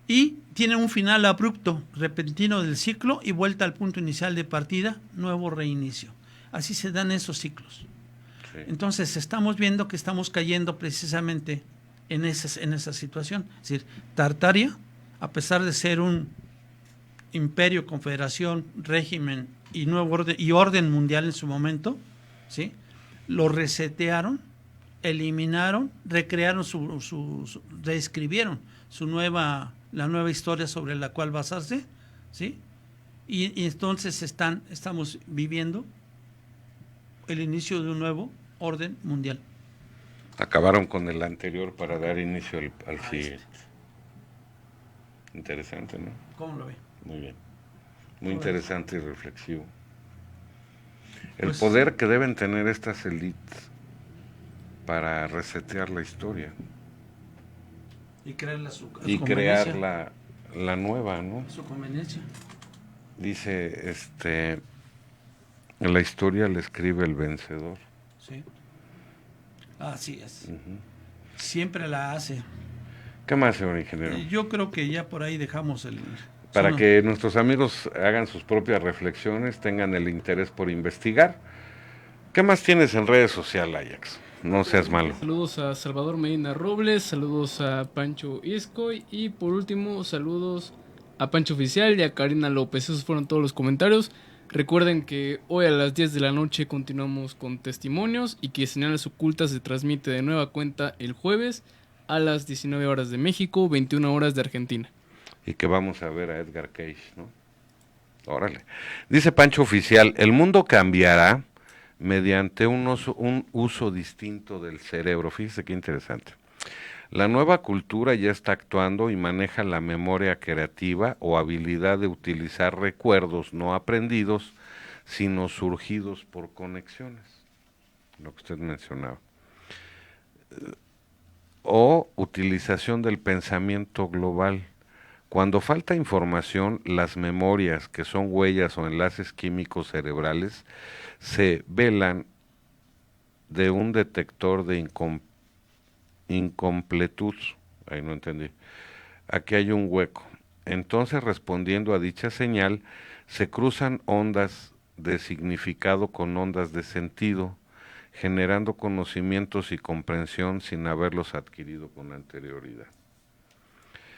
[SPEAKER 3] Y tiene un final abrupto, repentino del ciclo y vuelta al punto inicial de partida, nuevo reinicio. Así se dan esos ciclos.
[SPEAKER 2] Sí.
[SPEAKER 3] Entonces estamos viendo que estamos cayendo precisamente en esa situación. Es decir, Tartaria, a pesar de ser un imperio, confederación, régimen y nuevo orden mundial en su momento, ¿sí?, lo resetearon, eliminaron, recrearon reescribieron la nueva historia sobre la cual basarse, ¿sí? Y entonces estamos viviendo el inicio de un nuevo orden mundial.
[SPEAKER 2] Acabaron con el anterior para dar inicio al siguiente. Interesante, ¿no?
[SPEAKER 3] ¿Cómo lo ve?
[SPEAKER 2] Muy bien. Muy interesante y reflexivo. El
[SPEAKER 3] Pues,
[SPEAKER 2] poder que deben tener estas élites para resetear la historia
[SPEAKER 3] y crearla
[SPEAKER 2] y crear la nueva, ¿no?
[SPEAKER 3] su conveniencia.
[SPEAKER 2] Dice, la historia la escribe el vencedor.
[SPEAKER 3] Sí. Así es. Siempre la hace.
[SPEAKER 2] ¿Qué más, señor ingeniero?
[SPEAKER 3] Yo creo que ya por ahí dejamos
[SPEAKER 2] Para que nuestros amigos hagan sus propias reflexiones, tengan el interés por investigar. ¿Qué más tienes en redes sociales, Ajax? No seas malo.
[SPEAKER 4] Saludos a Salvador Medina Robles, saludos a Pancho Iscoy y por último saludos a Pancho Oficial y a Karina López. Esos fueron todos los comentarios. Recuerden que hoy a las 10 de la noche continuamos con testimonios y que Señales Ocultas se transmite de nueva cuenta el jueves a las 19 horas de México, 21 horas de Argentina.
[SPEAKER 2] Y que vamos a ver a Edgar Cage, ¿no? Órale. Dice Pancho Oficial, el mundo cambiará mediante un uso distinto del cerebro. Fíjese qué interesante. La nueva cultura ya está actuando y maneja la memoria creativa o habilidad de utilizar recuerdos no aprendidos, sino surgidos por conexiones, lo que usted mencionaba. O utilización del pensamiento global. Cuando falta información, las memorias, que son huellas o enlaces químicos cerebrales, se velan de un detector de incompletud. Ahí no entendí. Aquí hay un hueco. Entonces, respondiendo a dicha señal, se cruzan ondas de significado con ondas de sentido, generando conocimientos y comprensión sin haberlos adquirido con anterioridad.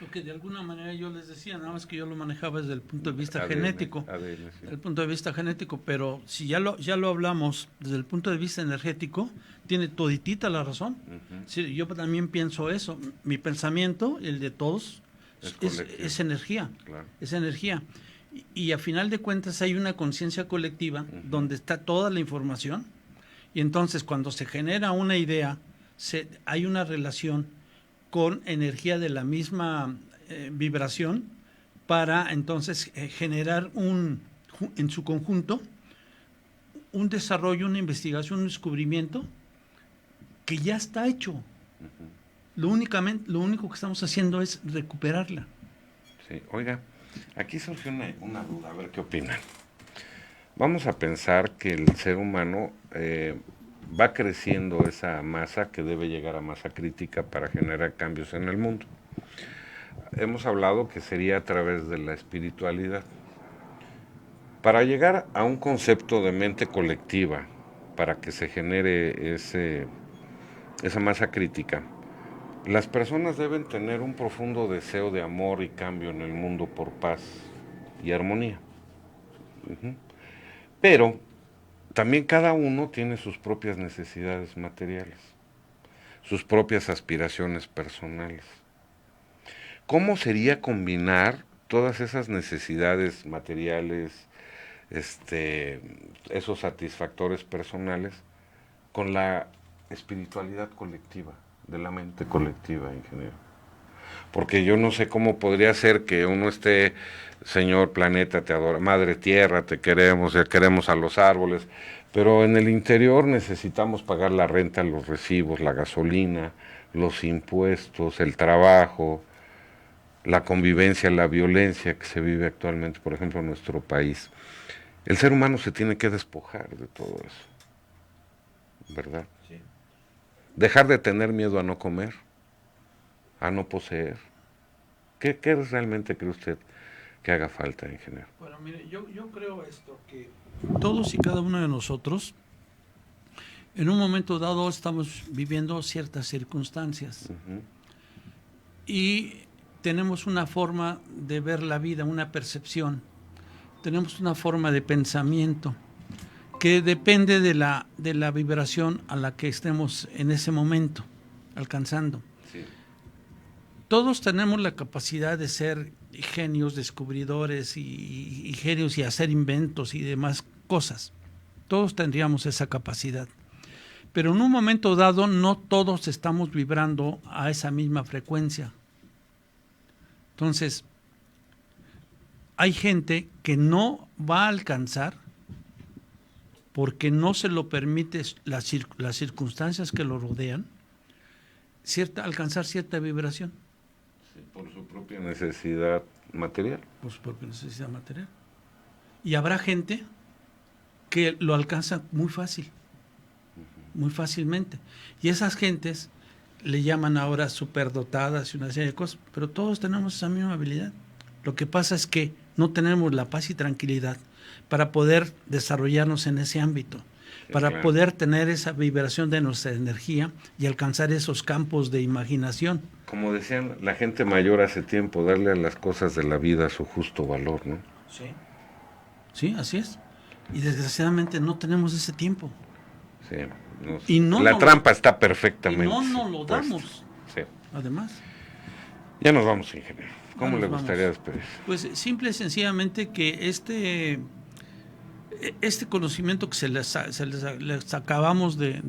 [SPEAKER 3] Lo que de alguna manera yo les decía, nada más que yo lo manejaba desde el punto de vista
[SPEAKER 2] ADN,
[SPEAKER 3] genético.
[SPEAKER 2] ADN, sí.
[SPEAKER 3] El punto de vista genético, pero si ya lo hablamos desde el punto de vista energético, tiene toditita la razón.
[SPEAKER 2] Ujú.
[SPEAKER 3] Sí, yo también pienso eso. Mi pensamiento, el de todos,
[SPEAKER 2] Es
[SPEAKER 3] es
[SPEAKER 2] colectivo.
[SPEAKER 3] energía.
[SPEAKER 2] Claro.
[SPEAKER 3] Es energía. Y a final de cuentas hay una conciencia colectiva donde está toda la información. Y entonces cuando se genera una idea, hay una relación con energía de la misma vibración para entonces generar en su conjunto un desarrollo, una investigación, un descubrimiento que ya está hecho. Lo único que estamos haciendo es recuperarla.
[SPEAKER 2] Sí, oiga, aquí surgió una duda, a ver qué opinan. Vamos a pensar que el ser humano va creciendo esa masa que debe llegar a masa crítica para generar cambios en el mundo. Hemos hablado que sería a través de la espiritualidad. Para llegar a un concepto de mente colectiva, para que se genere esa masa crítica, las personas deben tener un profundo deseo de amor y cambio en el mundo por paz y armonía. Uh-huh. Pero también cada uno tiene sus propias necesidades materiales, sus propias aspiraciones personales. ¿Cómo sería combinar todas esas necesidades materiales, esos satisfactores personales, con la espiritualidad colectiva, de la mente colectiva, ingeniero? Porque yo no sé cómo podría ser que uno esté, Señor planeta, te adora, Madre Tierra, te queremos a los árboles, pero en el interior necesitamos pagar la renta, los recibos, la gasolina, los impuestos, el trabajo, la convivencia, la violencia que se vive actualmente, por ejemplo, en nuestro país. El ser humano se tiene que despojar de todo eso, ¿verdad? Sí. Dejar de tener miedo a no comer, a no poseer. ¿Qué realmente cree usted que haga falta, ingeniero?
[SPEAKER 3] Bueno, mire, yo creo esto, que todos y cada uno de nosotros, en un momento dado, estamos viviendo ciertas circunstancias. Y tenemos una forma de ver la vida, una percepción. Tenemos una forma de pensamiento que depende de la vibración a la que estemos en ese momento alcanzando.
[SPEAKER 2] Sí.
[SPEAKER 3] Todos tenemos la capacidad de ser genios, descubridores y genios y hacer inventos y demás cosas. Todos tendríamos esa capacidad. Pero en un momento dado no todos estamos vibrando a esa misma frecuencia. Entonces, hay gente que no va a alcanzar porque no se lo permite las circunstancias que lo rodean, alcanzar cierta vibración.
[SPEAKER 2] Sí, por su propia necesidad material.
[SPEAKER 3] Por su propia necesidad material. Y habrá gente que lo alcanza muy fácil, muy fácilmente. Y esas gentes le llaman ahora superdotadas y una serie de cosas, pero todos tenemos esa misma habilidad. Lo que pasa es que no tenemos la paz y tranquilidad para poder desarrollarnos en ese ámbito, para
[SPEAKER 2] claro,
[SPEAKER 3] poder tener esa vibración de nuestra energía y alcanzar esos campos de imaginación.
[SPEAKER 2] Como decían la gente mayor hace tiempo, darle a las cosas de la vida su justo valor, ¿no?
[SPEAKER 3] Sí. Sí, así es. Y desgraciadamente no tenemos ese tiempo.
[SPEAKER 2] Sí.
[SPEAKER 3] Y no
[SPEAKER 2] la trampa está perfectamente.
[SPEAKER 3] Y no nos lo
[SPEAKER 2] puesta.
[SPEAKER 3] damos.
[SPEAKER 2] Sí.
[SPEAKER 3] Además.
[SPEAKER 2] Ya nos vamos, ingeniero. ¿Cómo
[SPEAKER 3] nos
[SPEAKER 2] le
[SPEAKER 3] vamos.
[SPEAKER 2] gustaría despedirse?
[SPEAKER 3] Pues simple y sencillamente que este conocimiento que les acabamos de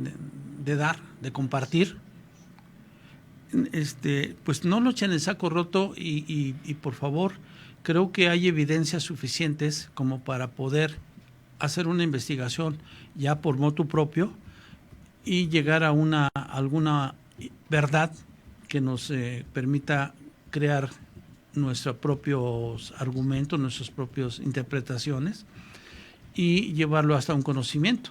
[SPEAKER 3] dar, de compartir, pues no lo echen en saco roto y por favor, creo que hay evidencias suficientes como para poder hacer una investigación ya por motu propio y llegar a alguna verdad que nos permita crear nuestros propios argumentos, nuestras propias interpretaciones y llevarlo hasta un conocimiento.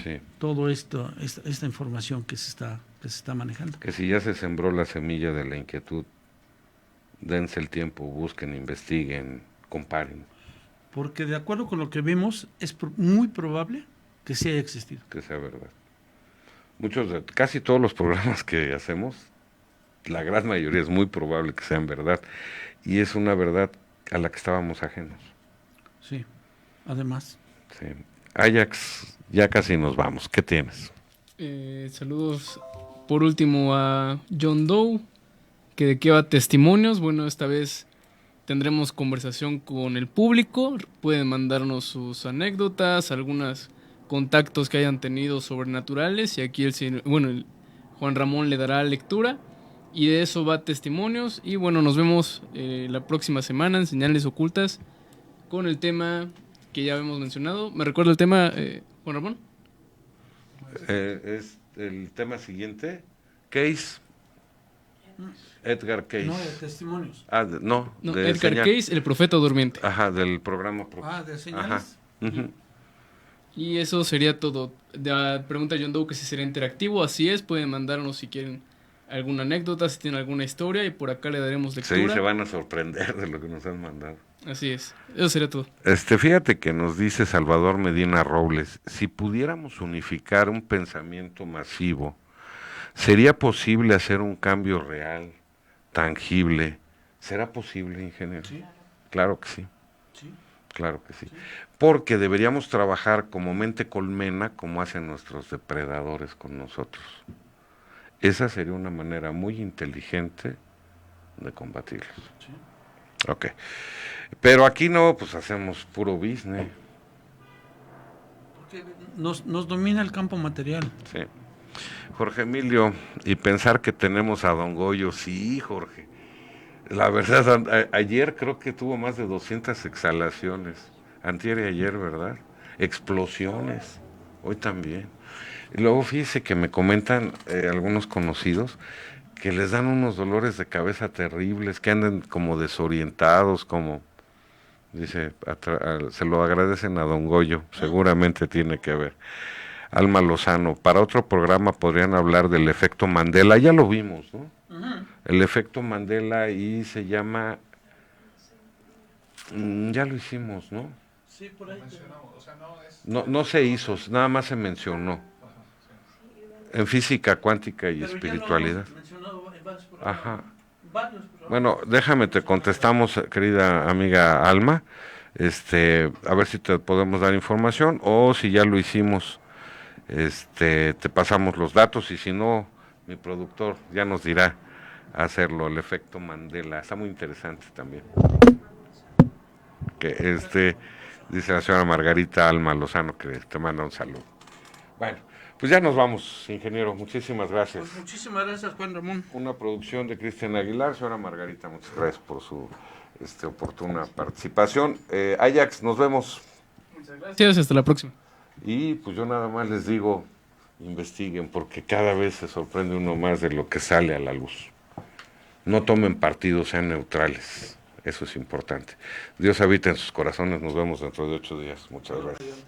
[SPEAKER 2] Sí.
[SPEAKER 3] Todo esto, esta información que se está manejando.
[SPEAKER 2] Que si ya se sembró la semilla de la inquietud, dense el tiempo, busquen, investiguen, comparen,
[SPEAKER 3] Porque de acuerdo con lo que vimos, es muy probable que sí haya existido.
[SPEAKER 2] que sea verdad. Casi todos los programas que hacemos, la gran mayoría es muy probable que sean verdad. Y es una verdad a la que estábamos ajenos.
[SPEAKER 3] Sí, además.
[SPEAKER 2] Sí. Ajax, ya casi nos vamos. ¿Qué tienes?
[SPEAKER 4] Saludos por último a John Doe, que de qué va testimonios. Bueno, esta vez tendremos conversación con el público. Pueden mandarnos sus anécdotas, algunos contactos que hayan tenido sobrenaturales. Y aquí el Juan Ramón le dará lectura. Y de eso va testimonios. Y bueno, nos vemos la próxima semana en Señales Ocultas con el tema que ya habíamos mencionado. ¿Me recuerda el tema, Juan Ramón?
[SPEAKER 2] Es el tema siguiente. Case. Edgar Case.
[SPEAKER 3] No, de testimonios.
[SPEAKER 2] No, de
[SPEAKER 4] Edgar
[SPEAKER 2] señal.
[SPEAKER 4] Case, el profeta durmiente.
[SPEAKER 2] Ajá, del programa.
[SPEAKER 3] De
[SPEAKER 2] Ajá.
[SPEAKER 3] señales.
[SPEAKER 2] Ujú.
[SPEAKER 4] Y eso sería todo. Pregunta John Doe que si será interactivo. Así es, pueden mandarnos si quieren alguna anécdota, si tienen alguna historia, y por acá le daremos lectura.
[SPEAKER 2] Sí, se van a sorprender de lo que nos han mandado.
[SPEAKER 4] Así es, eso sería todo.
[SPEAKER 2] Fíjate que nos dice Salvador Medina Robles, si pudiéramos unificar un pensamiento masivo, ¿sería posible hacer un cambio real, tangible? ¿Será posible, ingeniero?
[SPEAKER 3] Sí.
[SPEAKER 2] Claro que sí.
[SPEAKER 3] Sí.
[SPEAKER 2] Claro que sí. Porque deberíamos trabajar como mente colmena, como hacen nuestros depredadores con nosotros. Esa sería una manera muy inteligente de combatirlos.
[SPEAKER 3] Sí.
[SPEAKER 2] Ok. Pero aquí no, pues hacemos puro business.
[SPEAKER 3] Porque nos domina el campo material.
[SPEAKER 2] Sí. Jorge Emilio, y pensar que tenemos a Don Goyo, sí, Jorge. La verdad, ayer creo que tuvo más de 200 exhalaciones. Antier y ayer, ¿verdad? Explosiones. Hoy también. Y luego fíjese que me comentan algunos conocidos que les dan unos dolores de cabeza terribles, que andan como desorientados, como, dice, se lo agradecen a Don Goyo, seguramente tiene que ver. Alma Lozano, para otro programa podrían hablar del efecto Mandela, ya lo vimos, ¿no? El efecto Mandela y se llama, ya lo hicimos, ¿no?
[SPEAKER 3] Sí, por ahí.
[SPEAKER 2] No se hizo, nada más se mencionó. En física cuántica y
[SPEAKER 3] Pero
[SPEAKER 2] espiritualidad.
[SPEAKER 3] Ya lo hemos mencionado en varios programas.
[SPEAKER 2] Ajá.
[SPEAKER 3] Varios programas.
[SPEAKER 2] Bueno, déjame, te contestamos, querida amiga Alma, a ver si te podemos dar información, o si ya lo hicimos, te pasamos los datos, y si no, mi productor ya nos dirá hacerlo, el efecto Mandela, está muy interesante también. Que dice la señora Margarita Alma Lozano que te manda un saludo. Bueno, pues ya nos vamos, ingeniero, muchísimas gracias.
[SPEAKER 3] Pues muchísimas gracias, Juan Ramón.
[SPEAKER 2] Una producción de Cristian Aguilar. Señora Margarita, muchas gracias por su oportuna participación. Ajax, nos vemos.
[SPEAKER 4] Muchas gracias, hasta la próxima.
[SPEAKER 2] Y pues yo nada más les digo, investiguen, porque cada vez se sorprende uno más de lo que sale a la luz. No tomen partido, sean neutrales. Eso es importante. Dios habita en sus corazones. Nos vemos dentro de 8 días. Muchas gracias.